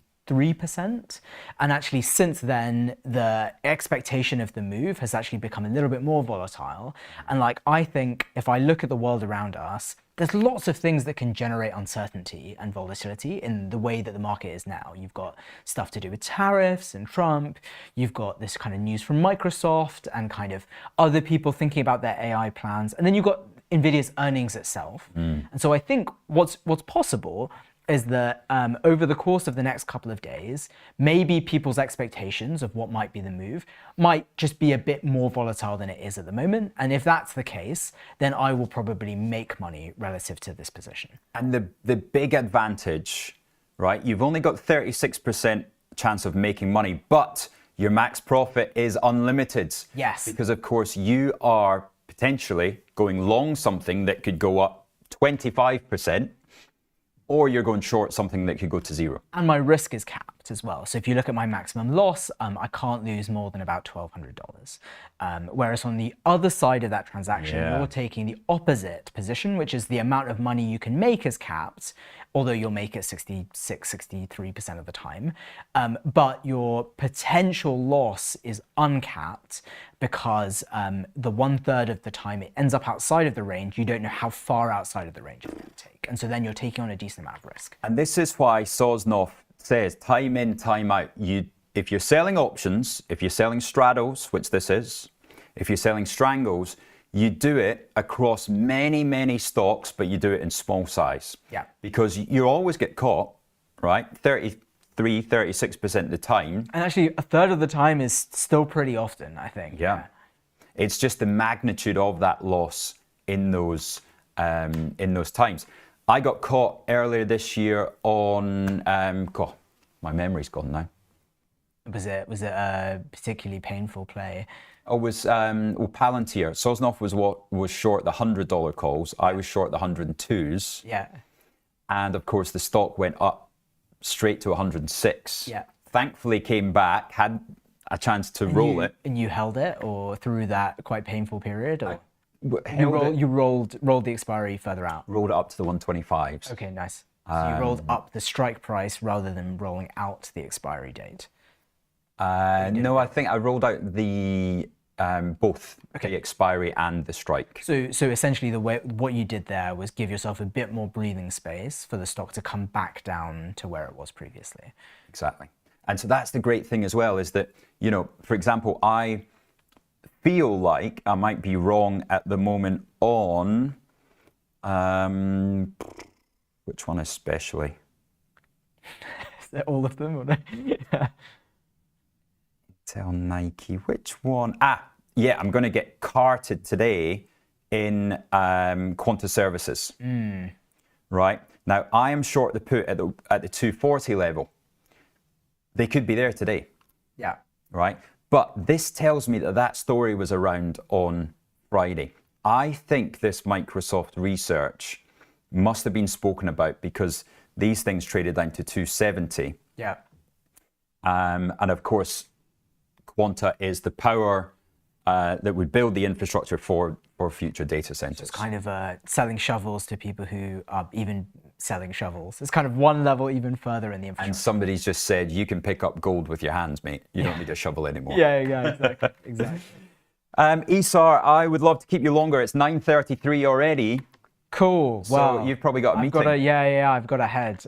And actually since then, the expectation of the move has actually become a little bit more volatile. And like, I think if I look at the world around us, there's lots of things that can generate uncertainty and volatility in the way that the market is now. You've got stuff to do with tariffs and Trump. You've got this kind of news from Microsoft and kind of other people thinking about their AI plans. And then you've got Nvidia's earnings itself. And so I think what's possible is that over the course of the next couple of days, maybe people's expectations of what might be the move might just be a bit more volatile than it is at the moment. And if that's the case, then I will probably make money relative to this position. And the big advantage, right? You've only got 36% chance of making money, but your max profit is unlimited. Yes. Because of course you are potentially going long something that could go up 25%. Or you're going short something that could go to zero. And my risk is capped as well. So if you look at my maximum loss, I can't lose more than about $1,200. Whereas on the other side of that transaction, you're taking the opposite position, which is the amount of money you can make is capped, although you'll make it 63% of the time. But your potential loss is uncapped because the 1/3 of the time it ends up outside of the range. You don't know how far outside of the range it's going to take. And so then you're taking on a decent amount of risk. And this is why Sosnoff says time in, time out. If you're selling options, if you're selling straddles, which this is, if you're selling strangles, you do it across many, many stocks, but you do it in small size. Yeah. Because you always get caught, right? 36% of the time. And actually, a third of the time is still pretty often, I think. Yeah. It's just the magnitude of that loss in those times. I got caught earlier this year on, God, my memory's gone now. Was it a particularly painful play? It was Palantir. Sosnoff was short the $100 calls. I was short the 102s. Yeah. And of course, the stock went up straight to 106. Yeah. Thankfully, came back, had a chance to roll it. And you held it, or through that quite painful period, or You rolled the expiry further out. Rolled it up to the 125s. Okay, nice. So you rolled up the strike price rather than rolling out the expiry date. No, I think I rolled out the both the expiry and the strike. So essentially, what you did there was give yourself a bit more breathing space for the stock to come back down to where it was previously. Exactly. And so that's the great thing as well, is that, you know, for example, I feel like I might be wrong at the moment on which one especially? Is that all of them? Or no? Tell Nike, which one? Yeah, I'm going to get carted today in Quanta Services. Right now, I am short the put at the 240 level. They could be there today. Yeah. Right, but this tells me that story was around on Friday. I think this Microsoft research must have been spoken about because these things traded down to 270. Yeah. And of course, Quanta is the power that would build the infrastructure for future data centers. It's kind of selling shovels to people who are even selling shovels. It's kind of one level even further in the infrastructure. And somebody's just said, you can pick up gold with your hands, mate. You don't need a shovel anymore. Yeah, exactly. Exactly. ESAR, I would love to keep you longer. It's 9:33 already. Cool. So Well, you've probably got a meeting. I've got a head.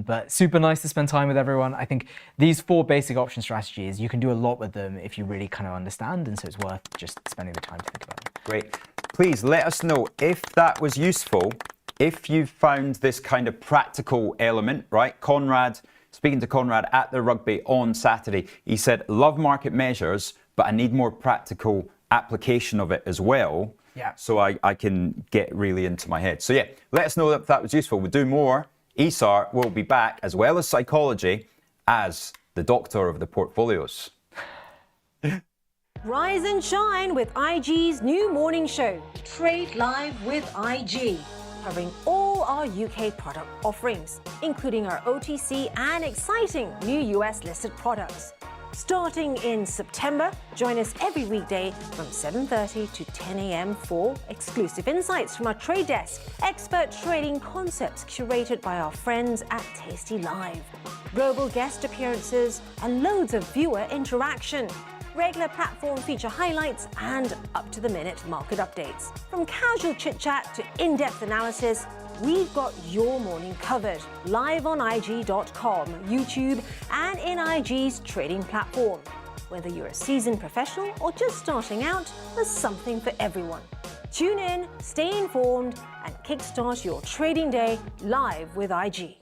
But super nice to spend time with everyone. I think these 4 basic option strategies, you can do a lot with them if you really kind of understand, and so it's worth just spending the time to think about them. Great. Please let us know if that was useful, if you found this kind of practical element, right? Conrad, speaking to Conrad at the rugby on Saturday, he said, love market measures, but I need more practical application of it as well. Yeah. So I can get really into my head. So yeah, let us know if that was useful. We'll do more. Esar will be back, as well as psychology, as the doctor of the portfolios. Rise and shine with IG's new morning show, Trade Live with IG, covering all our UK product offerings, including our OTC and exciting new US listed products. Starting in September, join us every weekday from 7:30 to 10 a.m. for exclusive insights from our trade desk, expert trading concepts curated by our friends at tastylive, global guest appearances, and loads of viewer interaction. Regular platform feature highlights and up-to-the-minute market updates. From casual chit-chat to in-depth analysis, we've got your morning covered, live on IG.com, YouTube, and in IG's trading platform. Whether you're a seasoned professional or just starting out, there's something for everyone. Tune in, stay informed, and kickstart your trading day live with IG.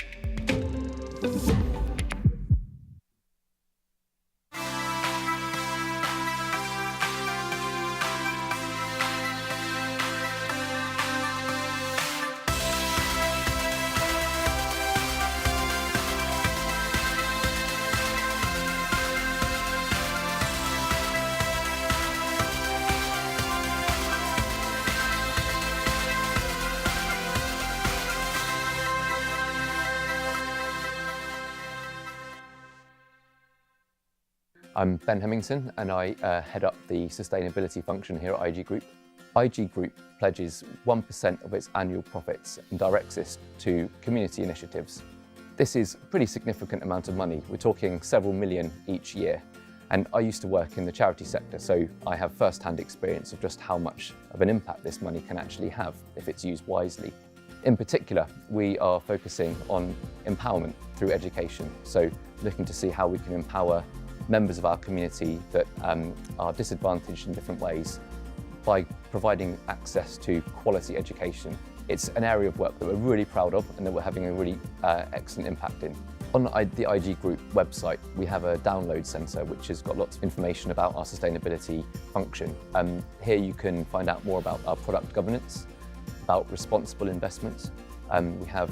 I'm Ben Hemmington, and I head up the sustainability function here at IG Group. IG Group pledges 1% of its annual profits and directs this to community initiatives. This is a pretty significant amount of money. We're talking several million each year. And I used to work in the charity sector, so I have first-hand experience of just how much of an impact this money can actually have if it's used wisely. In particular, we are focusing on empowerment through education, so looking to see how we can empower members of our community that are disadvantaged in different ways by providing access to quality education. It's an area of work that we're really proud of and that we're having a really excellent impact in. On the IG Group website, we have a download centre which has got lots of information about our sustainability function. Here you can find out more about our product governance, about responsible investments. We have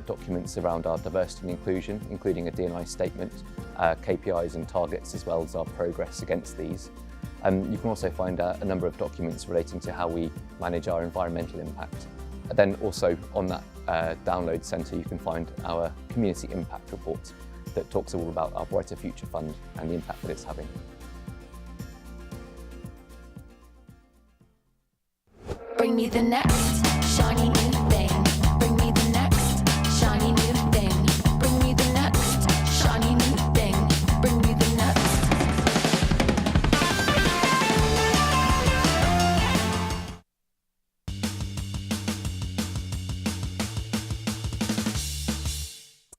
documents around our diversity and inclusion, including a D&I statement, KPIs and targets, as well as our progress against these. You can also find a number of documents relating to how we manage our environmental impact. And then also on that download centre, you can find our community impact report that talks all about our Brighter Future Fund and the impact that it's having. Bring me the next shiny new thing. Bring me the next shiny new thing. Bring me the next shiny new thing. Bring me the next.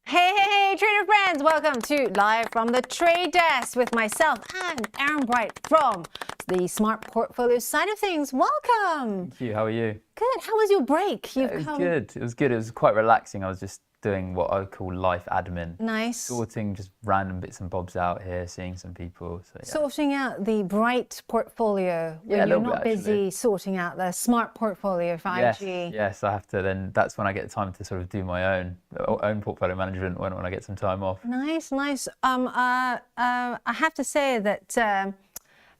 Hey, trader friends! Welcome to Live from the Trade Desk with myself and Aaron Bright from the Smart Portfolio side of things. Welcome! Thank you, how are you? Good. How was your break? It was good. It was good. It was quite relaxing. I was just doing what I would call life admin. Nice. Sorting just random bits and bobs out here, seeing some people. So, yeah. Sorting out the Bright portfolio. Yeah, a you're little not bit, busy actually. sorting out the Smart Portfolio for Yes, IG. yes, I have to. Then that's when I get time to sort of do my own portfolio management when I get some time off. Nice, nice. I have to say that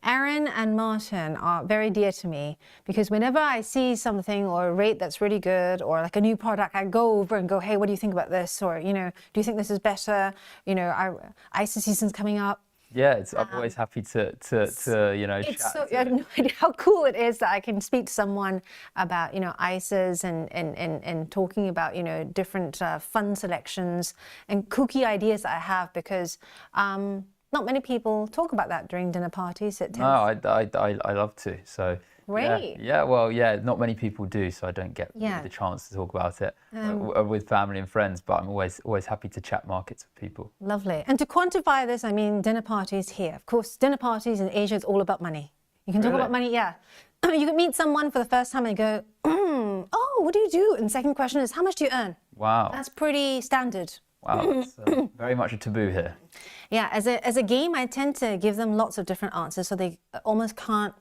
Aaron and Martin are very dear to me because whenever I see something or a rate that's really good or like a new product, I go over and go, hey, what do you think about this? Or, you know, do you think this is better? You know, ISA season's coming up. Yeah, I'm always happy to you know, It's chat. so, I have no idea how cool it is that I can speak to someone about, you know, ISAs and talking about, you know, different fund selections and kooky ideas that I have because not many people talk about that during dinner parties. No, I love to. So Great. Yeah, well, not many people do, so I don't get the chance to talk about it with family and friends, but I'm always happy to chat markets with people. Lovely. And to quantify this, I mean, dinner parties here. Of course, dinner parties in Asia is all about money. You can talk about money, You can meet someone for the first time and go, oh, what do you do? And the second question is, how much do you earn? Wow. That's pretty standard. Wow, that's very much a taboo here. Yeah, as a game, I tend to give them lots of different answers so they almost can't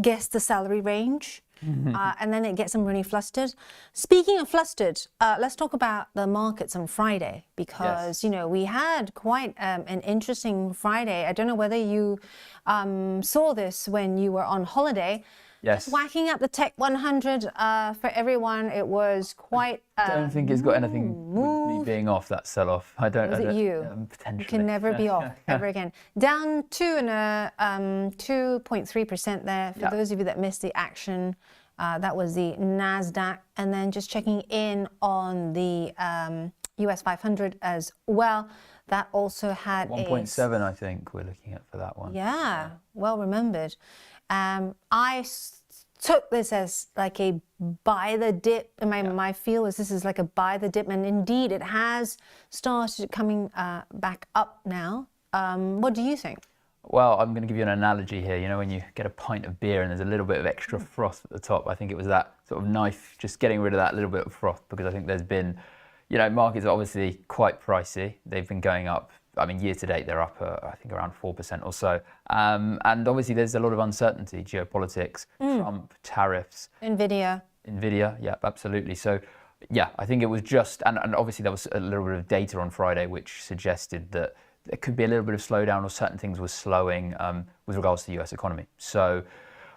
guess the salary range. And then it gets them really flustered. Speaking of flustered, let's talk about the markets on Friday because, you know, we had quite an interesting Friday. I don't know whether you saw this when you were on holiday. Yes. Just whacking up the Tech 100 for everyone. It was quite. I don't think it's got anything with me being off that sell-off. I don't. Was it you? Potentially. You can never be off ever again. Down 2.3% there. For those of you that missed the action, that was the Nasdaq, and then just checking in on the US 500 as well. That also had 1.7, I think we're looking at for that one. Yeah, well remembered. I took this as like a buy the dip, and my feel is this is like a buy the dip, and indeed it has started coming back up now. What do you think? Well, I'm going to give you an analogy here. You know, when you get a pint of beer and there's a little bit of extra froth at the top, I think it was that sort of knife, just getting rid of that little bit of froth, because I think there's been, you know, markets are obviously quite pricey. They've been going up. I mean, year to date, they're up, I think, around 4% or so. And obviously, there's a lot of uncertainty, geopolitics, Trump, tariffs. Nvidia, yeah, absolutely. So, yeah, I think it was just, and obviously there was a little bit of data on Friday which suggested that there could be a little bit of slowdown or certain things were slowing with regards to the US economy. So,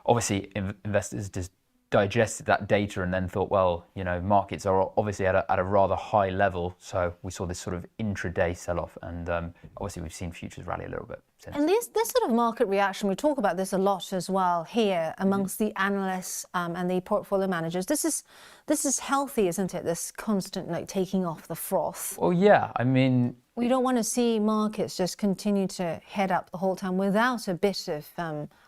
obviously, investors just digested that data and then thought, well, you know, markets are obviously at a rather high level, so we saw this sort of intraday sell-off, and obviously we've seen futures rally a little bit since. And this sort of market reaction, we talk about this a lot as well here amongst the analysts and the portfolio managers. This is healthy, isn't it? This constant like taking off the froth. Well, yeah, I mean, we don't want to see markets just continue to head up the whole time without a bit of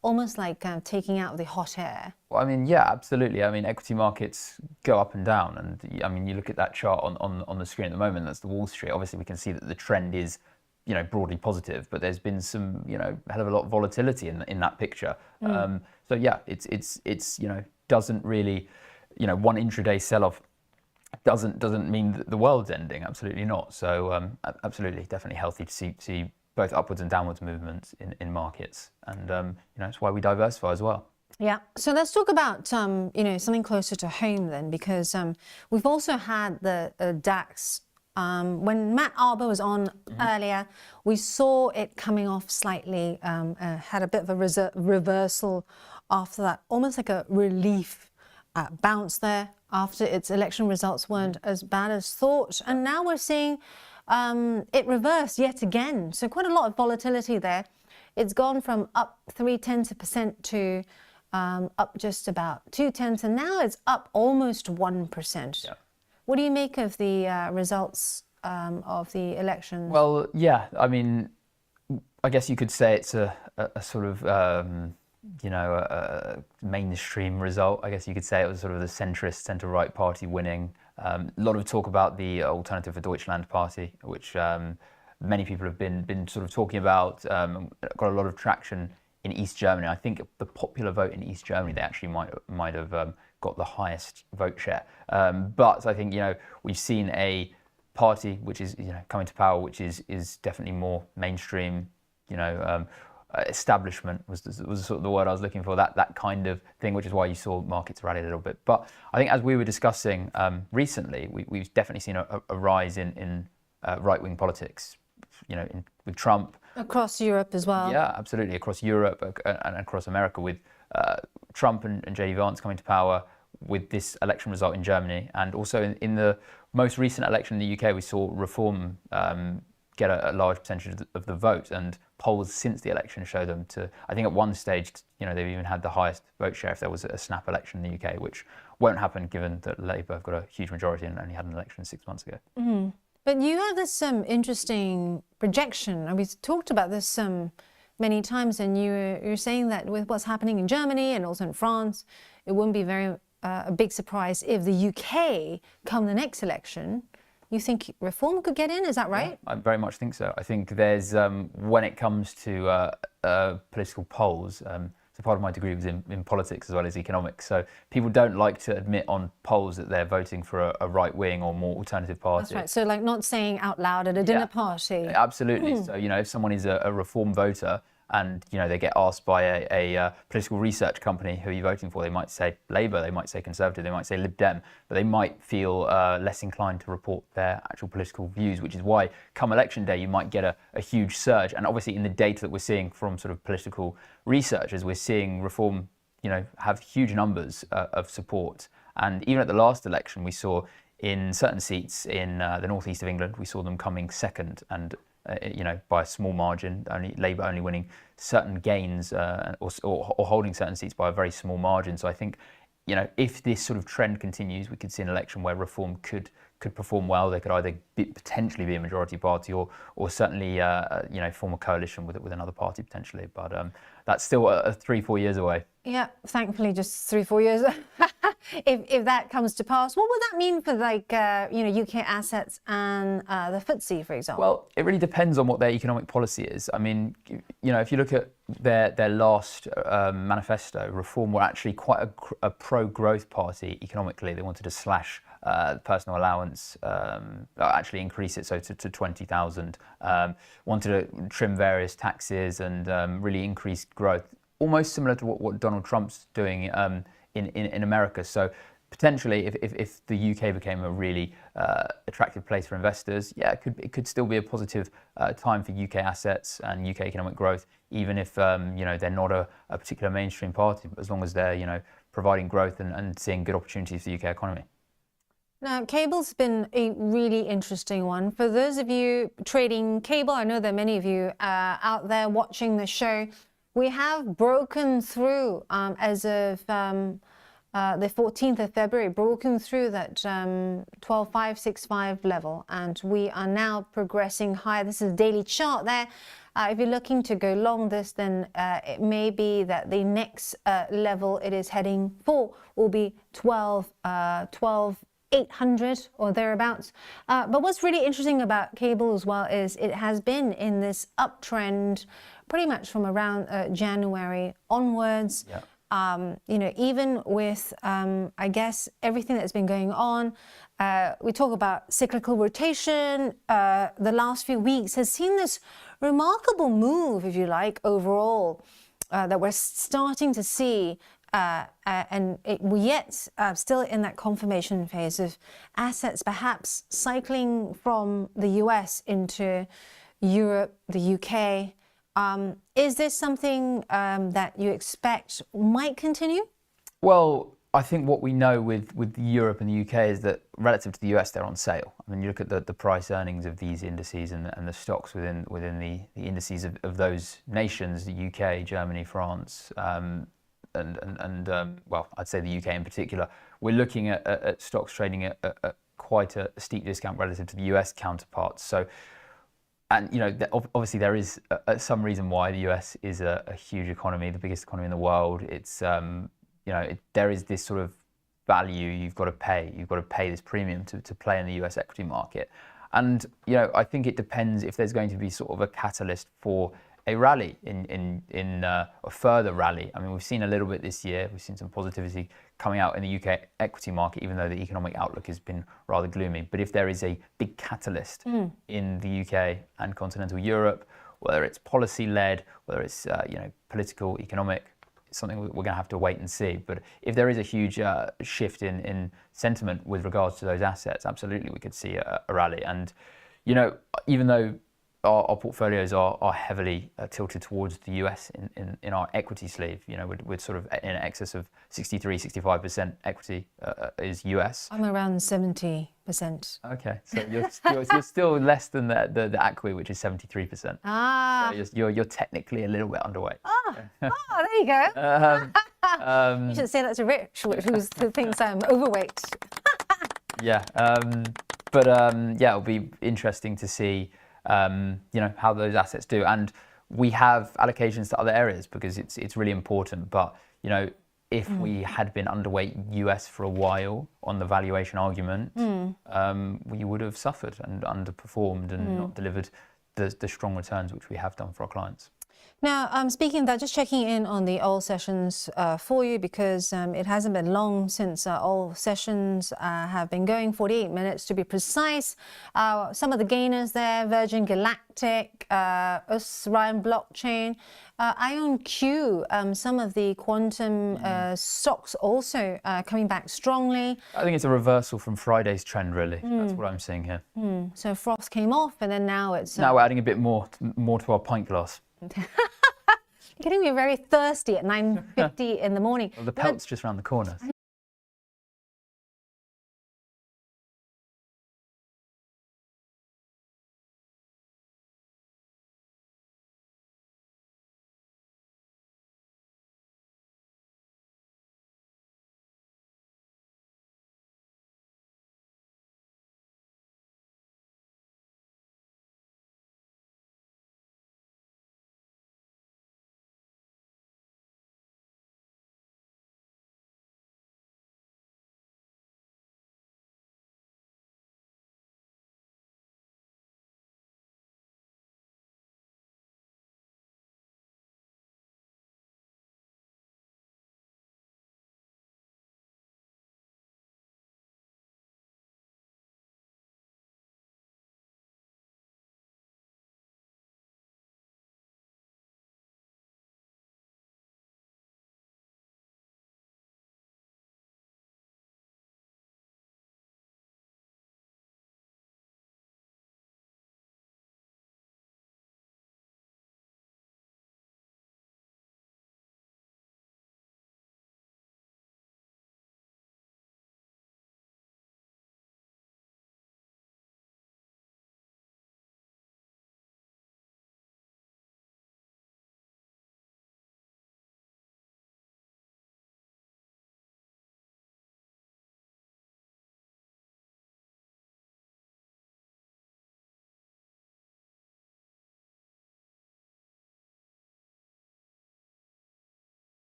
almost like taking out the hot air. Well, I mean, yeah, absolutely. I mean, equity markets go up and down. And I mean, you look at that chart on the screen at the moment, that's the Wall Street. Obviously, we can see that the trend is, you know, broadly positive, but there's been some, you know, hell of a lot of volatility in that picture. So yeah, it's you know, doesn't really, you know, one intraday sell-off doesn't mean that the world's ending. Absolutely not. So absolutely, definitely healthy to see both upwards and downwards movements in markets, and you know, that's why we diversify as well. Yeah. So let's talk about you know, something closer to home then, because we've also had the DAX. When Matt Arbour was on earlier, we saw it coming off slightly, had a bit of a reversal after that, almost like a relief bounce there after its election results weren't as bad as thought. And now we're seeing it reversed yet again. So quite a lot of volatility there. It's gone from up 0.3% to up just about 0.2, and now it's up almost 1%. Yeah. What do you make of the results of the election? Well, yeah, I mean, I guess you could say it's a sort of, you know, a mainstream result. I guess you could say it was sort of the centrist, centre-right party winning. A lot of talk about the Alternative for Deutschland party, which many people have been sort of talking about, got a lot of traction in East Germany. I think the popular vote in East Germany, they actually might have got the highest vote share. But I think, you know, we've seen a party which is, you know, coming to power, which is definitely more mainstream, you know, establishment was sort of the word I was looking for, that kind of thing, which is why you saw markets rally a little bit. But I think as we were discussing recently, we've definitely seen a rise in right-wing politics, you know, with Trump. Across Europe as well. Yeah, absolutely, across Europe and across America, with Trump and J.D. Vance coming to power, with this election result in Germany, and also in the most recent election in the UK, we saw Reform get a large percentage of the vote, and polls since the election show them to, I think at one stage, you know, they've even had the highest vote share if there was a snap election in the UK, which won't happen given that Labour have got a huge majority and only had an election 6 months ago. But you have this interesting projection, and we talked about this many times, and you're saying that with what's happening in Germany and also in France, it wouldn't be very a big surprise if the UK come the next election. You think reform could get in? Is that right? Yeah, I very much think so. I think there's when it comes to political polls. So part of my degree was in politics as well as economics. So people don't like to admit on polls that they're voting for a right-wing or more alternative party. That's right. So like not saying out loud at a dinner party. Absolutely. So, if someone is a reform voter and, they get asked by a political research company, who are you voting for? They might say Labour, they might say Conservative, they might say Lib Dem, but they might feel less inclined to report their actual political views, which is why come election day, you might get a huge surge. And obviously in the data that we're seeing from sort of political researchers, we're seeing reform, have huge numbers of support. And even at the last election, we saw in certain seats in the northeast of England, we saw them coming second and by a small margin, Labour only winning certain gains or holding certain seats by a very small margin. So I think, if this sort of trend continues, we could see an election where reform could perform well. They could either potentially be a majority party or certainly, form a coalition with another party potentially. But that's still 3-4 years away. Yeah, thankfully just 3-4 years. If that comes to pass, what would that mean for UK assets and the FTSE, for example? Well, it really depends on what their economic policy is. I mean, if you look at their last manifesto, Reform were actually quite a pro-growth party economically. They wanted to slash the personal allowance, actually increase it to 20,000. Wanted to trim various taxes and really increase growth, almost similar to what Donald Trump's doing in America. So potentially, if the UK became a really attractive place for investors, it could still be a positive time for UK assets and UK economic growth, even if they're not a particular mainstream party, but as long as they're providing growth and seeing good opportunities for the UK economy. Now, cable's been a really interesting one. For those of you trading cable, I know that many of you out there watching the show, we have broken through as of the 14th of February, broken through that 12,565 level, and we are now progressing higher. This is daily chart there. If you're looking to go long this, then it may be that the next level it is heading for will be 12,800 or thereabouts. But what's really interesting about cable as well is it has been in this uptrend pretty much from around January onwards. Yeah. Even with, I guess, everything that's been going on, we talk about cyclical rotation. The last few weeks has seen this remarkable move, if you like, overall, that we're starting to see. And we're yet still in that confirmation phase of assets perhaps cycling from the US into Europe, the UK. Is this something that you expect might continue? Well, I think what we know with Europe and the UK is that relative to the US, they're on sale. I mean, you look at the price earnings of these indices and the stocks within the indices of those nations, the UK, Germany, France, well, I'd say the UK in particular. We're looking at stocks trading at quite a steep discount relative to the US counterparts. So, and obviously there is some reason why the US is a huge economy, the biggest economy in the world. It's there is this sort of value you've got to pay. You've got to pay this premium to play in the US equity market. And I think it depends if there's going to be sort of a catalyst for a rally in a further rally. I mean, we've seen a little bit this year. We've seen some positivity coming out in the UK equity market, even though the economic outlook has been rather gloomy. But if there is a big catalyst in the UK and continental Europe, whether it's policy-led, whether it's political, economic, it's something we're going to have to wait and see. But if there is a huge shift in sentiment with regards to those assets, absolutely we could see a rally. And even though our portfolios are heavily tilted towards the US in our equity sleeve. We're sort of in excess of 63-65% equity is US. I'm around 70%. Okay, so you're still less than the ACWI, which is 73%. Ah. So you're technically a little bit underweight. There you go. You should say that to Rich, who thinks I'm overweight. Yeah, it'll be interesting to see how those assets do. And we have allocations to other areas because it's really important. But you know, if we had been underweight US for a while on the valuation argument, we would have suffered and underperformed and not delivered the strong returns which we have done for our clients. Now, speaking of that, just checking in on the oil sessions for you, because it hasn't been long since oil sessions have been going, 48 minutes to be precise. Some of the gainers there, Virgin Galactic, Ryan Blockchain, IonQ, some of the quantum stocks also coming back strongly. I think it's a reversal from Friday's trend, really. That's what I'm seeing here. So frost came off, and then now it's... Now we're adding a bit more to our pint glass. You're getting me very thirsty at 9:50 in the morning. Well, the pelt's just around the corner.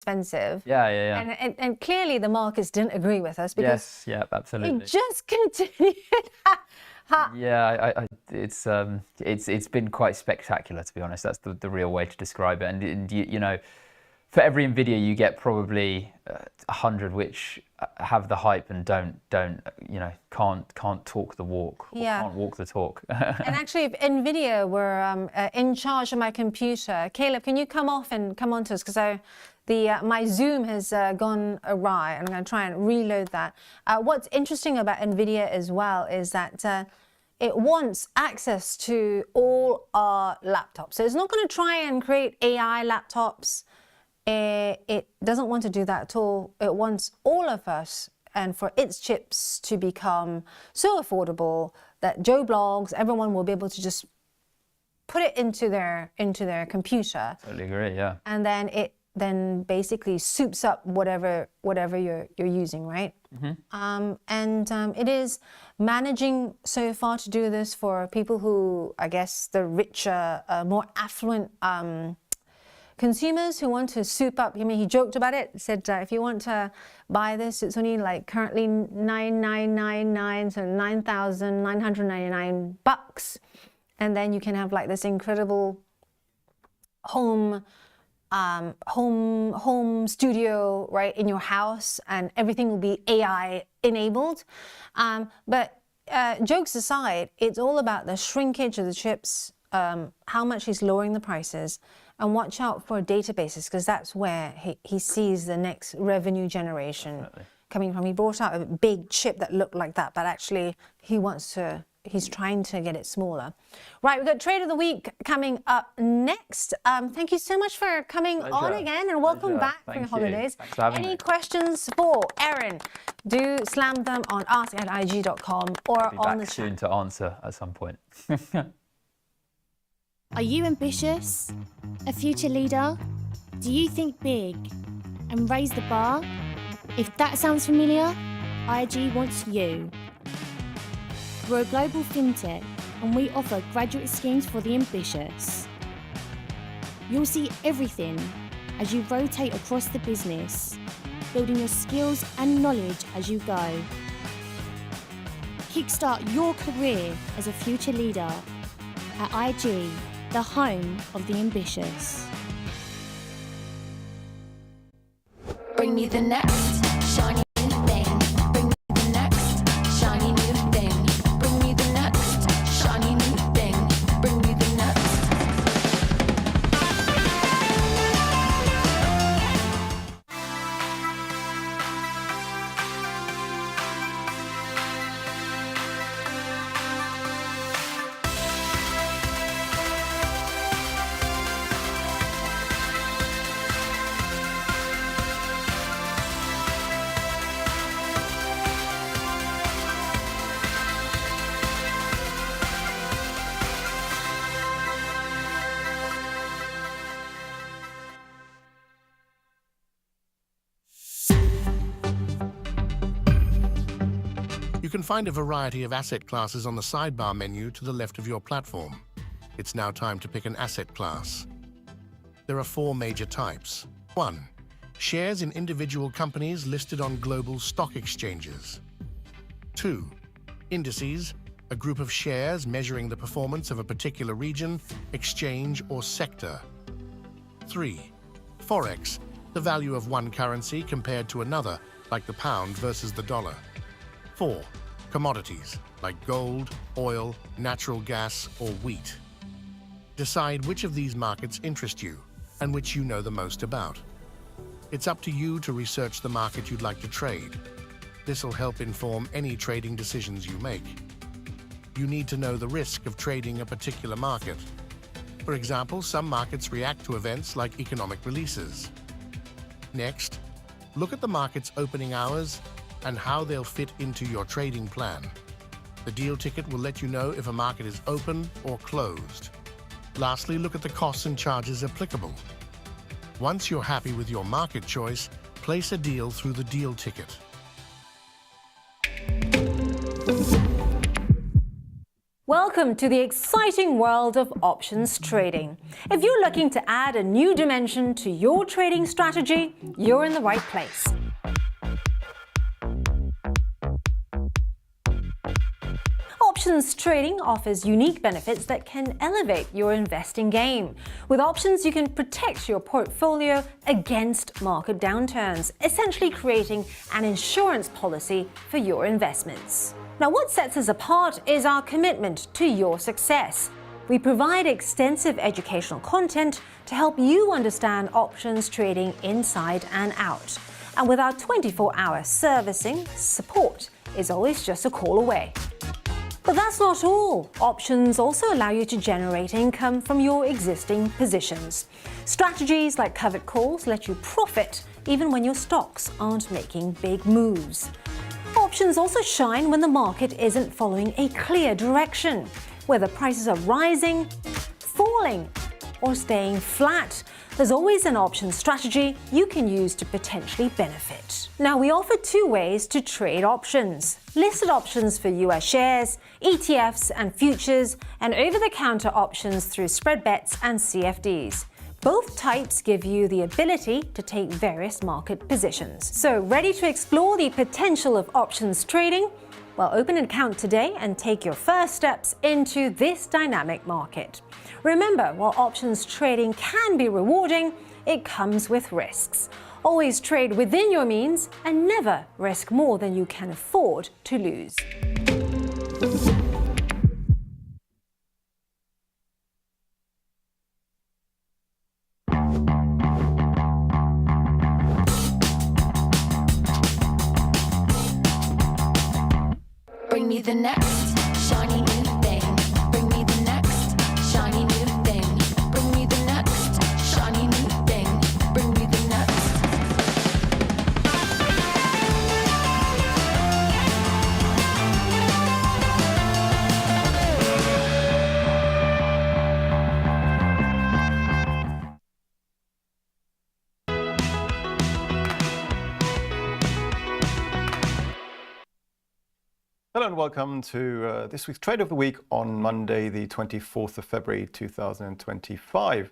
expensive. Yeah. And clearly the markets didn't agree with us because absolutely. it just continued. Yeah, it's been quite spectacular, to be honest. That's the real way to describe it. And you know, for every Nvidia you get probably 100 which have the hype and don't you know, can't talk the walk, or can't walk the talk. And actually, if Nvidia were in charge of my computer, Caleb, can you come off and come on to us, because my Zoom has gone awry, and I'm going to try and reload that. What's interesting about Nvidia as well is that it wants access to all our laptops. So it's not going to try and create AI laptops. It doesn't want to do that at all. It wants all of us and for its chips to become so affordable that Joe Blogs, everyone will be able to just put it into their computer. Totally agree, yeah. And then it basically soups up whatever you're using, right? It is managing so far to do this for people who, I guess, the richer, more affluent consumers who want to soup up. I mean, he joked about it, said if you want to buy this, it's only like currently $9,999, so $9,999, and then you can have like this incredible home studio right in your house, and everything will be AI enabled. But jokes aside, it's all about the shrinkage of the chips, how much he's lowering the prices, and watch out for databases, because that's where he sees the next revenue generation coming from. He brought out a big chip that looked like that, but actually he's trying to get it smaller. Right, we've got Trade of the Week coming up next. Thank you so much for coming on again, and welcome back from your holidays. Thanks for having me. Any questions for Aaron, do slam them on ask@ig.com or on the chat. Soon to answer at some point. Are you ambitious? A future leader? Do you think big and raise the bar? If that sounds familiar, IG wants you. We're a global fintech, and we offer graduate schemes for the ambitious. You'll see everything as you rotate across the business, building your skills and knowledge as you go. Kickstart your career as a future leader at IG, the home of the ambitious. Bring me the next shiny new thing. Bring me the next shiny new thing. Bring me the next shiny new thing. Bring me the next. You can find a variety of asset classes on the sidebar menu to the left of your platform. It's now time to pick an asset class. There are 4 major types. 1. Shares in individual companies listed on global stock exchanges. 2. Indices, a group of shares measuring the performance of a particular region, exchange, or sector. 3. Forex, the value of one currency compared to another, like the pound versus the dollar. 4. Commodities, like gold, oil, natural gas, or wheat. Decide which of these markets interest you and which you know the most about. It's up to you to research the market you'd like to trade. This will help inform any trading decisions you make. You need to know the risk of trading a particular market. For example, some markets react to events like economic releases. Next, look at the market's opening hours and how they'll fit into your trading plan. The deal ticket will let you know if a market is open or closed. Lastly, look at the costs and charges applicable. Once you're happy with your market choice, place a deal through the deal ticket. Welcome to the exciting world of options trading. If you're looking to add a new dimension to your trading strategy, you're in the right place. Options trading offers unique benefits that can elevate your investing game. With options, you can protect your portfolio against market downturns, essentially creating an insurance policy for your investments. Now, what sets us apart is our commitment to your success. We provide extensive educational content to help you understand options trading inside and out. And with our 24-hour servicing, support is always just a call away. But that's not all. Options also allow you to generate income from your existing positions. Strategies like covered calls let you profit even when your stocks aren't making big moves. Options also shine when the market isn't following a clear direction, whether prices are rising, falling, or staying flat. There's always an option strategy you can use to potentially benefit. Now, we offer two ways to trade options: listed options for US shares, ETFs and futures, and over-the-counter options through spread bets and CFDs. Both types give you the ability to take various market positions. So, ready to explore the potential of options trading? Well, open an account today and take your first steps into this dynamic market. Remember, while options trading can be rewarding, it comes with risks. Always trade within your means and never risk more than you can afford to lose. Bring me the next shiny new thing. Bring me the next shiny new thing. Bring me the next shiny new thing. Bring me the next. Hello and welcome to this week's Trade of the Week on Monday, the 24th of February 2025.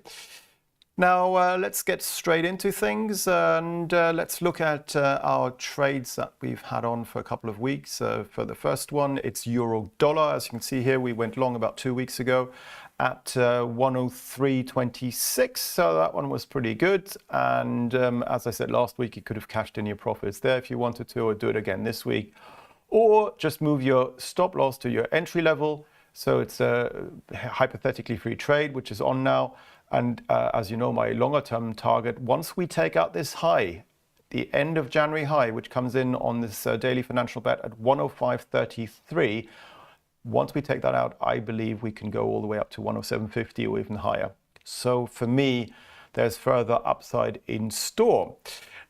Now, let's get straight into things and let's look at our trades that we've had on for a couple of weeks. For the first one, it's euro dollar. As you can see here, we went long about 2 weeks ago at 103.26, so that one was pretty good. And as I said last week, you could have cashed in your profits there if you wanted to, or do it again this week. Or just move your stop loss to your entry level. So it's a hypothetically free trade, which is on now. And as you know, my longer term target, once we take out this high, the end of January high, which comes in on this daily financial bet at 105.33, once we take that out, I believe we can go all the way up to 107.50 or even higher. So for me, there's further upside in store.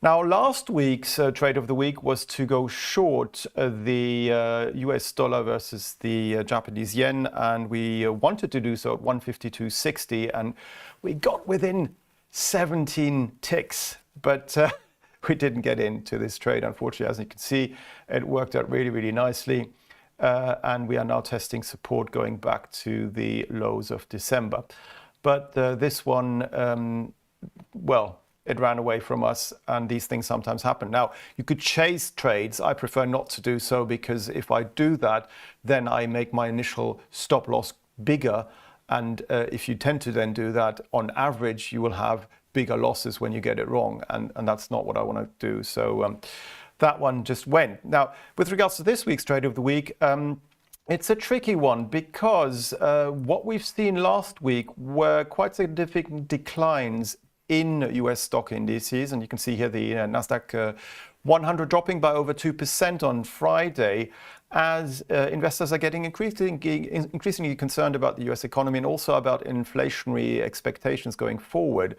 Now, last week's trade of the week was to go short the US dollar versus the Japanese yen, and we wanted to do so at 152.60, and we got within 17 ticks, but we didn't get into this trade, unfortunately. As you can see, it worked out really, really nicely, and we are now testing support going back to the lows of December. But this one, well, it ran away from us, and these things sometimes happen. Now, you could chase trades. I prefer not to do so, because if I do that, then I make my initial stop loss bigger. And if you tend to then do that, on average, you will have bigger losses when you get it wrong. And that's not what I want to do. So that one just went. Now, with regards to this week's trade of the week, it's a tricky one, because what we've seen last week were quite significant declines in US stock indices, and you can see here the Nasdaq 100 dropping by over 2% on Friday, as investors are getting increasingly concerned about the US economy and also about inflationary expectations going forward.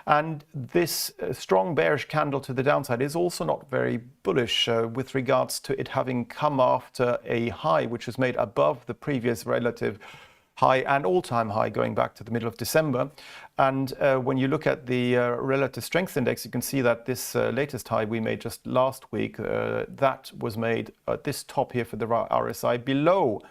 And this strong bearish candle to the downside is also not very bullish with regards to it having come after a high which was made above the previous relative high and all-time high going back to the middle of December. And when you look at the relative strength index, you can see that this latest high we made just last week, that was made at this top here for the RSI below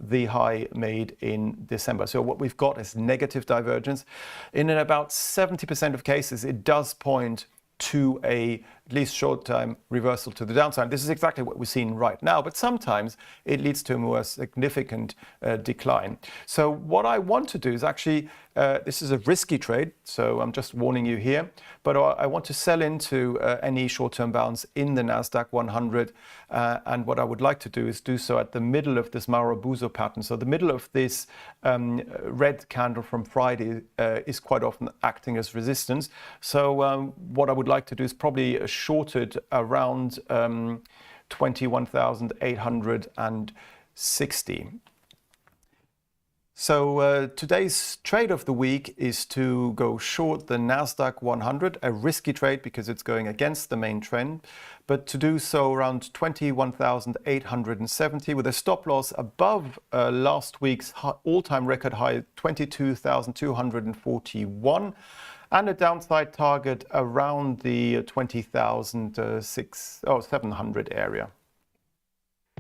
the high made in December. So what we've got is negative divergence. In about 70% of cases, it does point to at least short-term reversal to the downside. This is exactly what we're seeing right now, but sometimes it leads to a more significant decline. So what I want to do is actually, this is a risky trade, so I'm just warning you here, but I want to sell into any short-term bounce in the Nasdaq 100, and what I would like to do is do so at the middle of this Marubozu pattern. So the middle of this red candle from Friday is quite often acting as resistance. So what I would like to do is probably shorted around 21,860. So today's trade of the week is to go short the Nasdaq 100, a risky trade because it's going against the main trend, but to do so around 21,870 with a stop loss above last week's all-time record high, 22,241. And a downside target around the 20,700 area.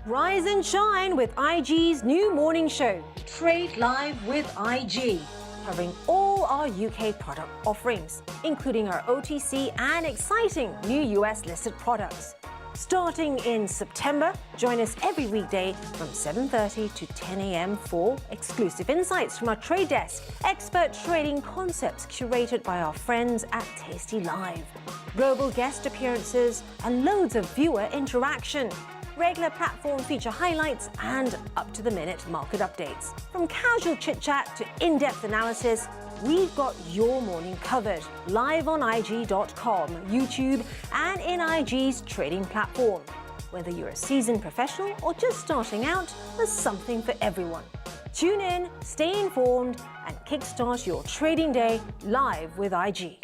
Rise and shine with IG's new morning show, Trade Live with IG, covering all our UK product offerings, including our OTC and exciting new US listed products. Starting in September, join us every weekday from 7:30 to 10 a.m. for exclusive insights from our trade desk, expert trading concepts curated by our friends at tastylive, global guest appearances, and loads of viewer interaction. Regular platform feature highlights and up-to-the-minute market updates. From casual chit-chat to in-depth analysis, we've got your morning covered, live on IG.com, YouTube, and in IG's trading platform. Whether you're a seasoned professional or just starting out, there's something for everyone. Tune in, stay informed, and kickstart your trading day live with IG.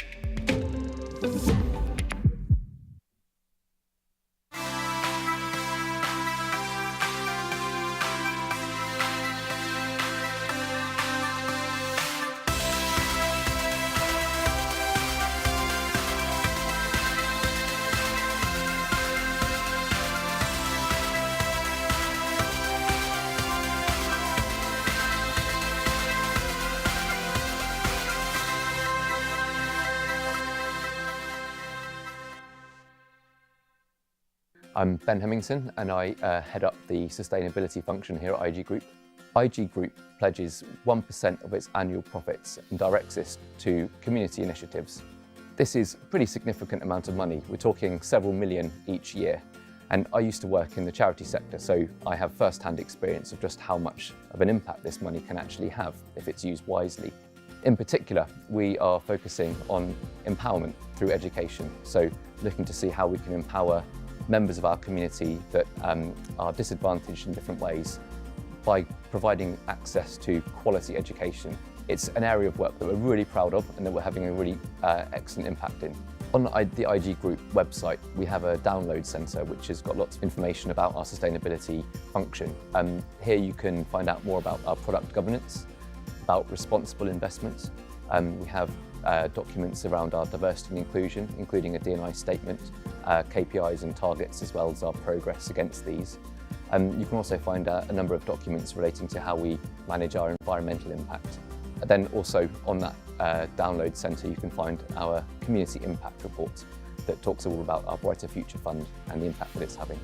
I'm Ben Hemmingson and I head up the sustainability function here at IG Group. IG Group pledges 1% of its annual profits and directs this to community initiatives. This is a pretty significant amount of money. We're talking several million each year. And I used to work in the charity sector, so I have first-hand experience of just how much of an impact this money can actually have if it's used wisely. In particular, we are focusing on empowerment through education. So looking to see how we can empower members of our community that are disadvantaged in different ways by providing access to quality education. It's an area of work that we're really proud of and that we're having a really excellent impact in. On the IG Group website, we have a download centre which has got lots of information about our sustainability function. Here you can find out more about our product governance, about responsible investments. We have documents around our diversity and inclusion, including a D&I statement, KPIs and targets, as well as our progress against these. You can also find a number of documents relating to how we manage our environmental impact. And then also on that download centre, you can find our community impact report that talks all about our Brighter Future Fund and the impact that it's having.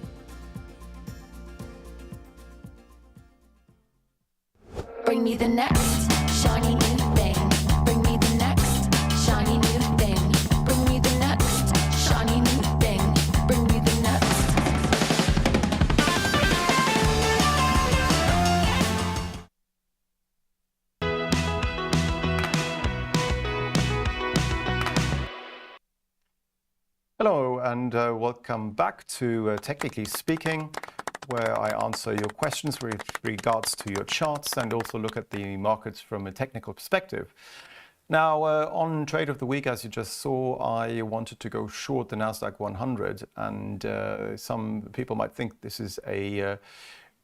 Bring me the next shiny new thing. Bring me the next shiny new thing. Bring me the next shiny new thing. Bring me the next. Hello and welcome back to Technically Speaking, where I answer your questions with regards to your charts and also look at the markets from a technical perspective. Now, on Trade of the Week, as you just saw, I wanted to go short the Nasdaq 100, and some people might think this is a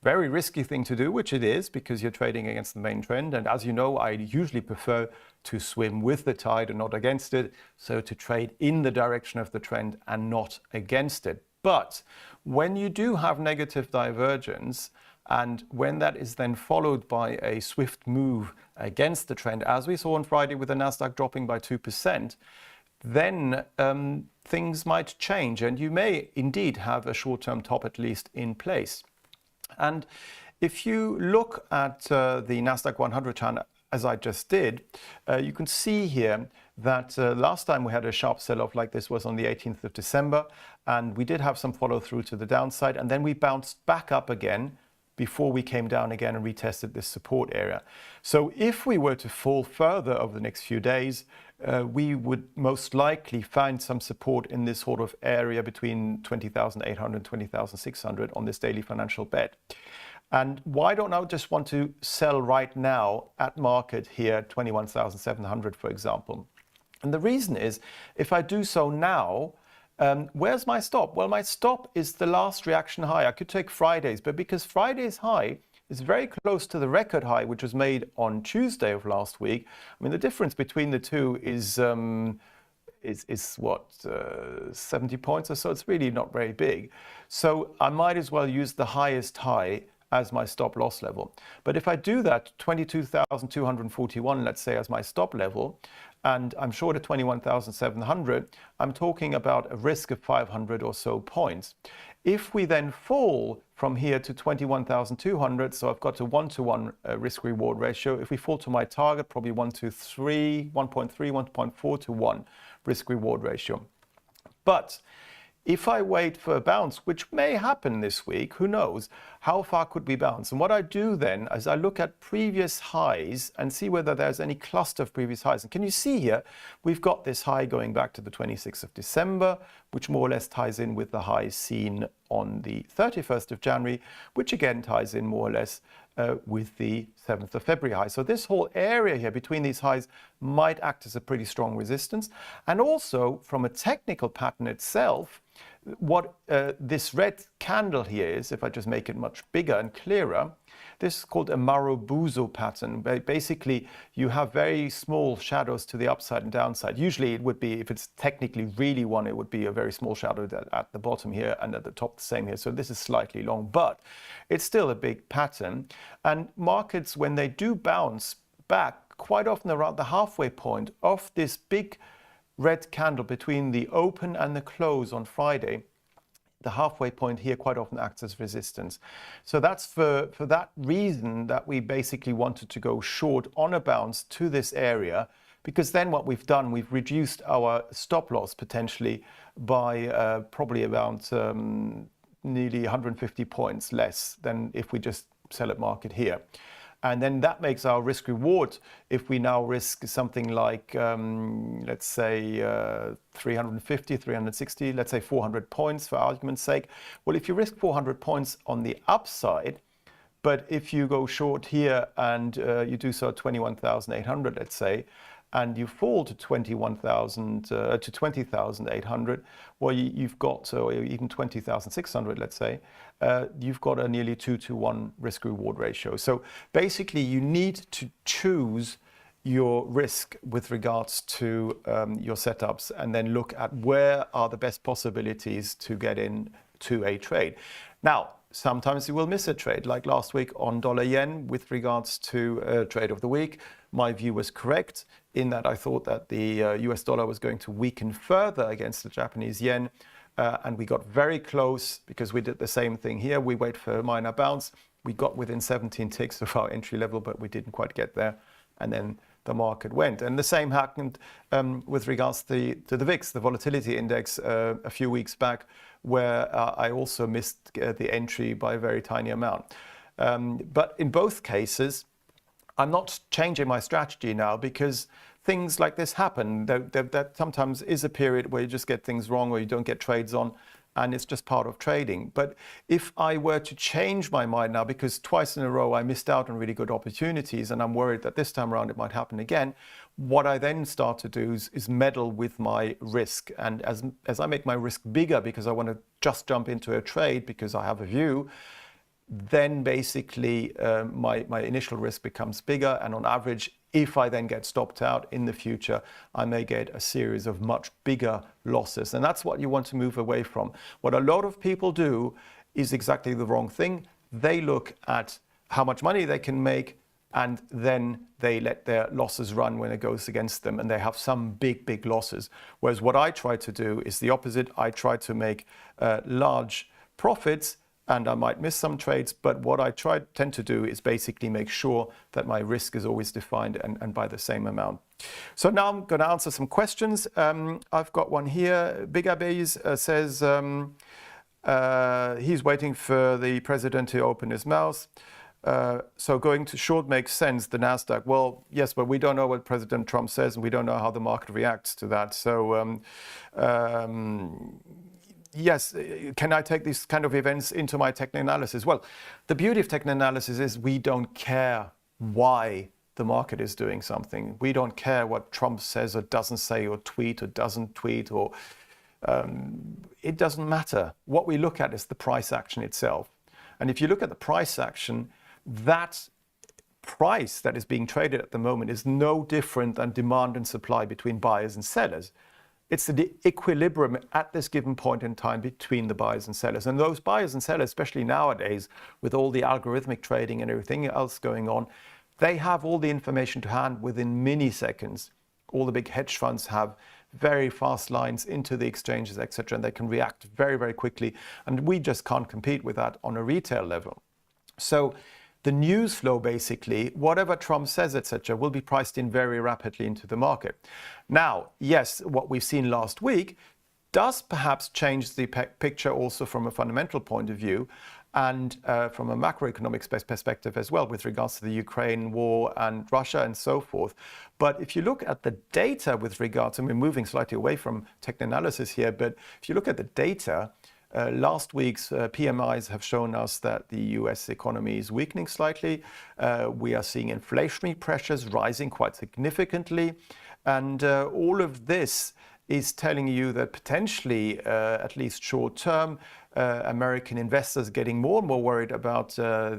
very risky thing to do, which it is, because you're trading against the main trend. And as you know, I usually prefer to swim with the tide and not against it, so to trade in the direction of the trend and not against it. But when you do have negative divergence, and when that is then followed by a swift move against the trend, as we saw on Friday with the Nasdaq dropping by 2%, then things might change, and you may indeed have a short-term top at least in place. And if you look at the Nasdaq 100 chart, as I just did, you can see here that last time we had a sharp sell-off like this was on the 18th of December, and we did have some follow-through to the downside, and then we bounced back up again before we came down again and retested this support area. So if we were to fall further over the next few days, we would most likely find some support in this sort of area between 20,800 and 20,600 on this daily financial bet. And why don't I just want to sell right now at market here, 21,700, for example? And the reason is, if I do so now, where's my stop? Well, my stop is the last reaction high. I could take Friday's, but because Friday's high is very close to the record high, which was made on Tuesday of last week. I mean, the difference between the two is what, 70 points or so. It's really not very big. So I might as well use the highest high as my stop loss level. But if I do that, 22,241, let's say, as my stop level, and I'm short at 21,700, I'm talking about a risk of 500 or so points. If we then fall from here to 21,200, so I've got a 1-to-1 risk-reward ratio. If we fall to my target, probably 1.3, 1.4 to 1 risk-reward ratio. But if I wait for a bounce, which may happen this week, who knows, how far could we bounce? And what I do then is I look at previous highs and see whether there's any cluster of previous highs. And can you see here, we've got this high going back to the 26th of December, which more or less ties in with the high seen on the 31st of January, which again ties in more or less with the 7th of February high. So this whole area here between these highs might act as a pretty strong resistance. And also from a technical pattern itself, what this red candle here is, if I just make it much bigger and clearer, this is called a Marubozu pattern. Basically, you have very small shadows to the upside and downside. Usually it would be, if it's technically really one, it would be a very small shadow at the bottom here and at the top the same here. So this is slightly long, but it's still a big pattern. And markets, when they do bounce back, quite often around the halfway point of this big red candle between the open and the close on Friday, the halfway point here quite often acts as resistance. So that's for that reason that we basically wanted to go short on a bounce to this area, because then what we've done, we've reduced our stop loss potentially by probably about nearly 150 points less than if we just sell at market here. And then that makes our risk reward, if we now risk something like, let's say 350, 360, let's say 400 points for argument's sake. Well, if you risk 400 points on the upside, but if you go short here and you do so at 21,800, let's say, and you fall to 20,800, well, you've got, so even 20,600, let's say, you've got a nearly 2-to-1 risk-reward ratio. So basically, you need to choose your risk with regards to your setups, and then look at where are the best possibilities to get into a trade. Now, sometimes you will miss a trade, like last week on dollar-yen with regards to trade of the week. My view was correct in that I thought that the US dollar was going to weaken further against the Japanese yen. And we got very close because we did the same thing here. We wait for a minor bounce. We got within 17 ticks of our entry level, but we didn't quite get there. And then the market went. And the same happened with regards to the VIX, the volatility index, a few weeks back, where I also missed the entry by a very tiny amount. But in both cases, I'm not changing my strategy now, because things like this happen. That sometimes is a period where you just get things wrong or you don't get trades on, and it's just part of trading. But if I were to change my mind now, because twice in a row I missed out on really good opportunities and I'm worried that this time around it might happen again, what I then start to do is meddle with my risk. And as I make my risk bigger because I want to just jump into a trade because I have a view, then basically my initial risk becomes bigger, and on average, if I then get stopped out in the future, I may get a series of much bigger losses. And that's what you want to move away from. What a lot of people do is exactly the wrong thing. They look at how much money they can make, and then they let their losses run when it goes against them, and they have some big losses. Whereas what I try to do is the opposite. I try to make large profits, and I might miss some trades, but what I tend to do is basically make sure that my risk is always defined and by the same amount. So now I'm going to answer some questions. I've got one here. Big Abbey's says he's waiting for the president to open his mouth. So going to short makes sense, the NASDAQ. Well, yes, but we don't know what President Trump says, and we don't know how the market reacts to that. So yes, can I take these kind of events into my technical analysis? Well, the beauty of technical analysis is we don't care why the market is doing something. We don't care what Trump says or doesn't say, or tweet or doesn't tweet, or it doesn't matter. What we look at is the price action itself. And if you look at the price action, that price that is being traded at the moment is no different than demand and supply between buyers and sellers. It's the equilibrium at this given point in time between the buyers and sellers. And those buyers and sellers, especially nowadays, with all the algorithmic trading and everything else going on, they have all the information to hand within milliseconds. All the big hedge funds have very fast lines into the exchanges, etc., and they can react very quickly. And we just can't compete with that on a retail level. So the news flow, basically, whatever Trump says, etc., will be priced in very rapidly into the market. Now, yes, what we've seen last week does perhaps change the picture also from a fundamental point of view, and from a macroeconomic perspective as well, with regards to the Ukraine war and Russia and so forth. But if you look at the data with regards, and we're moving slightly away from technical analysis here, but if you look at the data, last week's PMIs have shown us that the US economy is weakening slightly. We are seeing inflationary pressures rising quite significantly. And all of this is telling you that potentially, at least short term, American investors getting more and more worried about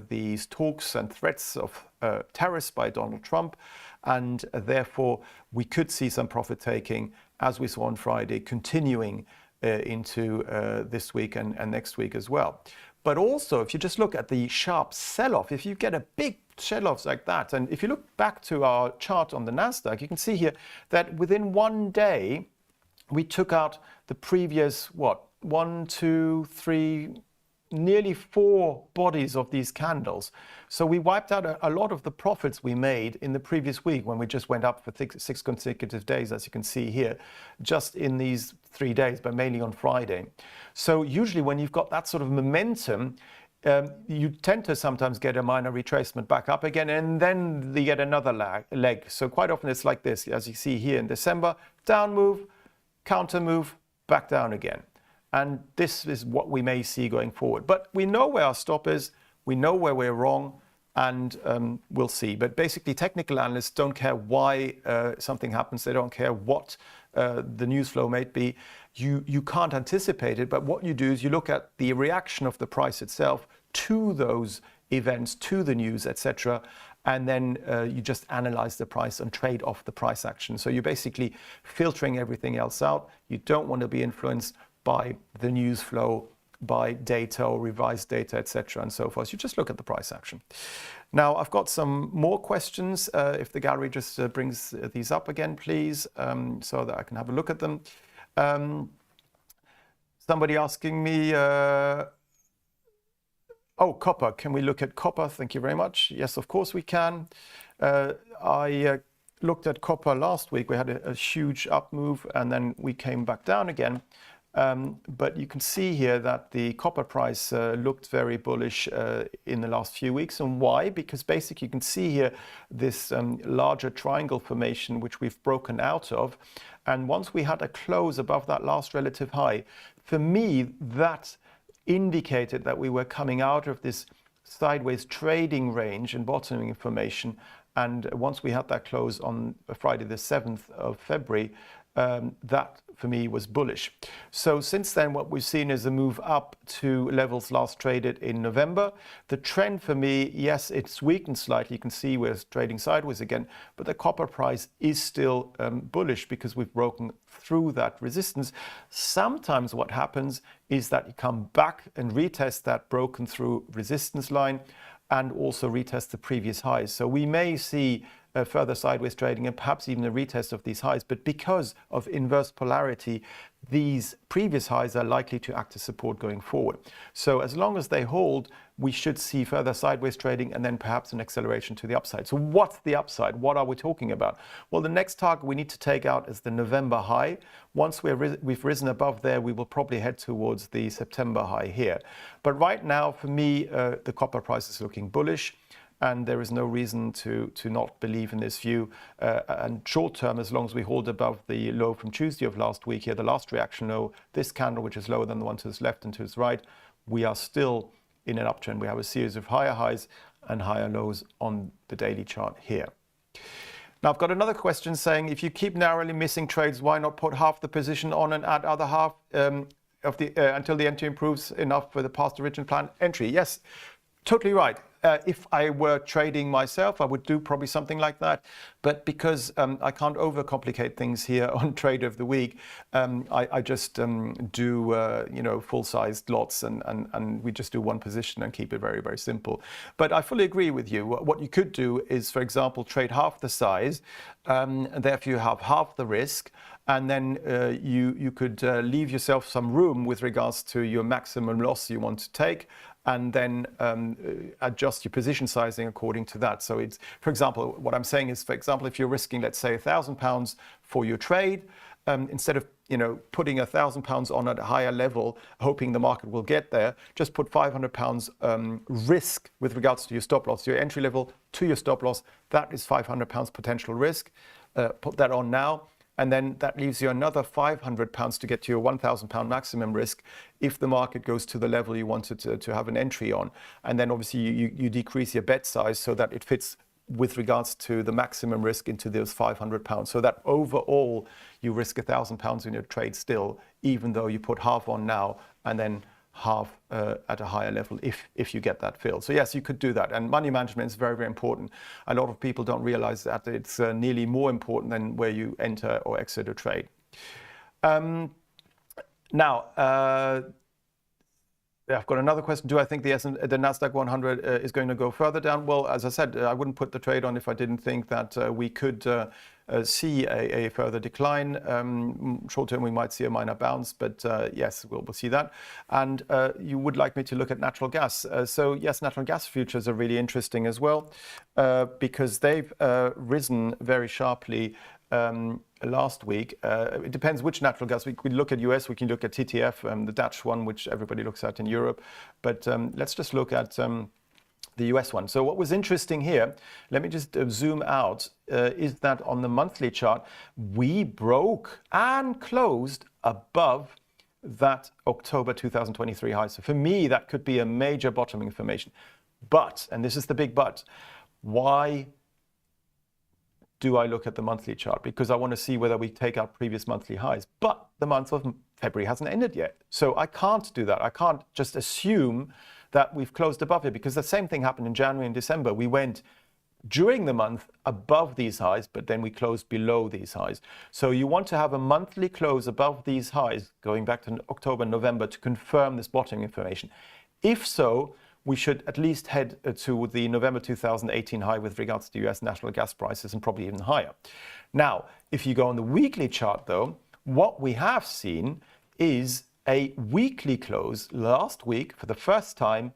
these talks and threats of tariffs by Donald Trump. And therefore, we could see some profit taking, as we saw on Friday, continuing into this week and next week as well. But also, if you just look at the sharp sell-off, if you get a big sell-offs like that, and if you look back to our chart on the NASDAQ, you can see here that within one day, we took out the previous, 1, 2, 3, nearly 4 bodies of these candles. So we wiped out a lot of the profits we made in the previous week when we just went up for 6 consecutive days, as you can see here, just in these 3 days, but mainly on Friday. So usually when you've got that sort of momentum, you tend to sometimes get a minor retracement back up again, and then you get another leg. So quite often it's like this, as you see here in December, down move, counter move, back down again. And this is what we may see going forward. But we know where our stop is, we know where we're wrong, and we'll see. But basically, technical analysts don't care why something happens. They don't care what the news flow may be. You can't anticipate it, but what you do is you look at the reaction of the price itself to those events, to the news, etc., and then you just analyze the price and trade off the price action. So you're basically filtering everything else out. You don't want to be influenced by the news flow, by data or revised data, etc., and so forth. You just look at the price action. Now, I've got some more questions. If the gallery just brings these up again, please, so that I can have a look at them. Somebody asking me, oh, copper. Can we look at copper? Thank you very much. Yes, of course we can. I looked at copper last week. We had a huge up move, and then we came back down again. But you can see here that the copper price looked very bullish in the last few weeks. And why? Because basically you can see here this larger triangle formation, which we've broken out of. And once we had a close above that last relative high, for me, that indicated that we were coming out of this sideways trading range and bottoming formation. And once we had that close on Friday the 7th of February, that for me was bullish. So since then, what we've seen is a move up to levels last traded in November. The trend for me, yes, it's weakened slightly. You can see we're trading sideways again, but the copper price is still bullish because we've broken through that resistance. Sometimes what happens is that you come back and retest that broken through resistance line and also retest the previous highs. So we may see further sideways trading and perhaps even a retest of these highs, but because of inverse polarity, these previous highs are likely to act as support going forward. So as long as they hold, we should see further sideways trading and then perhaps an acceleration to the upside. So what's the upside? What are we talking about? Well, the next target we need to take out is the November high. Once we've risen above there, we will probably head towards the September high here. But right now, for me, the copper price is looking bullish, and there is no reason to not believe in this view. And short term, as long as we hold above the low from Tuesday of last week here, the last reaction low, this candle, which is lower than the one to his left and to his right, we are still in an uptrend. We have a series of higher highs and higher lows on the daily chart here. Now, I've got another question saying, if you keep narrowly missing trades, why not put half the position on and add other half until the entry improves enough for the past original plan entry? Yes, totally right. If I were trading myself, I would do probably something like that. But because I can't overcomplicate things here on Trade of the Week, I just do full-sized lots, and we just do one position and keep it very, very simple. But I fully agree with you. What you could do is, for example, trade half the size, and therefore you have half the risk, and then you could leave yourself some room with regards to your maximum loss you want to take, and then adjust your position sizing according to that. So it's, for example, what I'm saying is, for example, if you're risking, let's say, £1,000 for your trade, instead of putting £1,000 on at a higher level, hoping the market will get there, just put £500 risk with regards to your stop loss, your entry level to your stop loss. That is £500 potential risk. Put that on now. And then that leaves you another £500 to get to your £1,000 maximum risk if the market goes to the level you wanted to have an entry on. And then obviously you decrease your bet size so that it fits with regards to the maximum risk into those £500. So that overall you risk £1,000 in your trade still, even though you put half on now and then half at a higher level if you get that fill. So yes, you could do that. And money management is very, very important. A lot of people don't realize that it's nearly more important than where you enter or exit a trade. Now, I've got another question. Do I think the Nasdaq 100 is going to go further down? Well, as I said, I wouldn't put the trade on if I didn't think that we could see a further decline. Short term, we might see a minor bounce, but yes, we'll see that. And you would like me to look at natural gas. So yes, natural gas futures are really interesting as well, because they've risen very sharply last week. It depends which natural gas. We could look at US, we can look at TTF, the Dutch one, which everybody looks at in Europe. But let's just look at the US one. So what was interesting here, let me just zoom out, is that on the monthly chart, we broke and closed above that October 2023 high. So for me, that could be a major bottoming formation. But, and this is the big but, why do I look at the monthly chart? Because I want to see whether we take out previous monthly highs. But the month of February hasn't ended yet. So I can't do that. I can't just assume that we've closed above it, because the same thing happened in January and December. We went during the month above these highs, but then we closed below these highs. So you want to have a monthly close above these highs, going back to October, November, to confirm this bottoming information. If so, we should at least head to the November 2018 high with regards to US natural gas prices, and probably even higher. Now, if you go on the weekly chart though, what we have seen is a weekly close last week for the first time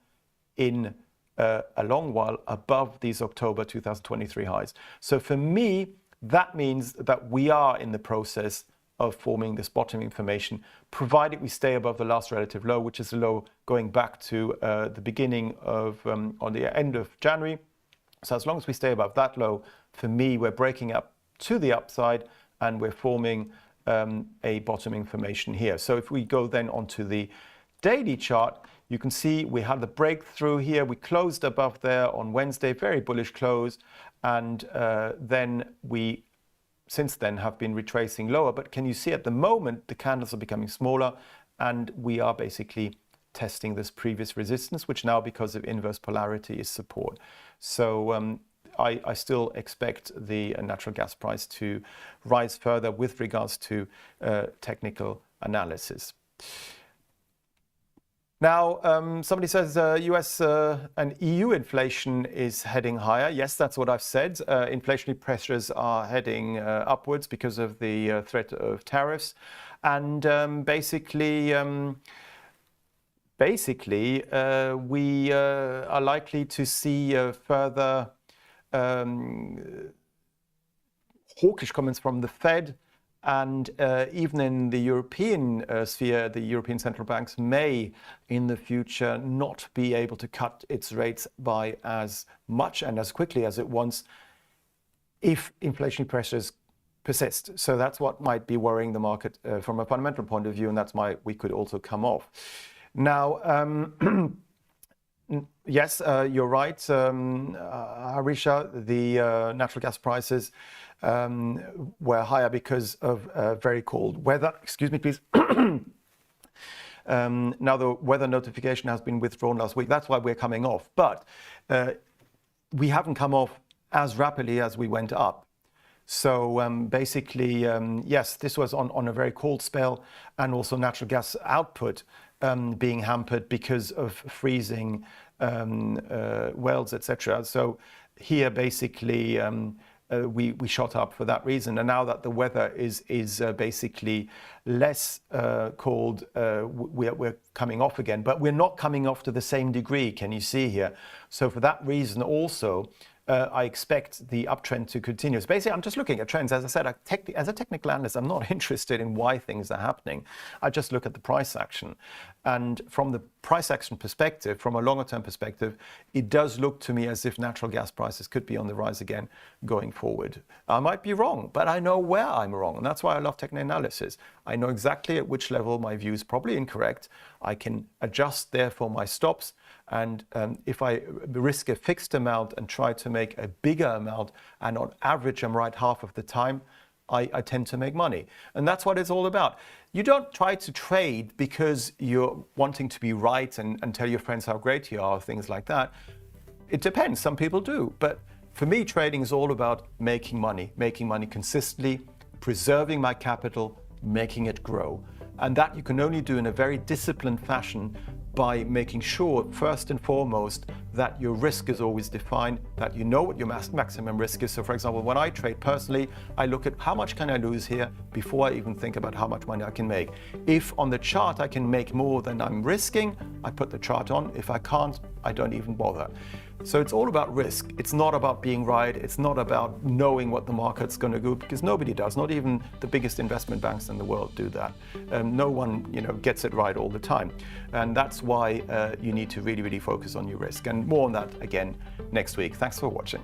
in a long while above these October 2023 highs. So for me, that means that we are in the process of forming this bottoming formation, provided we stay above the last relative low, which is the low going back to the beginning of, on the end of January. So as long as we stay above that low, for me, we're breaking up to the upside and we're forming a bottoming formation here. So if we go then onto the daily chart, you can see we had the breakthrough here. We closed above there on Wednesday, very bullish close. And then we since then have been retracing lower. But can you see at the moment the candles are becoming smaller, and we are basically testing this previous resistance, which now, because of inverse polarity, is support. So I still expect the natural gas price to rise further with regards to technical analysis. Now, somebody says US and EU inflation is heading higher. Yes, that's what I've said. Inflationary pressures are heading upwards because of the threat of tariffs. And basically, we are likely to see further hawkish comments from the Fed. And even in the European sphere, the European central banks may in the future not be able to cut its rates by as much and as quickly as it wants if inflationary pressures persist. So that's what might be worrying the market from a fundamental point of view, and that's why we could also come off. Now, yes, you're right, Harisha, the natural gas prices were higher because of very cold weather. Excuse me, please. Now the weather notification has been withdrawn last week. That's why we're coming off. But we haven't come off as rapidly as we went up. So basically, yes, this was on a very cold spell, and also natural gas output being hampered because of freezing wells, etc. So here, basically, we shot up for that reason. And now that the weather is basically less cold, we're coming off again. But we're not coming off to the same degree, can you see here? So for that reason also, I expect the uptrend to continue. So basically, I'm just looking at trends. As I said, as a technical analyst, I'm not interested in why things are happening. I just look at the price action. And from the price action perspective, from a longer term perspective, it does look to me as if natural gas prices could be on the rise again going forward. I might be wrong, but I know where I'm wrong. And that's why I love technical analysis. I know exactly at which level my view is probably incorrect. I can adjust therefore my stops. And if I risk a fixed amount and try to make a bigger amount, and on average I'm right half of the time, I tend to make money. And that's what it's all about. You don't try to trade because you're wanting to be right and tell your friends how great you are, things like that. It depends, some people do. But for me, trading is all about making money consistently, preserving my capital, making it grow. And that you can only do in a very disciplined fashion by making sure, first and foremost, that your risk is always defined, that you know what your maximum risk is. So for example, when I trade personally, I look at how much can I lose here before I even think about how much money I can make. If on the chart I can make more than I'm risking, I put the chart on. If I can't, I don't even bother. So it's all about risk. It's not about being right. It's not about knowing what the market's going to do, because nobody does. Not even the biggest investment banks in the world do that. No one, gets it right all the time. And that's why you need to really, really focus on your risk. And more on that again next week. Thanks for watching.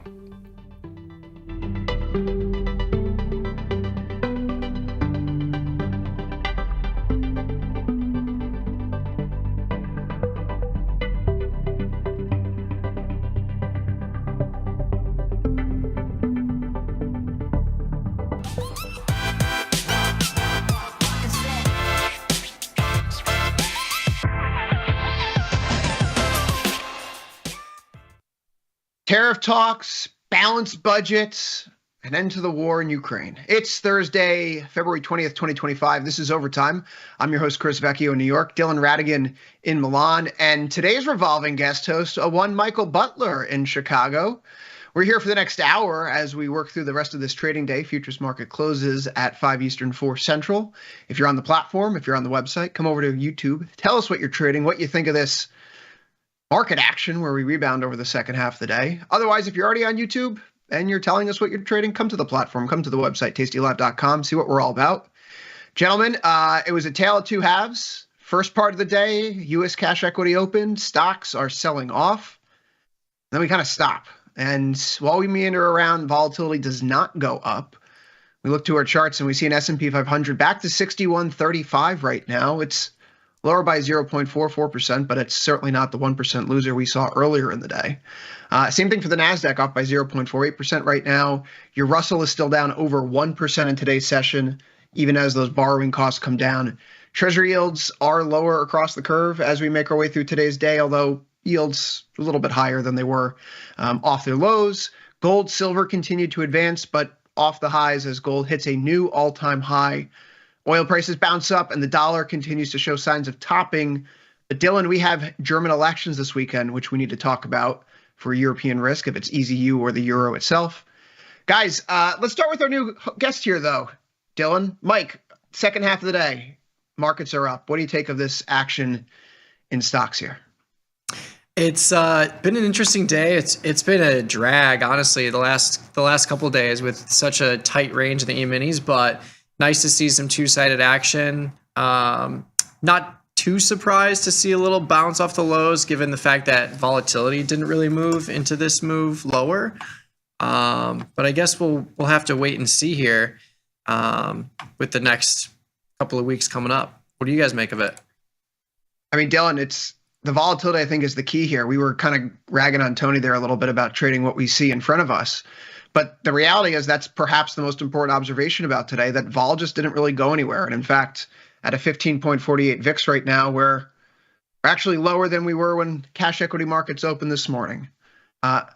Tariff talks, balanced budgets, an end to the war in Ukraine. It's Thursday, February 20th, 2025. This is Overtime. I'm your host, Chris Vecchio in New York, Dylan Radigan in Milan, and today's revolving guest host, one Michael Butler in Chicago. We're here for the next hour as we work through the rest of this trading day. Futures market closes at 5 Eastern, 4 Central. If you're on the platform, if you're on the website, come over to YouTube. Tell us what you're trading, what you think of this market action where we rebound over the second half of the day. Otherwise, if you're already on YouTube and you're telling us what you're trading, come to the platform, come to the website, tastylive.com, see what we're all about. Gentlemen, it was a tale of two halves. First part of the day, U.S. cash equity opened, stocks are selling off. Then we kind of stop. And while we meander around, volatility does not go up. We look to our charts and we see an S&P 500 back to 6135 right now. It's lower by 0.44%, but it's certainly not the 1% loser we saw earlier in the day. Same thing for the NASDAQ, off by 0.48% right now. Your Russell is still down over 1% in today's session, even as those borrowing costs come down. Treasury yields are lower across the curve as we make our way through today's day, although yields a little bit higher than they were off their lows. Gold, silver continue to advance, but off the highs as gold hits a new all-time high. Oil prices bounce up and the dollar continues to show signs of topping. But Dylan, we have German elections this weekend, which we need to talk about for European risk, if it's EZU or the euro itself. Guys, let's start with our new guest here, though. Dylan, Mike, second half of the day, markets are up. What do you take of this action in stocks here? It's been an interesting day. It's been a drag, honestly, the last couple of days with such a tight range in the E-minis, but nice to see some two-sided action. Not too surprised to see a little bounce off the lows, given the fact that volatility didn't really move into this move lower. But I guess we'll have to wait and see here with the next couple of weeks coming up. What do you guys make of it? I mean, Dylan, the volatility, I think, is the key here. We were kind of ragging on Tony there a little bit about trading what we see in front of us. But the reality is that's perhaps the most important observation about today, that vol just didn't really go anywhere. And in fact, at a 15.48 VIX right now, we're actually lower than we were when cash equity markets opened this morning. I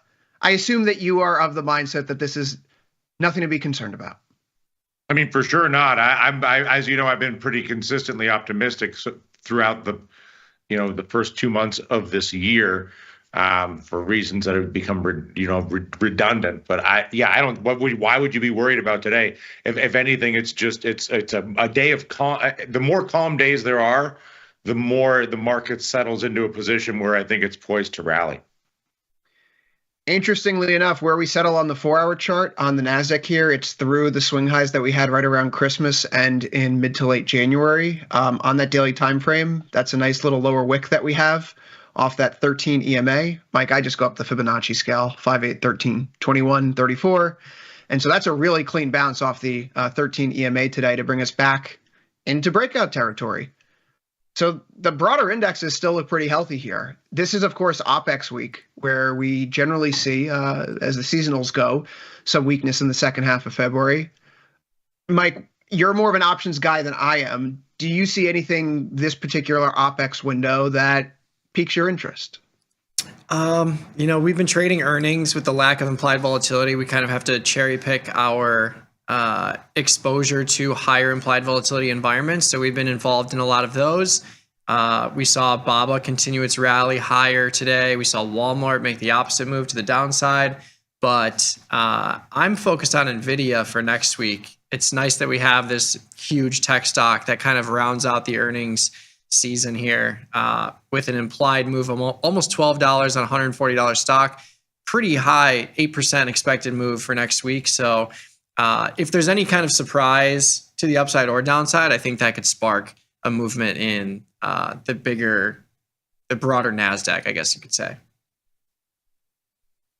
assume that you are of the mindset that this is nothing to be concerned about. I mean, for sure not. I as you know, I've been pretty consistently optimistic throughout the first 2 months of this year, for reasons that have become redundant. But I don't. Why would you be worried about today? If anything, it's a day of calm. The more calm days there are, the more the market settles into a position where I think it's poised to rally. Interestingly enough, where we settle on the 4-hour chart on the NASDAQ here, it's through the swing highs that we had right around Christmas and in mid to late January. On that daily time frame, that's a nice little lower wick that we have off that 13 EMA. Mike, I just go up the Fibonacci scale, 5, 8, 13, 21, 34. And so that's a really clean bounce off the 13 EMA today to bring us back into breakout territory. So the broader indexes still look pretty healthy here. This is, of course, OPEX week, where we generally see, as the seasonals go, some weakness in the second half of February. Mike, you're more of an options guy than I am. Do you see anything this particular OPEX window that piques your interest? We've been trading earnings with the lack of implied volatility. We kind of have to cherry pick our exposure to higher implied volatility environments. So we've been involved in a lot of those. We saw BABA continue its rally higher today. We saw Walmart make the opposite move to the downside. But I'm focused on Nvidia for next week. It's nice that we have this huge tech stock that kind of rounds out the earnings season here with an implied move of almost $12 on $140 stock. Pretty high, 8% expected move for next week. So if there's any kind of surprise to the upside or downside, I think that could spark a movement in the broader NASDAQ, I guess you could say.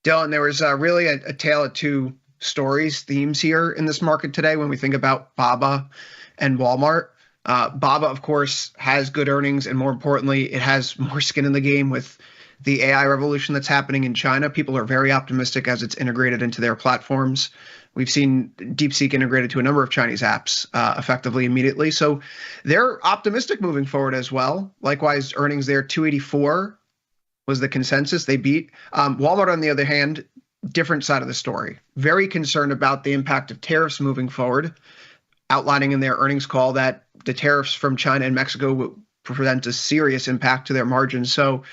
Dylan, there was really a tale of two themes here in this market today when we think about BABA and Walmart. BABA, of course, has good earnings, and more importantly, it has more skin in the game with the AI revolution that's happening in China. People are very optimistic as it's integrated into their platforms. We've seen DeepSeek integrated to a number of Chinese apps effectively immediately. So they're optimistic moving forward as well. Likewise, earnings there, 284 was the consensus. They beat. Walmart, on the other hand, different side of the story. Very concerned about the impact of tariffs moving forward, outlining in their earnings call that the tariffs from China and Mexico will present a serious impact to their margins. So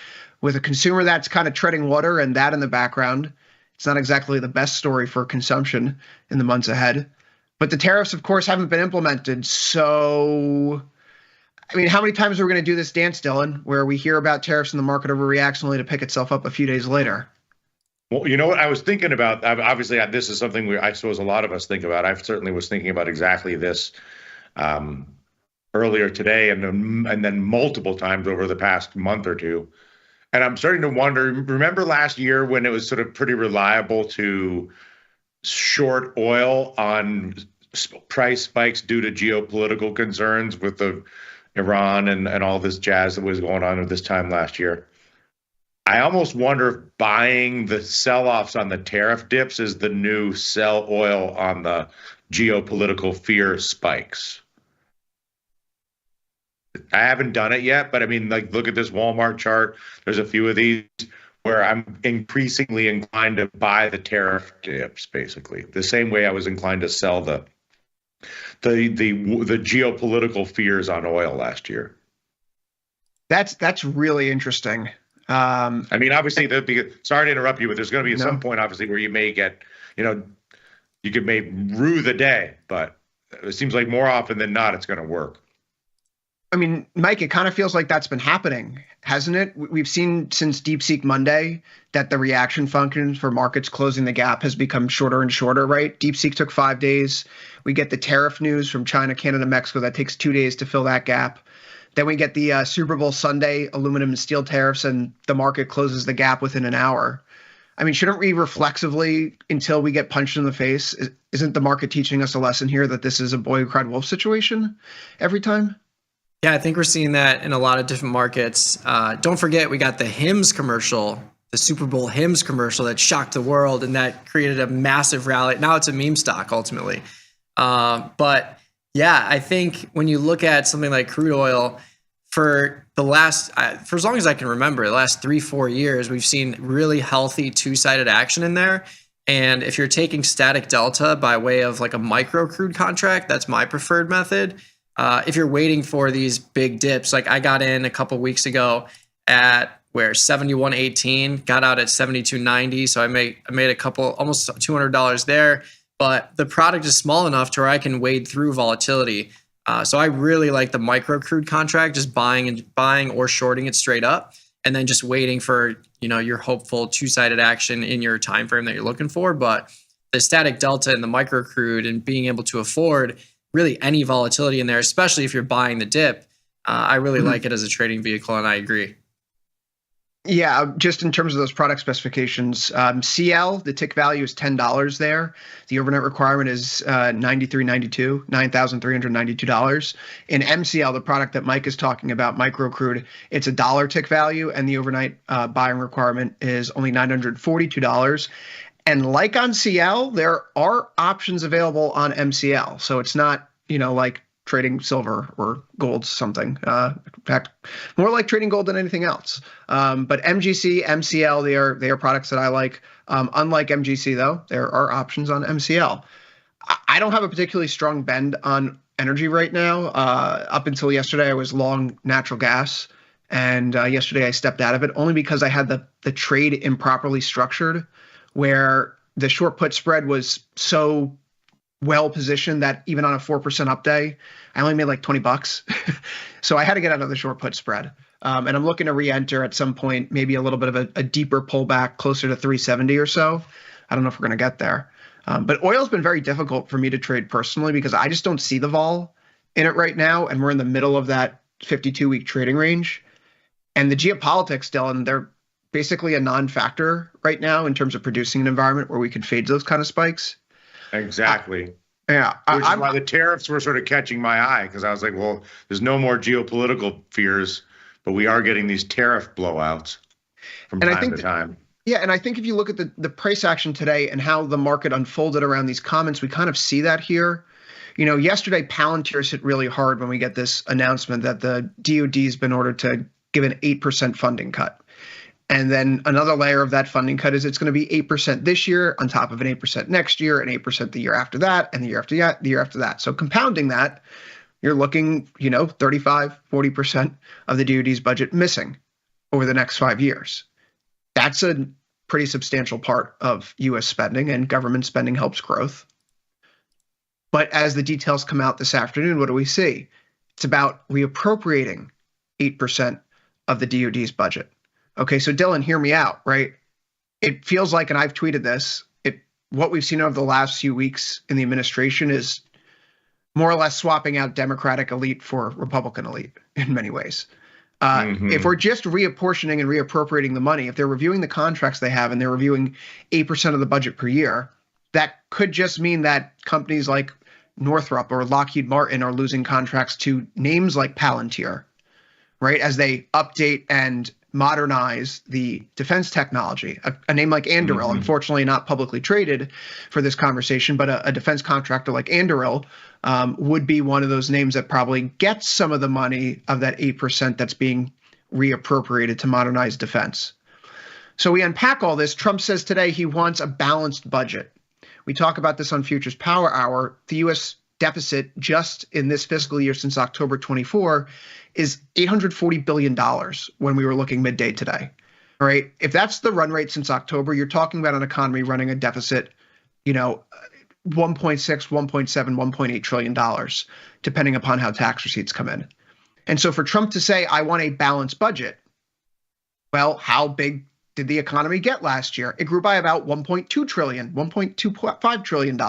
with a consumer that's kind of treading water and that in the background, it's not exactly the best story for consumption in the months ahead. But the tariffs, of course, haven't been implemented. So, I mean, how many times are we going to do this dance, Dylan, where we hear about tariffs and the market overreacts only to pick itself up a few days later? Well, you know what I was thinking about? Obviously, this is something I suppose a lot of us think about. I certainly was thinking about exactly this earlier today and then multiple times over the past month or two. And I'm starting to wonder, remember last year when it was sort of pretty reliable to short oil on price spikes due to geopolitical concerns with the Iran and all this jazz that was going on at this time last year. I almost wonder if buying the sell-offs on the tariff dips is the new sell oil on the geopolitical fear spikes. I haven't done it yet, but I mean, like, look at this Walmart chart. There's a few of these where I'm increasingly inclined to buy the tariff dips, basically the same way I was inclined to sell the geopolitical fears on oil last year. That's really interesting. I mean, obviously, sorry to interrupt you, but there's going to be some point, obviously, where you may get, you may rue the day, but it seems like more often than not, it's going to work. I mean, Mike, it kind of feels like that's been happening, hasn't it? We've seen since DeepSeek Monday that the reaction function for markets closing the gap has become shorter and shorter, right? DeepSeek took 5 days. We get the tariff news from China, Canada, Mexico. That takes 2 days to fill that gap. Then we get the Super Bowl Sunday aluminum and steel tariffs, and the market closes the gap within an hour. I mean, shouldn't we reflexively, until we get punched in the face, isn't the market teaching us a lesson here that this is a boy who cried wolf situation every time? Yeah, I think we're seeing that in a lot of different markets. Don't forget, we got the Hims commercial, the Super Bowl Hims commercial that shocked the world, and that created a massive rally. Now it's a meme stock, ultimately. But yeah, I think when you look at something like crude oil, for as long as I can remember, the last 3-4 years, we've seen really healthy two-sided action in there. And if you're taking static delta by way of like a micro crude contract, that's my preferred method. If you're waiting for these big dips, like I got in a couple weeks ago at 71.18, got out at 72.90, so I made a couple, almost $200 there. But the product is small enough to where I can wade through volatility. So I really like the micro crude contract, just buying or shorting it straight up, and then just waiting for your hopeful two-sided action in your time frame that you're looking for. But the static delta and the micro crude and being able to afford really any volatility in there, especially if you're buying the dip, I really like it as a trading vehicle, and I agree. Yeah, just in terms of those product specifications, CL, the tick value is $10 there. The overnight requirement is $9,392. In MCL, the product that Mike is talking about, micro crude, it's $1 tick value, and the overnight buying requirement is only $942. And like on CL, there are options available on MCL. So it's not, like trading silver or gold something. In fact, more like trading gold than anything else. But MGC, MCL, they are products that I like. Unlike MGC, though, there are options on MCL. I don't have a particularly strong bend on energy right now. Up until yesterday, I was long natural gas. And yesterday I stepped out of it only because I had the trade improperly structured, where the short put spread was so well positioned that even on a 4% up day, I only made like $20. So I had to get out of the short put spread. And I'm looking to re-enter at some point, maybe a little bit of a deeper pullback closer to 370 or so. I don't know if we're going to get there. But oil's been very difficult for me to trade personally because I just don't see the vol in it right now. And we're in the middle of that 52-week trading range. And the geopolitics, Dylan, they're basically a non-factor right now in terms of producing an environment where we could fade those kind of spikes. Exactly. Yeah. Which is why the tariffs were sort of catching my eye, because I was like, well, there's no more geopolitical fears, but we are getting these tariff blowouts from time to time. Yeah, and I think if you look at the price action today and how the market unfolded around these comments, we kind of see that here. Yesterday, Palantir's hit really hard when we get this announcement that the DoD's been ordered to give an 8% funding cut. And then another layer of that funding cut is it's going to be 8% this year on top of an 8% next year, and 8% the year after that, and the year after that, the year after that. So compounding that, you're looking, 35, 40% of the DoD's budget missing over the next 5 years. That's a pretty substantial part of U.S. spending, and government spending helps growth. But as the details come out this afternoon, what do we see? It's about reappropriating 8% of the DoD's budget. Okay, so Dylan, hear me out, right? It feels like, and I've tweeted this, what we've seen over the last few weeks in the administration is more or less swapping out Democratic elite for Republican elite in many ways. If we're just reapportioning and reappropriating the money, if they're reviewing the contracts they have and they're reviewing 8% of the budget per year, that could just mean that companies like Northrop or Lockheed Martin are losing contracts to names like Palantir, right? As they update and modernize the defense technology. A name like Anduril, unfortunately not publicly traded for this conversation, but a defense contractor like Anduril would be one of those names that probably gets some of the money of that 8% that's being reappropriated to modernize defense. So we unpack all this. Trump says today he wants a balanced budget. We talk about this on Futures Power Hour. The U.S. deficit just in this fiscal year since October 24 is $840 billion when we were looking midday today. All right. If that's the run rate since October, you're talking about an economy running a deficit, 1.6, 1.7, $1.8 trillion, depending upon how tax receipts come in. And so for Trump to say, I want a balanced budget, well, how big did the economy get last year? It grew by about $1.2 trillion, $1.25 trillion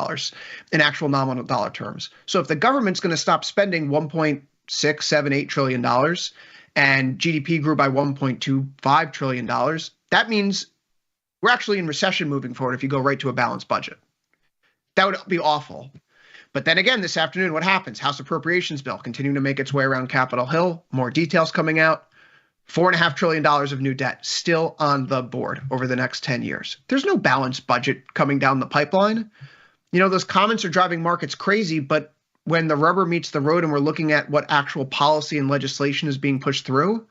in actual nominal dollar terms. So if the government's going to stop spending $1.678 trillion and GDP grew by $1.25 trillion, that means we're actually in recession moving forward if you go right to a balanced budget. That would be awful. But then again, this afternoon, what happens? House Appropriations Bill continuing to make its way around Capitol Hill. More details coming out. $4.5 trillion of new debt still on the board over the next 10 years. There's no balanced budget coming down the pipeline. Those comments are driving markets crazy, but when the rubber meets the road and we're looking at what actual policy and legislation is being pushed through,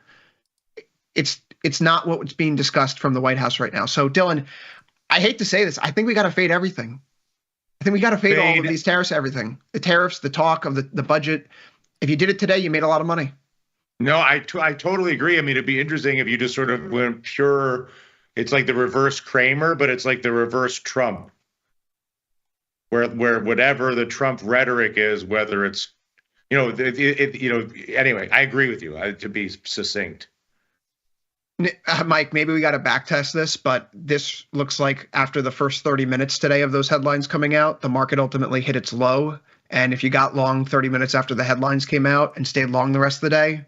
it's not what's being discussed from the White House right now. So, Dylan, I hate to say this. I think we got to fade everything. I think we got to fade all of these tariffs, everything. The tariffs, the talk of the budget. If you did it today, you made a lot of money. No, I totally agree. I mean, it'd be interesting if you just sort of went pure, it's like the reverse Kramer, but it's like the reverse Trump, where whatever the Trump rhetoric is, whether it's, anyway, I agree with you, to be succinct. Mike, maybe we got to back test this, but this looks like after the first 30 minutes today of those headlines coming out, the market ultimately hit its low. And if you got long 30 minutes after the headlines came out and stayed long the rest of the day,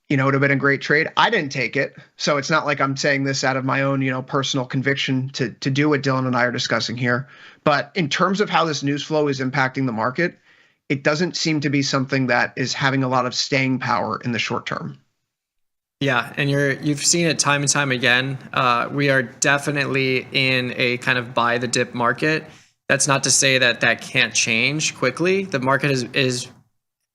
it would have been a great trade. I didn't take it. So it's not like I'm saying this out of my own, personal conviction to do what Dylan and I are discussing here. But in terms of how this news flow is impacting the market, it doesn't seem to be something that is having a lot of staying power in the short term. Yeah, and you've seen it time and time again. We are definitely in a kind of buy the dip market. That's not to say that can't change quickly. The market is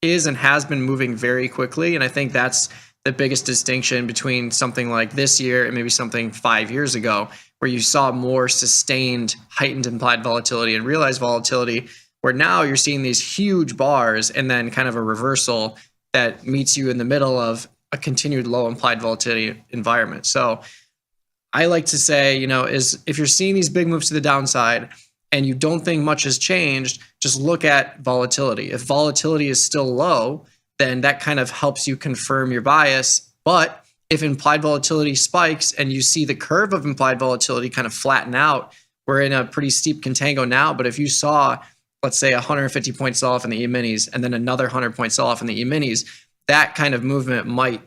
and has been moving very quickly, and I think that's the biggest distinction between something like this year and maybe something 5 years ago, where you saw more sustained, heightened implied volatility and realized volatility, where now you're seeing these huge bars and then kind of a reversal that meets you in the middle of a continued low implied volatility environment. So I like to say, is if you're seeing these big moves to the downside and you don't think much has changed, just look at volatility. If volatility is still low, then that kind of helps you confirm your bias. But if implied volatility spikes and you see the curve of implied volatility kind of flatten out, we're in a pretty steep contango now. But if you saw, let's say, 150 point sell-off in the E-minis and then another 100 point sell-off in the E-minis, that kind of movement might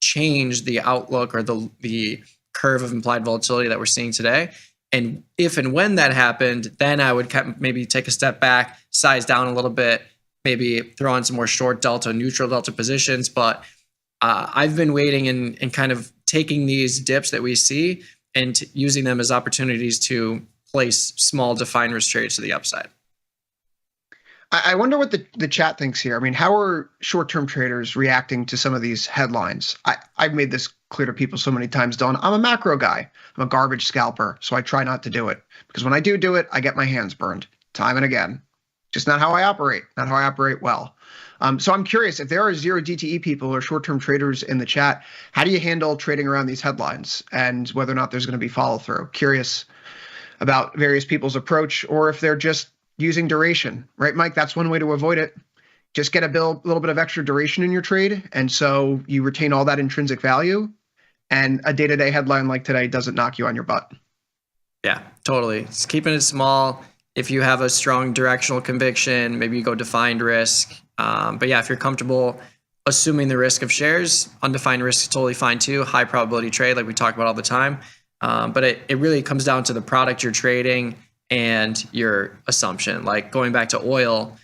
change the outlook or the curve of implied volatility that we're seeing today. And if and when that happened, then I would maybe take a step back, size down a little bit, maybe throw on some more short delta, neutral delta positions. But I've been waiting and kind of taking these dips that we see and using them as opportunities to place small defined risk trades to the upside. I wonder what the chat thinks here. I mean, how are short-term traders reacting to some of these headlines? I've made this clear to people so many times, Don. I'm a macro guy. I'm a garbage scalper, so I try not to do it. Because when I do it, I get my hands burned time and again. Just not how I operate, not how I operate well. So I'm curious, if there are zero DTE people or short-term traders in the chat, how do you handle trading around these headlines and whether or not there's going to be follow-through? Curious about various people's approach, or if they're just using duration, right, Mike? That's one way to avoid it. Just get a little bit of extra duration in your trade, and so you retain all that intrinsic value, and a day-to-day headline like today doesn't knock you on your butt. Yeah, totally. Just keeping it small. If you have a strong directional conviction, maybe you go defined risk. But yeah, if you're comfortable assuming the risk of shares, undefined risk is totally fine too. High probability trade, like we talk about all the time. But it really comes down to the product you're trading and your assumption. Like going back to oil,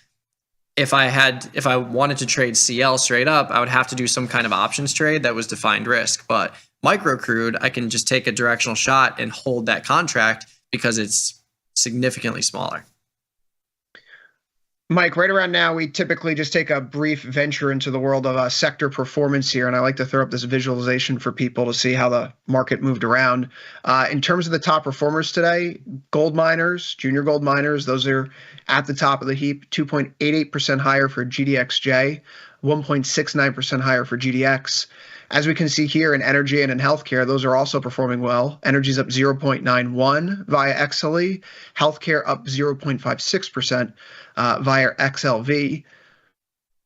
if I wanted to trade CL straight up, I would have to do some kind of options trade that was defined risk. But micro crude, I can just take a directional shot and hold that contract because it's significantly smaller. Mike, right around now, we typically just take a brief venture into the world of sector performance here, and I like to throw up this visualization for people to see how the market moved around. In terms of the top performers today, gold miners, junior gold miners, those are at the top of the heap, 2.88% higher for GDXJ, 1.69% higher for GDX. As we can see here in energy and in healthcare, those are also performing well. Energy's up 0.91 via XLE, healthcare up 0.56% via XLV.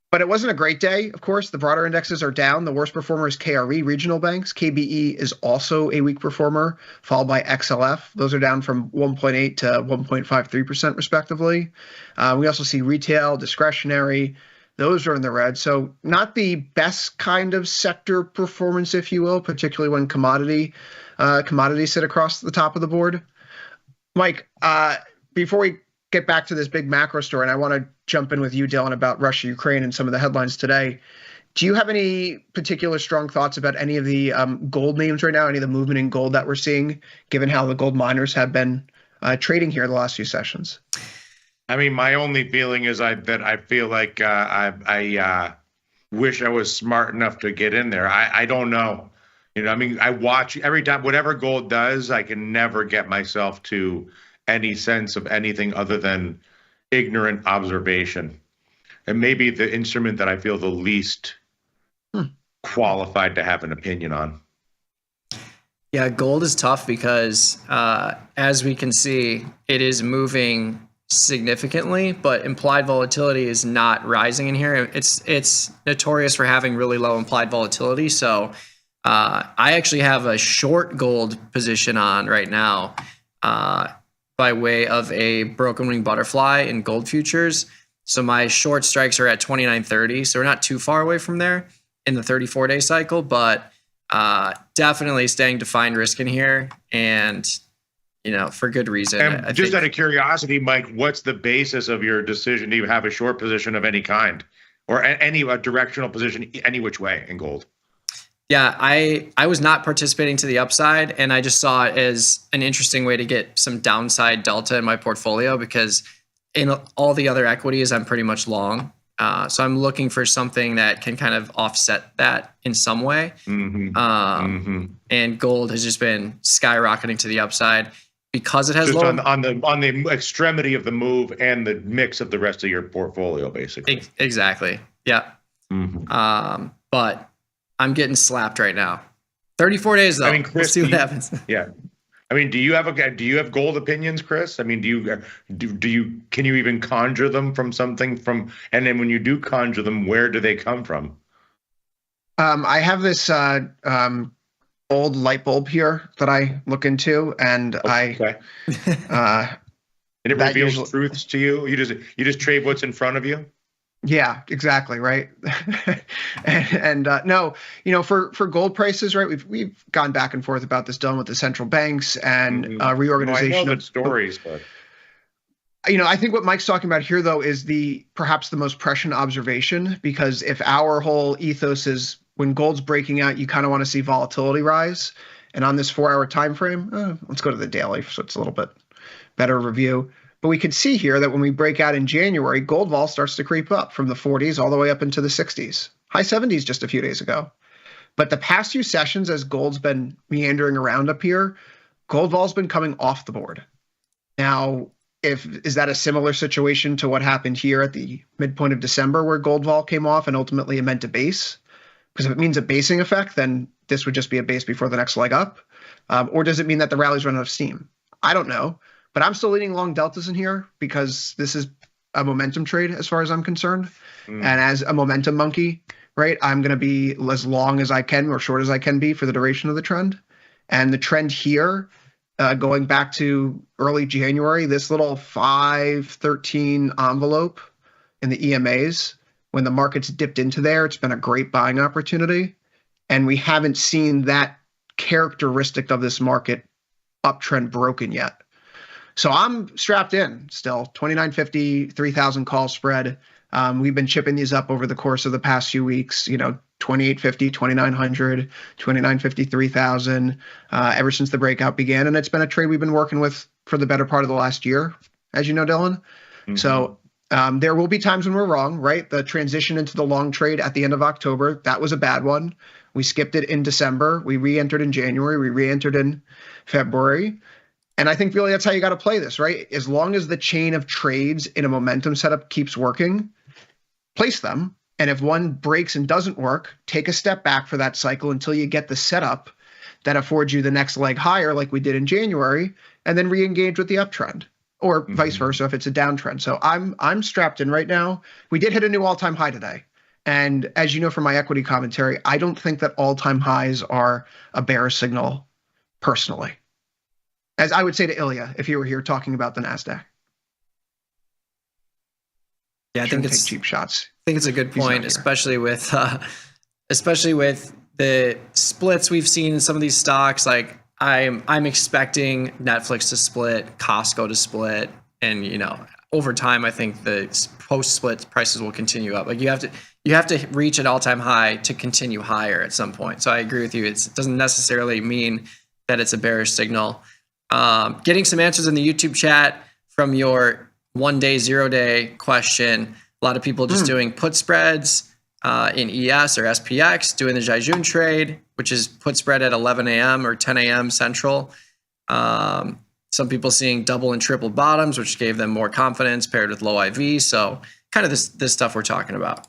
But it wasn't a great day, of course. The broader indexes are down. The worst performer is KRE, regional banks. KBE is also a weak performer, followed by XLF. Those are down from 1.8 to 1.53% respectively. We also see retail, discretionary. Those are in the red. So not the best kind of sector performance, if you will, particularly when commodities sit across the top of the board. Mike, before we get back to this big macro story, and I want to jump in with you, Dylan, about Russia, Ukraine, and some of the headlines today. Do you have any particular strong thoughts about any of the gold names right now, any of the movement in gold that we're seeing, given how the gold miners have been trading here the last few sessions? I mean, my only feeling is that I feel like I wish I was smart enough to get in there. I don't know. You know, I mean, I watch every time, whatever gold does, I can never get myself to any sense of anything other than ignorant observation. And maybe the instrument that I feel the least qualified to have an opinion on. Yeah, gold is tough because as we can see, it is moving significantly, but implied volatility is not rising in here. It's notorious for having really low implied volatility. So I actually have a short gold position on right now by way of a broken wing butterfly in gold futures. So my short strikes are at 29.30. So we're not too far away from there in the 34-day cycle, but definitely staying defined risk in here. And you know, for good reason. And just out of curiosity, Mike, what's the basis of your decision to have a short position of any kind or any directional position, any which way in gold? Yeah, I was not participating to the upside, and I just saw it as an interesting way to get some downside delta in my portfolio because in all the other equities, I'm pretty much long. So I'm looking for something that can kind of offset that in some way. And gold has just been skyrocketing to the upside. Because it has just low on the extremity of the move and the mix of the rest of your portfolio, basically. Exactly. Yeah. But I'm getting slapped right now. 34 days though. I mean, Chris, we'll see what happens. Yeah. I mean, do you have gold opinions, Chris? I mean, can you even conjure them from something and then when you do conjure them, where do they come from? I have this old light bulb here that I look into, and and it reveals truths to you. You just trade what's in front of you. Yeah, exactly, right. and no, you know, for gold prices, right? We've gone back and forth about this, done with the central banks and reorganization. I know the stories, but you know, I think what Mike's talking about here, though, is perhaps the most prescient observation, because if our whole ethos is when gold's breaking out, you kind of want to see volatility rise. And on this 4-hour time frame, let's go to the daily, so it's a little bit better review. But we can see here that when we break out in January, gold vol starts to creep up from the 40s all the way up into the 60s, high 70s just a few days ago. But the past few sessions, as gold's been meandering around up here, gold vol's been coming off the board. Now, is that a similar situation to what happened here at the midpoint of December, where gold vol came off and ultimately it meant a base? Because if it means a basing effect, then this would just be a base before the next leg up. Or does it mean that the rally's run out of steam? I don't know. But I'm still leaning long deltas in here because this is a momentum trade as far as I'm concerned. And as a momentum monkey, right, I'm going to be as long as I can or short as I can be for the duration of the trend. And the trend here, going back to early January, this little 513 envelope in the EMAs, when the market's dipped into there, it's been a great buying opportunity. And we haven't seen that characteristic of this market uptrend broken yet. So I'm strapped in still, 29.50, 3,000 call spread. We've been chipping these up over the course of the past few weeks, 2850, 2900, 2950, 3000, ever since the breakout began. And it's been a trade we've been working with for the better part of the last year, as you know, Dylan. So there will be times when we're wrong, right? The transition into the long trade at the end of October, that was a bad one. We skipped it in December. We re-entered in January. We re-entered in February. And I think really that's how you got to play this, right? As long as the chain of trades in a momentum setup keeps working, place them. And if one breaks and doesn't work, take a step back for that cycle until you get the setup that affords you the next leg higher like we did in January, and then re-engage with the uptrend. Or vice versa if it's a downtrend. So I'm strapped in right now. We did hit a new all-time high today. And as you know from my equity commentary, I don't think that all-time highs are a bearish signal personally. As I would say to Ilya if you were here talking about the NASDAQ. Yeah, I think it's cheap shots. I think it's a good point, especially with the splits we've seen in some of these stocks. Like I'm expecting Netflix to split, Costco to split, and over time I think the post-split prices will continue up. Like you have to reach an all-time high to continue higher at some point. So I agree with you. It doesn't necessarily mean that it's a bearish signal. Getting some answers in the YouTube chat from your 1 day, 0 day question. A lot of people just doing put spreads in ES or SPX, doing the Jiajun trade, which is put spread at 11 a.m. or 10 a.m. Central. Some people seeing double and triple bottoms, which gave them more confidence paired with low IV. So kind of this stuff we're talking about.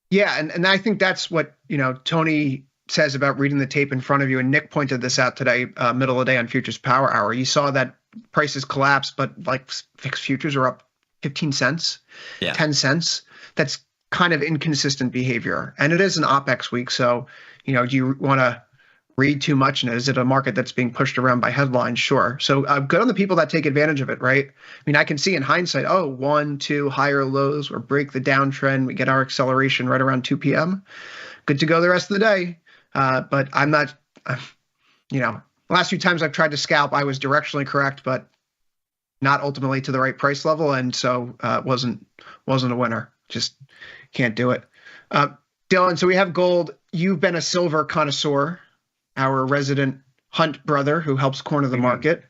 Yeah, and I think that's what Tony says about reading the tape in front of you. And Nick pointed this out today, middle of the day on Futures Power Hour. You saw that prices collapse, but like fixed futures are up 15 cents, 10 cents. That's kind of inconsistent behavior. And it is an OPEX week. So, do you want to read too much in it? Is it a market that's being pushed around by headlines? Sure. So good on the people that take advantage of it, right? I mean, I can see in hindsight, 1, 2 higher lows or break the downtrend. We get our acceleration right around 2 p.m. Good to go the rest of the day. But I'm not, the last few times I've tried to scalp, I was directionally correct, but not ultimately to the right price level. And so wasn't a winner. Just can't do it. Dylan, so we have gold. You've been a silver connoisseur, our resident Hunt brother who helps corner the market.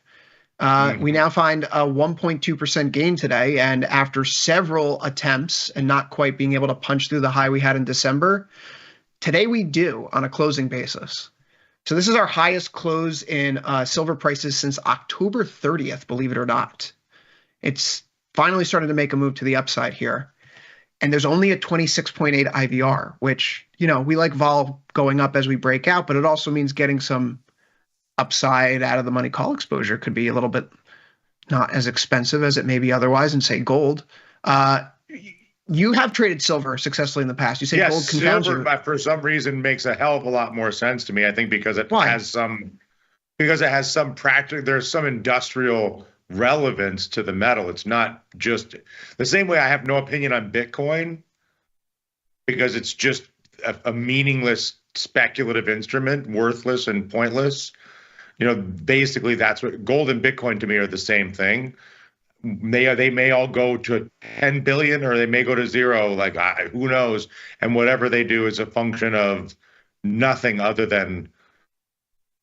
We now find a 1.2% gain today. And after several attempts and not quite being able to punch through the high we had in December, today we do on a closing basis. So this is our highest close in silver prices since October 30th, believe it or not. It's finally starting to make a move to the upside here. And there's only a 26.8 IVR, which, we like vol going up as we break out, but it also means getting some upside out of the money call exposure could be a little bit not as expensive as it may be otherwise in, say, gold. You have traded silver successfully in the past. You say gold confounds you. Silver, for some reason, makes a hell of a lot more sense to me. I think because it has some practical, there's some industrial relevance to the metal. It's not just the same way I have no opinion on Bitcoin because it's just a meaningless speculative instrument, worthless and pointless. Basically that's what gold and Bitcoin to me are the same thing. They may all go to 10 billion or they may go to zero, who knows? And whatever they do is a function of nothing other than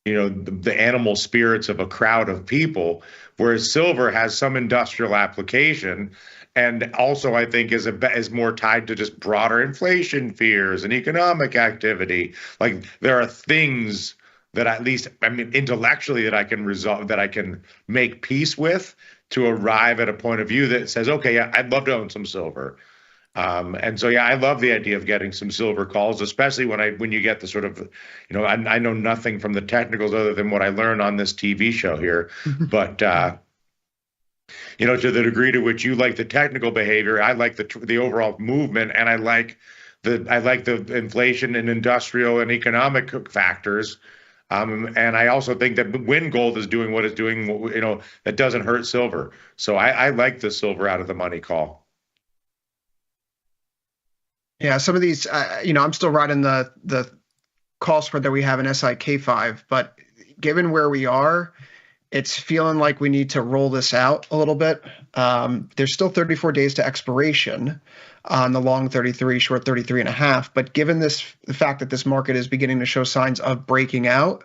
the animal spirits of a crowd of people, whereas silver has some industrial application and also I think is more tied to just broader inflation fears and economic activity. Like there are things that at least, intellectually that I can resolve, that I can make peace with to arrive at a point of view that says, okay, yeah, I'd love to own some silver. And so, I love the idea of getting some silver calls, especially when you get the sort of, I know nothing from the technicals other than what I learned on this TV show here, but, to the degree to which you like the technical behavior, I like the overall movement, and I like the inflation and industrial and economic factors. And I also think that when gold is doing what it's doing, that doesn't hurt silver. So I like the silver out of the money call. Yeah, some of these, I'm still riding the call spread that we have in SIK5, but given where we are, It's feeling like we need to roll this out a little bit. There's still 34 days to expiration on the long 33, short 33 and a half. But given the fact that this market is beginning to show signs of breaking out,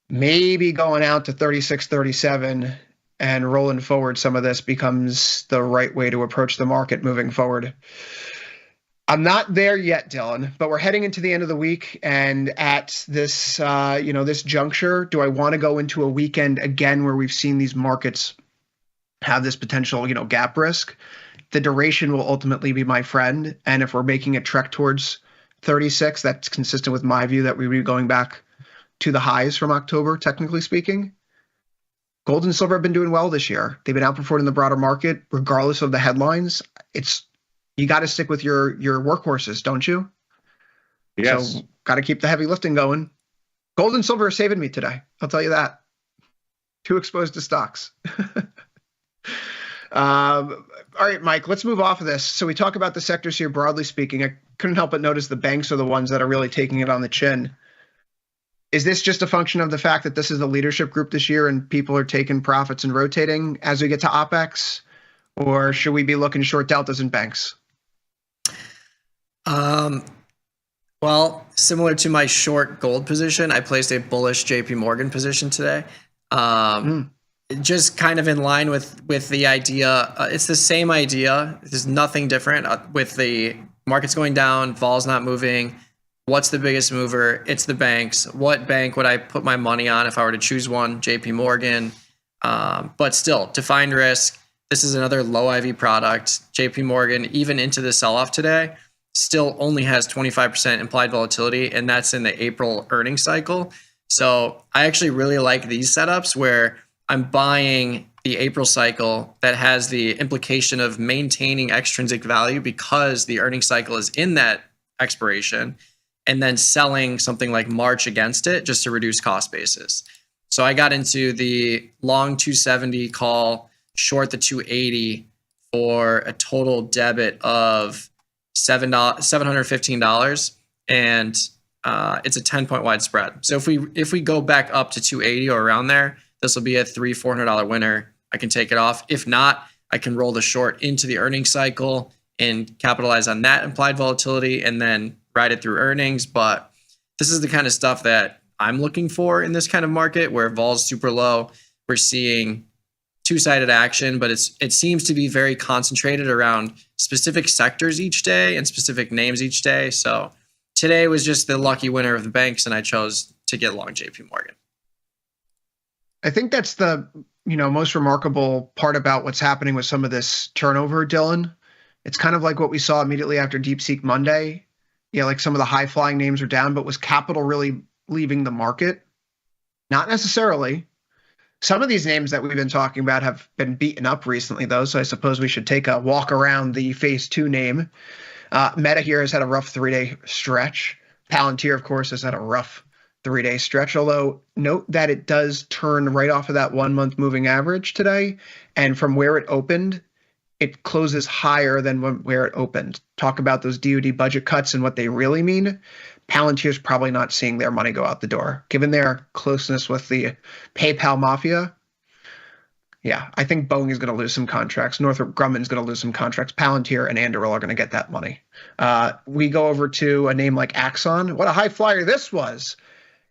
maybe going out to 36, 37 and rolling forward some of this becomes the right way to approach the market moving forward. I'm not there yet, Dylan, but we're heading into the end of the week, and at this, this juncture, do I want to go into a weekend again where we've seen these markets have this potential, gap risk? The duration will ultimately be my friend, and if we're making a trek towards 36, that's consistent with my view that we would be going back to the highs from October, technically speaking. Gold and silver have been doing well this year. They've been outperforming the broader market, regardless of the headlines. You got to stick with your workhorses, don't you? Yes. So got to keep the heavy lifting going. Gold and silver are saving me today. I'll tell you that. Too exposed to stocks. All right, Mike, let's move off of this. So we talk about the sectors here broadly speaking. I couldn't help but notice the banks are the ones that are really taking it on the chin. Is this just a function of the fact that this is the leadership group this year and people are taking profits and rotating as we get to OPEX? Or should we be looking short deltas in banks? Well, similar to my short gold position, I placed a bullish JP Morgan position today. Just kind of in line with the idea. It's the same idea. There's nothing different with the markets going down, vol's not moving. What's the biggest mover? It's the banks. What bank would I put my money on if I were to choose one? JP Morgan. But still, defined risk. This is another low IV product. JP Morgan, even into the sell-off today, still only has 25% implied volatility, and that's in the April earnings cycle. So I actually really like these setups where I'm buying the April cycle that has the implication of maintaining extrinsic value because the earnings cycle is in that expiration, and then selling something like March against it just to reduce cost basis. So I got into the long 270 call, short the 280 for a total debit of $715, and it's a 10-point wide spread. So if we go back up to 280 or around there, this will be a $400 winner. I can take it off. If not, I can roll the short into the earnings cycle and capitalize on that implied volatility and then ride it through earnings. But this is the kind of stuff that I'm looking for in this kind of market where vol's super low. We're seeing two-sided action, but it seems to be very concentrated around specific sectors each day and specific names each day. So today was just the lucky winner of the banks, and I chose to get long JP Morgan. I think that's the most remarkable part about what's happening with some of this turnover, Dylan. It's kind of like what we saw immediately after DeepSeek Monday. Yeah, like some of the high-flying names are down, but was capital really leaving the market? Not necessarily. Some of these names that we've been talking about have been beaten up recently, though, so I suppose we should take a walk around the phase 2 name. Meta here has had a rough 3-day stretch. Palantir, of course, has had a rough 3-day stretch, although note that it does turn right off of that 1-month moving average today, and from where it opened, it closes higher than where it opened. Talk about those DoD budget cuts and what they really mean. Palantir's probably not seeing their money go out the door. Given their closeness with the PayPal mafia, yeah, I think Boeing is going to lose some contracts. Northrop Grumman's going to lose some contracts. Palantir and Anduril are going to get that money. We go over to a name like Axon. What a high flyer this was.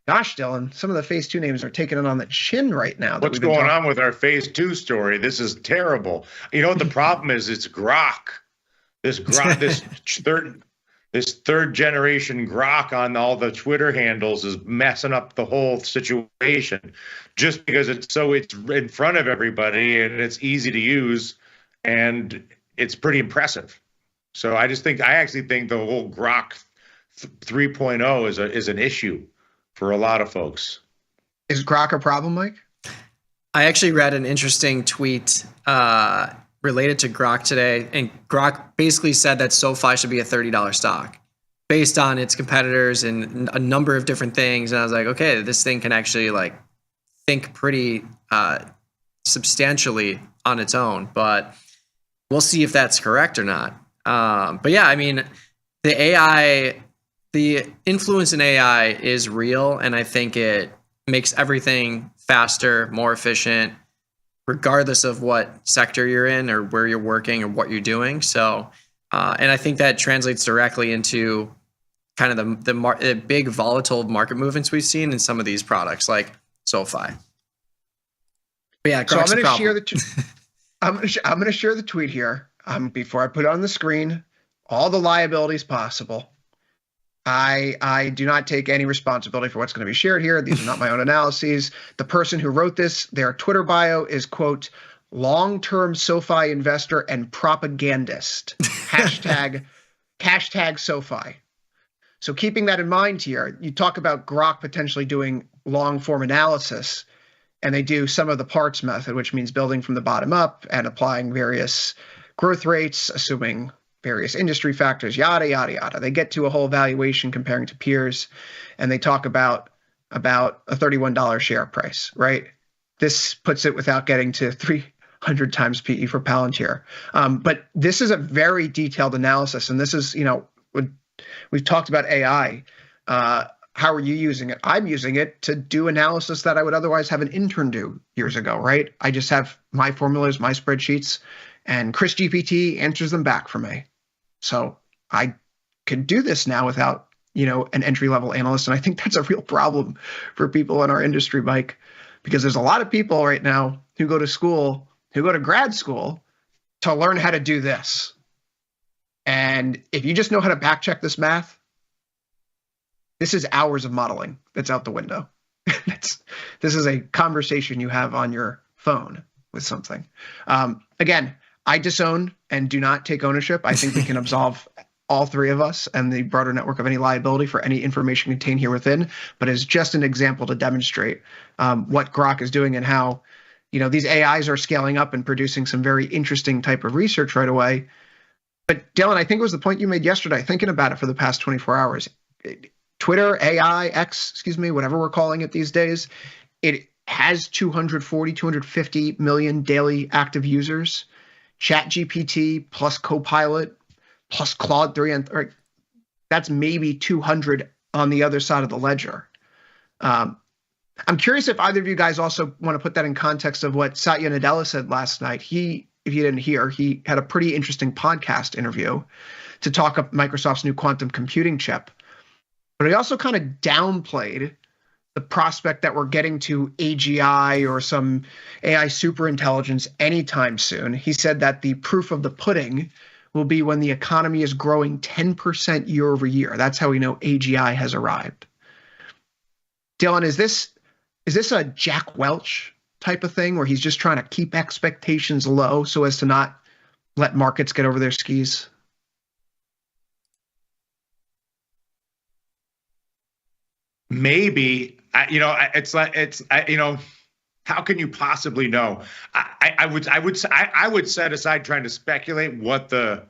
Gosh, Dylan, some of the phase 2 names are taking it on the chin right now. What's going on with our phase 2 story? This is terrible. You know what the problem is? It's Grok. This third generation Grok on all the Twitter handles is messing up the whole situation just because it's in front of everybody and it's easy to use and it's pretty impressive. So I actually think the whole Grok 3.0 is an issue for a lot of folks. Is Grok a problem, Mike? I actually read an interesting tweet related to Grok today, and Grok basically said that SoFi should be a $30 stock based on its competitors and a number of different things. And I was like, okay, this thing can actually think pretty substantially on its own, but we'll see if that's correct or not. But yeah, I mean, the influence in AI is real, and I think it makes everything faster, more efficient, regardless of what sector you're in or where you're working or what you're doing. So, and I think that translates directly into kind of the big volatile market movements we've seen in some of these products like SoFi. But yeah, so I'm going to share the I'm going to share the tweet here before I put it on the screen. All the liabilities possible. I do not take any responsibility for what's going to be shared here. These are not my own analyses. The person who wrote this, their Twitter bio is, quote, long-term SoFi investor and propagandist. Hashtag SoFi. So keeping that in mind here, you talk about Grok potentially doing long-form analysis, and they do some of the parts method, which means building from the bottom up and applying various growth rates, assuming various industry factors, yada, yada, yada. They get to a whole valuation comparing to peers, and they talk about a $31 share price, right? This puts it without getting to 300 times PE for Palantir. But this is a very detailed analysis, and this is, we've talked about AI. How are you using it? I'm using it to do analysis that I would otherwise have an intern do years ago, right? I just have my formulas, my spreadsheets, and Chris GPT answers them back for me. So I could do this now without, an entry-level analyst. And I think that's a real problem for people in our industry, Mike, because there's a lot of people right now who go to grad school to learn how to do this. And if you just know how to back check this math, this is hours of modeling that's out the window. This is a conversation you have on your phone with something. Again, I disown and do not take ownership. I think we can absolve all three of us and the broader network of any liability for any information contained here within, but as just an example to demonstrate what Grok is doing and how, these AIs are scaling up and producing some very interesting type of research right away. But Dylan, I think it was the point you made yesterday, thinking about it for the past 24 hours. Twitter, AI, X, whatever we're calling it these days, it has 250 million daily active users. ChatGPT plus Copilot plus Claude 3, and that's maybe 200 on the other side of the ledger. I'm curious if either of you guys also want to put that in context of what Satya Nadella said last night. If you didn't hear, he had a pretty interesting podcast interview to talk up Microsoft's new quantum computing chip. But he also kind of downplayed the prospect that we're getting to AGI or some AI superintelligence anytime soon. He said that the proof of the pudding will be when the economy is growing 10% year over year. That's how we know AGI has arrived. Dylan, is this a Jack Welch type of thing where he's just trying to keep expectations low so as to not let markets get over their skis? Maybe. How can you possibly know? I would set aside trying to speculate what the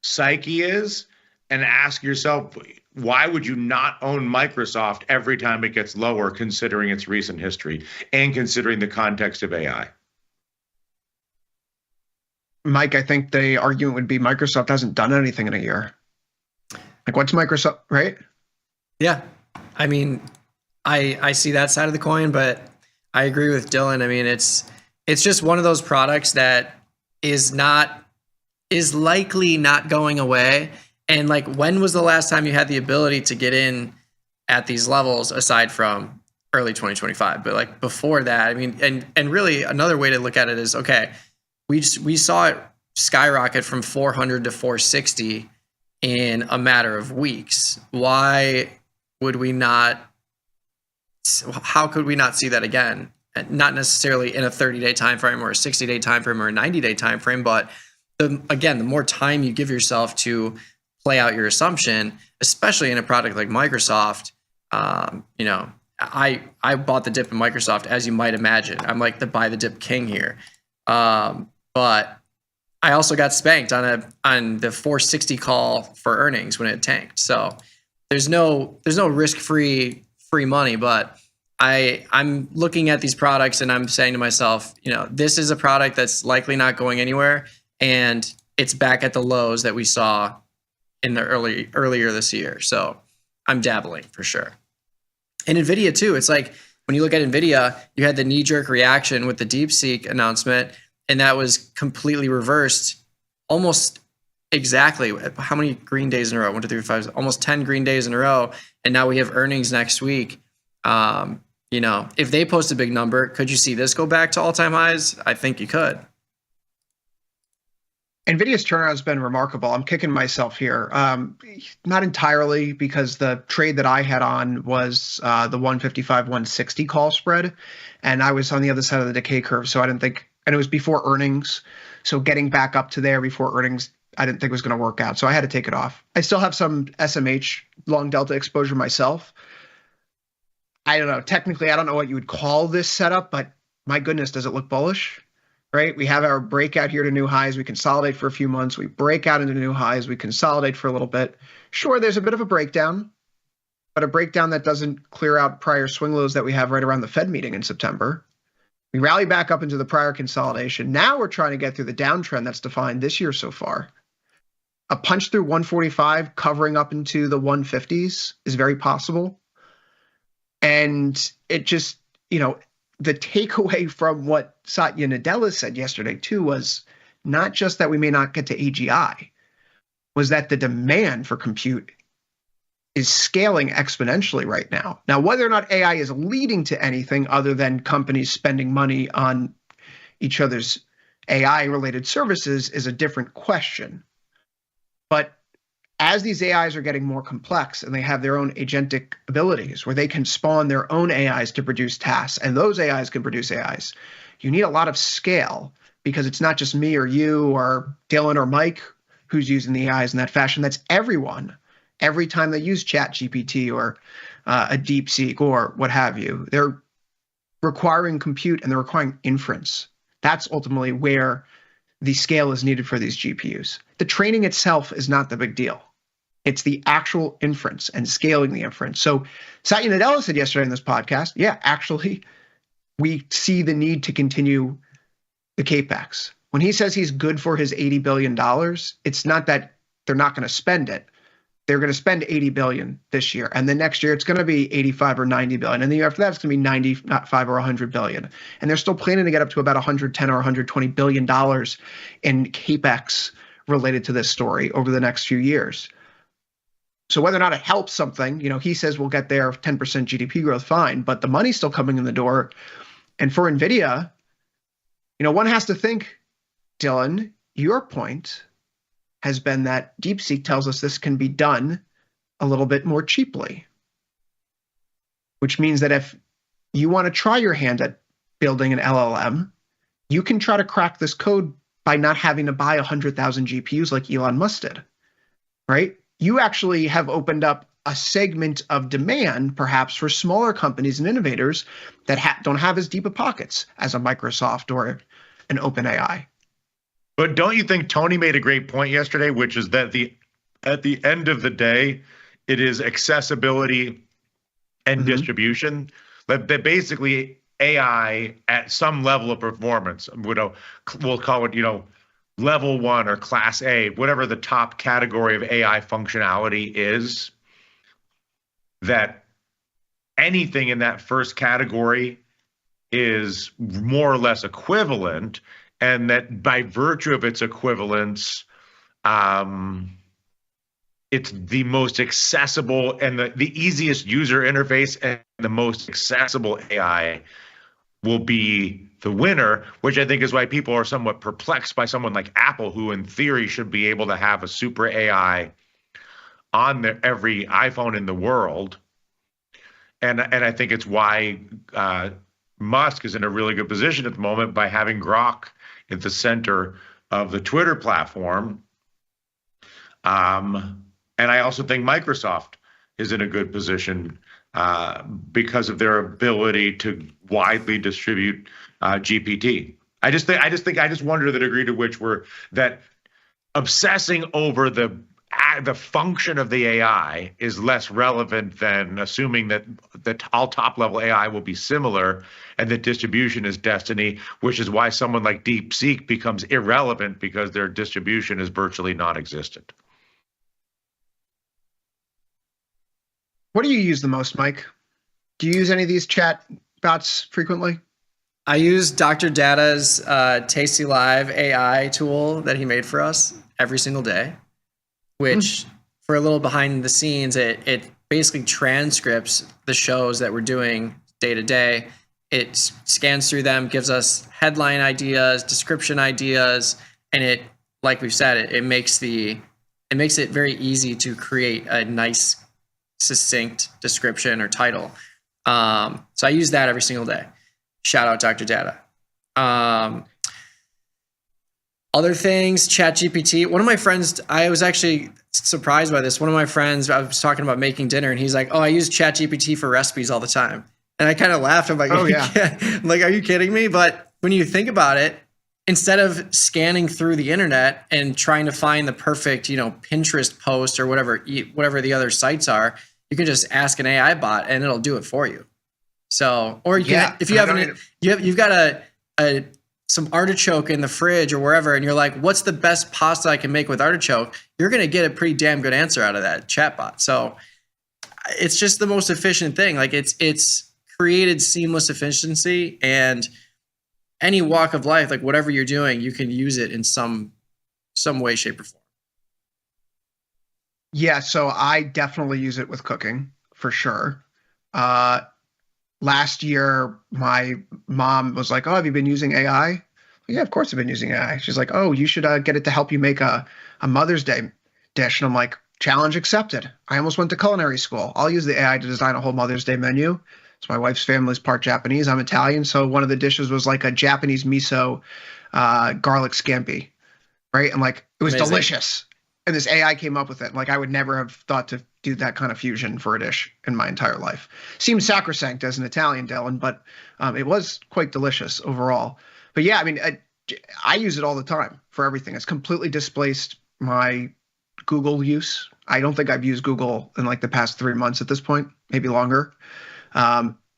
psyche is and ask yourself, why would you not own Microsoft every time it gets lower, considering its recent history and considering the context of AI? Mike, I think the argument would be Microsoft hasn't done anything in a year. Like, what's Microsoft, right? Yeah. I mean, I see that side of the coin, but I agree with Dylan. I mean, it's just one of those products that is likely not going away. And like, when was the last time you had the ability to get in at these levels aside from early 2025? But like before that, I mean, and really another way to look at it is, okay, we saw it skyrocket from 400 to 460 in a matter of weeks. Why would we not? How could we not see that again? Not necessarily in a 30-day time frame or a 60-day time frame or a 90-day time frame, but the more time you give yourself to play out your assumption, especially in a product like Microsoft, I bought the dip in Microsoft, as you might imagine. I'm like the buy the dip king here, but I also got spanked on the 460 call for earnings when it tanked. So there's no risk-free money, but I'm looking at these products and I'm saying to myself, this is a product that's likely not going anywhere, and it's back at the lows that we saw in the earlier this year. So I'm dabbling for sure. And Nvidia too. It's like When you look at Nvidia, you had the knee-jerk reaction with the DeepSeek announcement, and that was completely reversed almost exactly. How many green days in a row? 1, 2, 3, 4, 5, almost 10 green days in a row. And now we have earnings next week. You know, if they post a big number, could you see this go back to all-time highs? I think you could. NVIDIA's turnaround has been remarkable. I'm kicking myself here. Not entirely, because the trade that I had on was the 155-160 call spread, and I was on the other side of the decay curve, so I didn't think, and it was before earnings, so getting back up to there before earnings, I didn't think was going to work out, so I had to take it off. I still have some SMH long delta exposure myself. I don't know. Technically, I don't know what you would call this setup, but my goodness, does it look bullish? Right? We have our breakout here to new highs. We consolidate for a few months. We break out into new highs. We consolidate for a little bit. Sure, there's a bit of a breakdown, but a breakdown that doesn't clear out prior swing lows that we have right around the Fed meeting in September. We rally back up into the prior consolidation. Now we're trying to get through the downtrend that's defined this year so far. A punch through 145 covering up into the 150s is very possible. And it just, you know, the takeaway from what Satya Nadella said yesterday too was not just that we may not get to AGI, was that the demand for compute is scaling exponentially right now. Now, whether or not AI is leading to anything other than companies spending money on each other's AI-related services is a different question. But as these AIs are getting more complex and they have their own agentic abilities where they can spawn their own AIs to produce tasks, and those AIs can produce AIs, you need a lot of scale, because it's not just me or you or Dylan or Mike who's using the AIs in that fashion. That's everyone. Every time they use ChatGPT or a DeepSeek or what have you, they're requiring compute and they're requiring inference. That's ultimately where the scale is needed for these GPUs. The training itself is not the big deal. It's the actual inference and scaling the inference. So Satya Nadella said yesterday in this podcast, yeah, actually, we see the need to continue the CAPEX. When he says he's good for his $80 billion, it's not that they're not going to spend it. They're going to spend $80 billion this year. And then next year, it's going to be $85 or $90 billion. And the year after that, it's going to be 95 or $100 billion. And they're still planning to get up to about $110 or $120 billion in CAPEX related to this story over the next few years. So whether or not it helps something, you know, he says we'll get there, 10% GDP growth, fine, but the money's still coming in the door. And for NVIDIA, you know, one has to think, Dylan, your point has been that DeepSeek tells us this can be done a little bit more cheaply, which means that if you want to try your hand at building an LLM, you can try to crack this code by not having to buy 100,000 GPUs like Elon Musk did, right? You actually have opened up a segment of demand, perhaps for smaller companies and innovators that don't have as deep of pockets as a Microsoft or an OpenAI. But don't you think Tony made a great point yesterday, which is that at the end of the day, it is accessibility and distribution. That basically AI at some level of performance, we'll call it, you know, level 1 or class A, whatever the top category of AI functionality is, that anything in that first category is more or less equivalent, and that by virtue of its equivalence, it's the most accessible and the easiest user interface and the most accessible AI will be the winner, which I think is why people are somewhat perplexed by someone like Apple, who in theory should be able to have a super AI on every iPhone in the world. And I think it's why Musk is in a really good position at the moment by having Grok at the center of the Twitter platform. And I also think Microsoft is in a good position because of their ability to widely distribute GPT. I just wonder the degree to which that obsessing over the function of the AI is less relevant than assuming that all top-level AI will be similar and that distribution is destiny, which is why someone like DeepSeek becomes irrelevant because their distribution is virtually non-existent. What do you use the most, Mike? Do you use any of these chat bots frequently? I use Dr. Data's tastylive AI tool that he made for us every single day, which for a little behind the scenes, it basically transcripts the shows that we're doing day to day. It scans through them, gives us headline ideas, description ideas, and it, like we've said, it makes it very easy to create a nice, succinct description or title. So I use that every single day. Shout out Dr. Data. Other things, ChatGPT. One of my friends, I was actually surprised by this. One of my friends, I was talking about making dinner, and he's like, "Oh, I use ChatGPT for recipes all the time." And I kind of laughed. I'm like, "Oh yeah," I'm like, "Are you kidding me?" But when you think about it, instead of scanning through the internet and trying to find the perfect, Pinterest post or whatever the other sites are, you can just ask an AI bot and it'll do it for you. So, or you can, if you have you've got some artichoke in the fridge or wherever, and you're like, what's the best pasta I can make with artichoke? You're going to get a pretty damn good answer out of that chatbot. So it's just the most efficient thing. Like it's created seamless efficiency, and any walk of life, like whatever you're doing, you can use it in some way, shape, or form. Yeah, so I definitely use it with cooking for sure. Last year, my mom was like, "Oh, have you been using AI?" Yeah, of course I've been using AI. She's like, "Oh, you should get it to help you make a Mother's Day dish." And I'm like, challenge accepted. I almost went to culinary school. I'll use the AI to design a whole Mother's Day menu. So my wife's family is part Japanese. I'm Italian. So one of the dishes was like a Japanese miso garlic scampi, right? And like, it was delicious. And this AI came up with it. Like, I would never have thought to do that kind of fusion for a dish in my entire life. Seems sacrosanct as an Italian, Dylan, but it was quite delicious overall. But yeah, I mean, I use it all the time for everything. It's completely displaced my Google use. I don't think I've used Google in like the past 3 months at this point, maybe longer.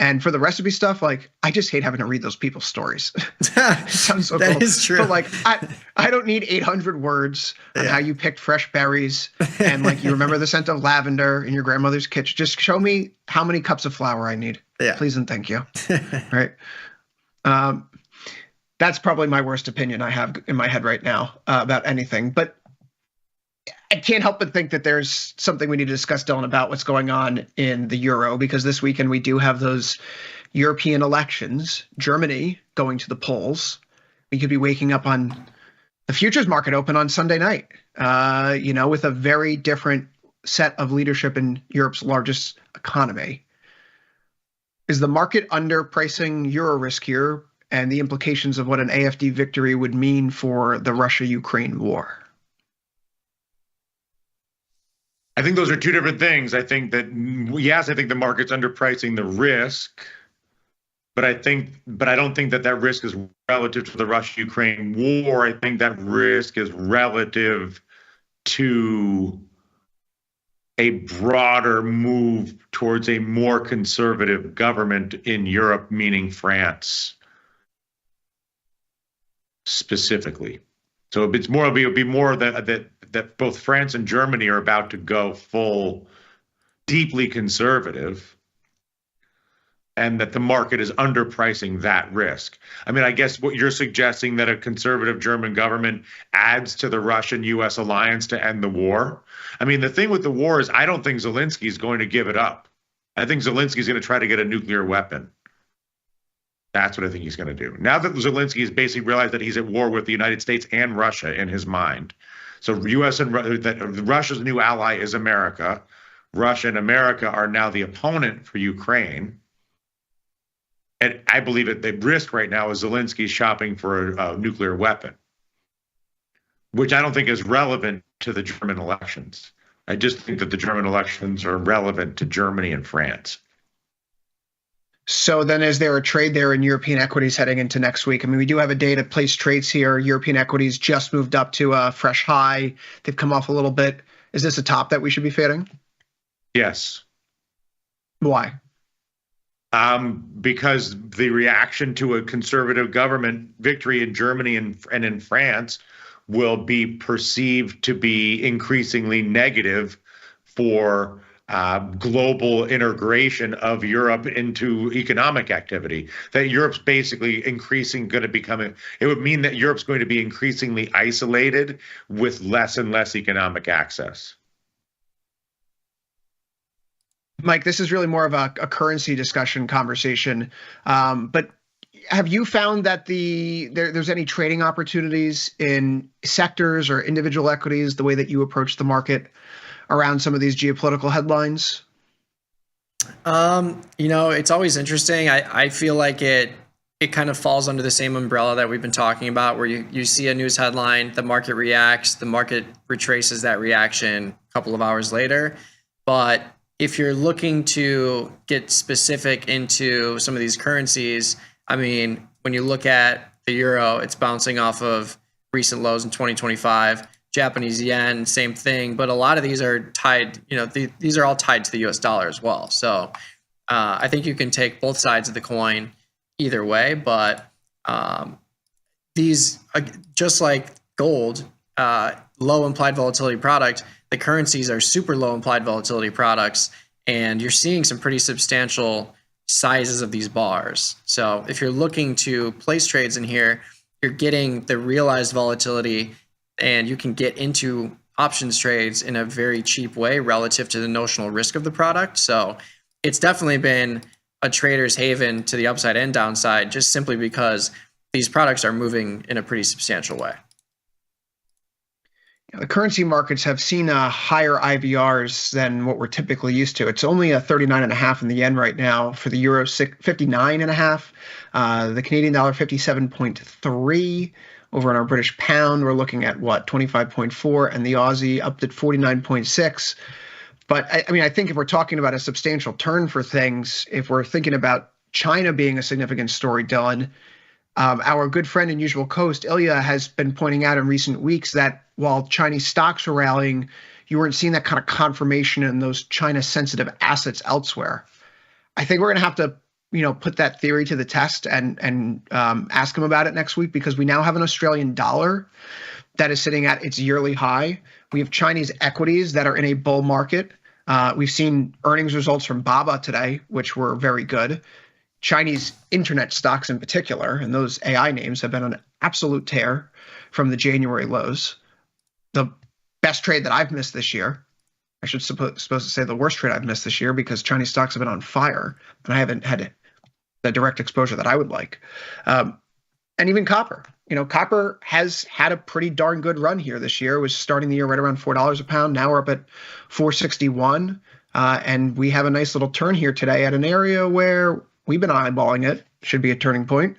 And for the recipe stuff, like, I just hate having to read those people's stories. It sounds so cool. That is true. But like, I don't need 800 words on how you picked fresh berries and like you remember the scent of lavender in your grandmother's kitchen. Just show me how many cups of flour I need. Yeah. Please and thank you. Right. That's probably my worst opinion I have in my head right now about anything. But I can't help but think that there's something we need to discuss, Dylan, about what's going on in the Euro, because this weekend we do have those European elections, Germany going to the polls. We could be waking up on the futures market open on Sunday night, with a very different set of leadership in Europe's largest economy. Is the market underpricing Euro risk here and the implications of what an AfD victory would mean for the Russia-Ukraine war? I think those are two different things. I think that, yes, I think the market's underpricing the risk, but I don't think that risk is relative to the Russia-Ukraine war. I think that risk is relative to a broader move towards a more conservative government in Europe, meaning France specifically. So it'll be more that both France and Germany are about to go full, deeply conservative, and that the market is underpricing that risk. I mean, I guess what you're suggesting, that a conservative German government adds to the Russian-U.S. alliance to end the war. I mean, the thing with the war is I don't think Zelensky is going to give it up. I think Zelensky is going to try to get a nuclear weapon. That's what I think he's going to do. Now that Zelensky has basically realized that he's at war with the United States and Russia in his mind. So that Russia's new ally is America. Russia and America are now the opponent for Ukraine. And I believe that the risk right now is Zelensky shopping for a nuclear weapon, which I don't think is relevant to the German elections. I just think that the German elections are relevant to Germany and France. So then is there a trade there in European equities heading into next week? I mean, we do have a day to place trades here. European equities just moved up to a fresh high. They've come off a little bit. Is this a top that we should be fading? Yes. Why? Because the reaction to a conservative government victory in Germany and in France will be perceived to be increasingly negative for global integration of Europe into economic activity. That Europe's basically it would mean that Europe's going to be increasingly isolated with less and less economic access. Mike, this is really more of a currency discussion conversation, but have you found that there's any trading opportunities in sectors or individual equities, the way that you approach the market around some of these geopolitical headlines? It's always interesting. I feel like it kind of falls under the same umbrella that we've been talking about, where you see a news headline, the market reacts, the market retraces that reaction a couple of hours later. But if you're looking to get specific into some of these currencies, I mean, when you look at the euro, it's bouncing off of recent lows in 2025. Japanese yen, same thing. But a lot of these are tied, these are all tied to the US dollar as well. So I think you can take both sides of the coin either way. But these, just like gold, low implied volatility product, the currencies are super low implied volatility products, and you're seeing some pretty substantial sizes of these bars. So if you're looking to place trades in here, you're getting the realized volatility, and you can get into options trades in a very cheap way relative to the notional risk of the product. So it's definitely been a trader's haven to the upside and downside, just simply because these products are moving in a pretty substantial way. The currency markets have seen higher IVRs than what we're typically used to. It's only a 39.5 in the yen right now. For the euro, 59.5. The Canadian dollar, 57.3. Over on our British pound, we're looking at 25.4, and the Aussie up at 49.6. But I think if we're talking about a substantial turn for things, if we're thinking about China being a significant story, Dylan, our good friend and usual host, Ilya, has been pointing out in recent weeks that while Chinese stocks were rallying, you weren't seeing that kind of confirmation in those China-sensitive assets elsewhere. I think we're going to have to, put that theory to the test and ask him about it next week, because we now have an Australian dollar that is sitting at its yearly high. We have Chinese equities that are in a bull market. We've seen earnings results from Baba today, which were very good. Chinese internet stocks in particular, and those AI names, have been on an absolute tear from the January lows. The best trade that I've missed this year, I should supposed to say the worst trade I've missed this year, because Chinese stocks have been on fire, and I haven't had the direct exposure that I would like. And even copper. Copper has had a pretty darn good run here this year. It was starting the year right around $4 a pound. Now we're up at $4.61. And we have a nice little turn here today at an area where we've been eyeballing it. Should be a turning point.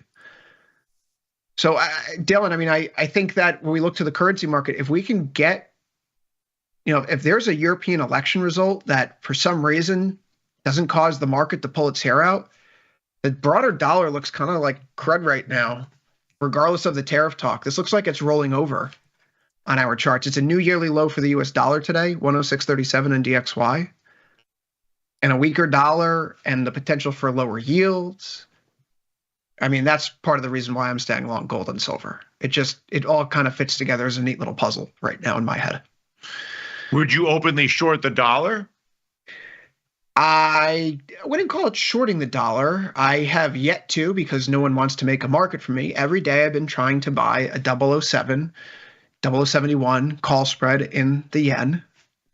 So, Dylan, I think that when we look to the currency market, if we can get, if there's a European election result that for some reason doesn't cause the market to pull its hair out, the broader dollar looks kind of like crud right now, regardless of the tariff talk. This looks like it's rolling over on our charts. It's a new yearly low for the US dollar today, 106.37 in DXY. And a weaker dollar and the potential for lower yields. That's part of the reason why I'm staying long gold and silver. It all kind of fits together as a neat little puzzle right now in my head. Would you openly short the dollar? I wouldn't call it shorting the dollar. I have yet to, because no one wants to make a market for me. Every day I've been trying to buy a 007, 0071 call spread in the yen.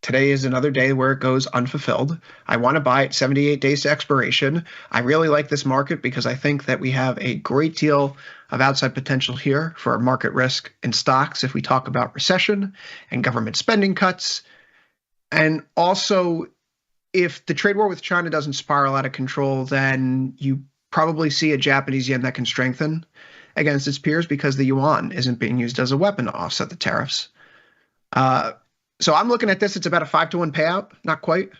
Today is another day where it goes unfulfilled. I want to buy it 78 days to expiration. I really like this market because I think that we have a great deal of outside potential here for market risk in stocks if we talk about recession and government spending cuts. And also, if the trade war with China doesn't spiral out of control, then you probably see a Japanese yen that can strengthen against its peers because the yuan isn't being used as a weapon to offset the tariffs. So I'm looking at this. It's about a 5-to-1 payout, not quite.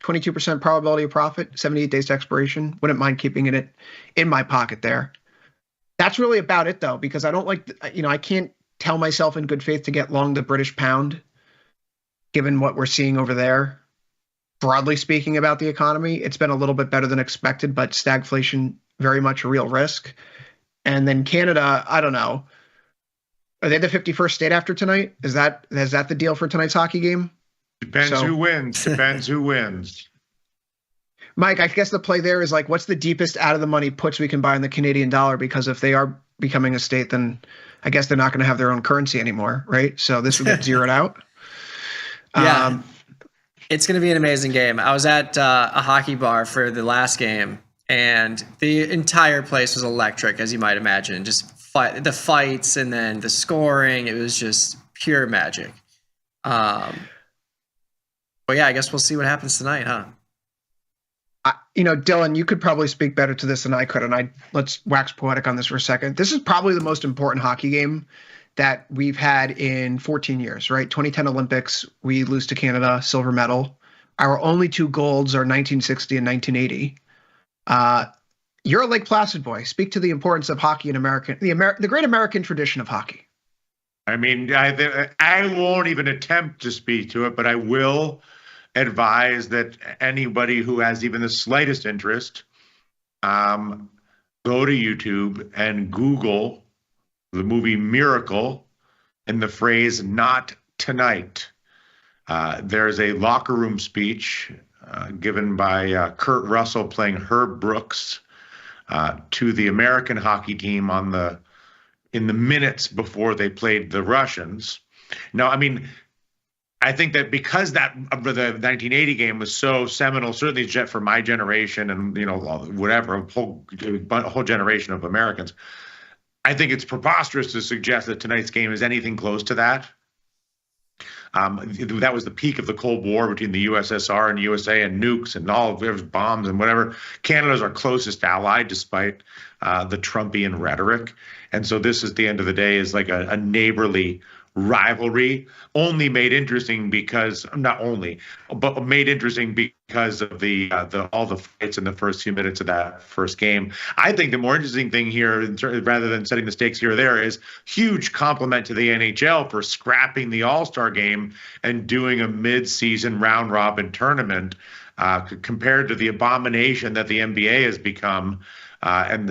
22% probability of profit, 78 days to expiration. Wouldn't mind keeping it in my pocket there. That's really about it, though, because I don't like, I can't tell myself in good faith to get long the British pound, given what we're seeing over there. Broadly speaking about the economy, it's been a little bit better than expected, but stagflation, very much a real risk. And then Canada, I don't know. Are they the 51st state after tonight? Is that the deal for tonight's hockey game? Depends who wins. Depends who wins. Mike, I guess the play there is like, what's the deepest out of the money puts we can buy in the Canadian dollar? Because if they are becoming a state, then I guess they're not going to have their own currency anymore, right? So this will get zeroed out. Yeah, it's going to be an amazing game. I was at a hockey bar for the last game, and the entire place was electric, as you might imagine. Just the fights and then the scoring. It was just pure magic. But yeah, I guess we'll see what happens tonight, huh? Dylan, you could probably speak better to this than I could, and let's wax poetic on this for a second. This is probably the most important hockey game that we've had in 14 years, right? 2010 Olympics, we lose to Canada, silver medal. Our only 2 golds are 1960 and 1980. You're a Lake Placid boy. Speak to the importance of hockey in the great American tradition of hockey. I mean, I won't even attempt to speak to it, but I will advise that anybody who has even the slightest interest, go to YouTube and Google the movie Miracle and the phrase "not tonight." There's a locker room speech given by Kurt Russell playing Herb Brooks to the American hockey team in the minutes before they played the Russians. Now, I mean, I think that because the 1980 game was so seminal, certainly for my generation and, whatever, a whole generation of Americans, I think it's preposterous to suggest that tonight's game is anything close to that. That was the peak of the Cold War between the USSR and USA and nukes and all of those bombs and whatever. Canada's our closest ally, despite the Trumpian rhetoric. And so this, at the end of the day, is like a neighborly rivalry, only made interesting because not only, but made interesting because of all the fights in the first few minutes of that first game. I think the more interesting thing here, rather than setting the stakes here or there, is huge compliment to the NHL for scrapping the All-Star game and doing a mid-season round-robin tournament compared to the abomination that the NBA has become, and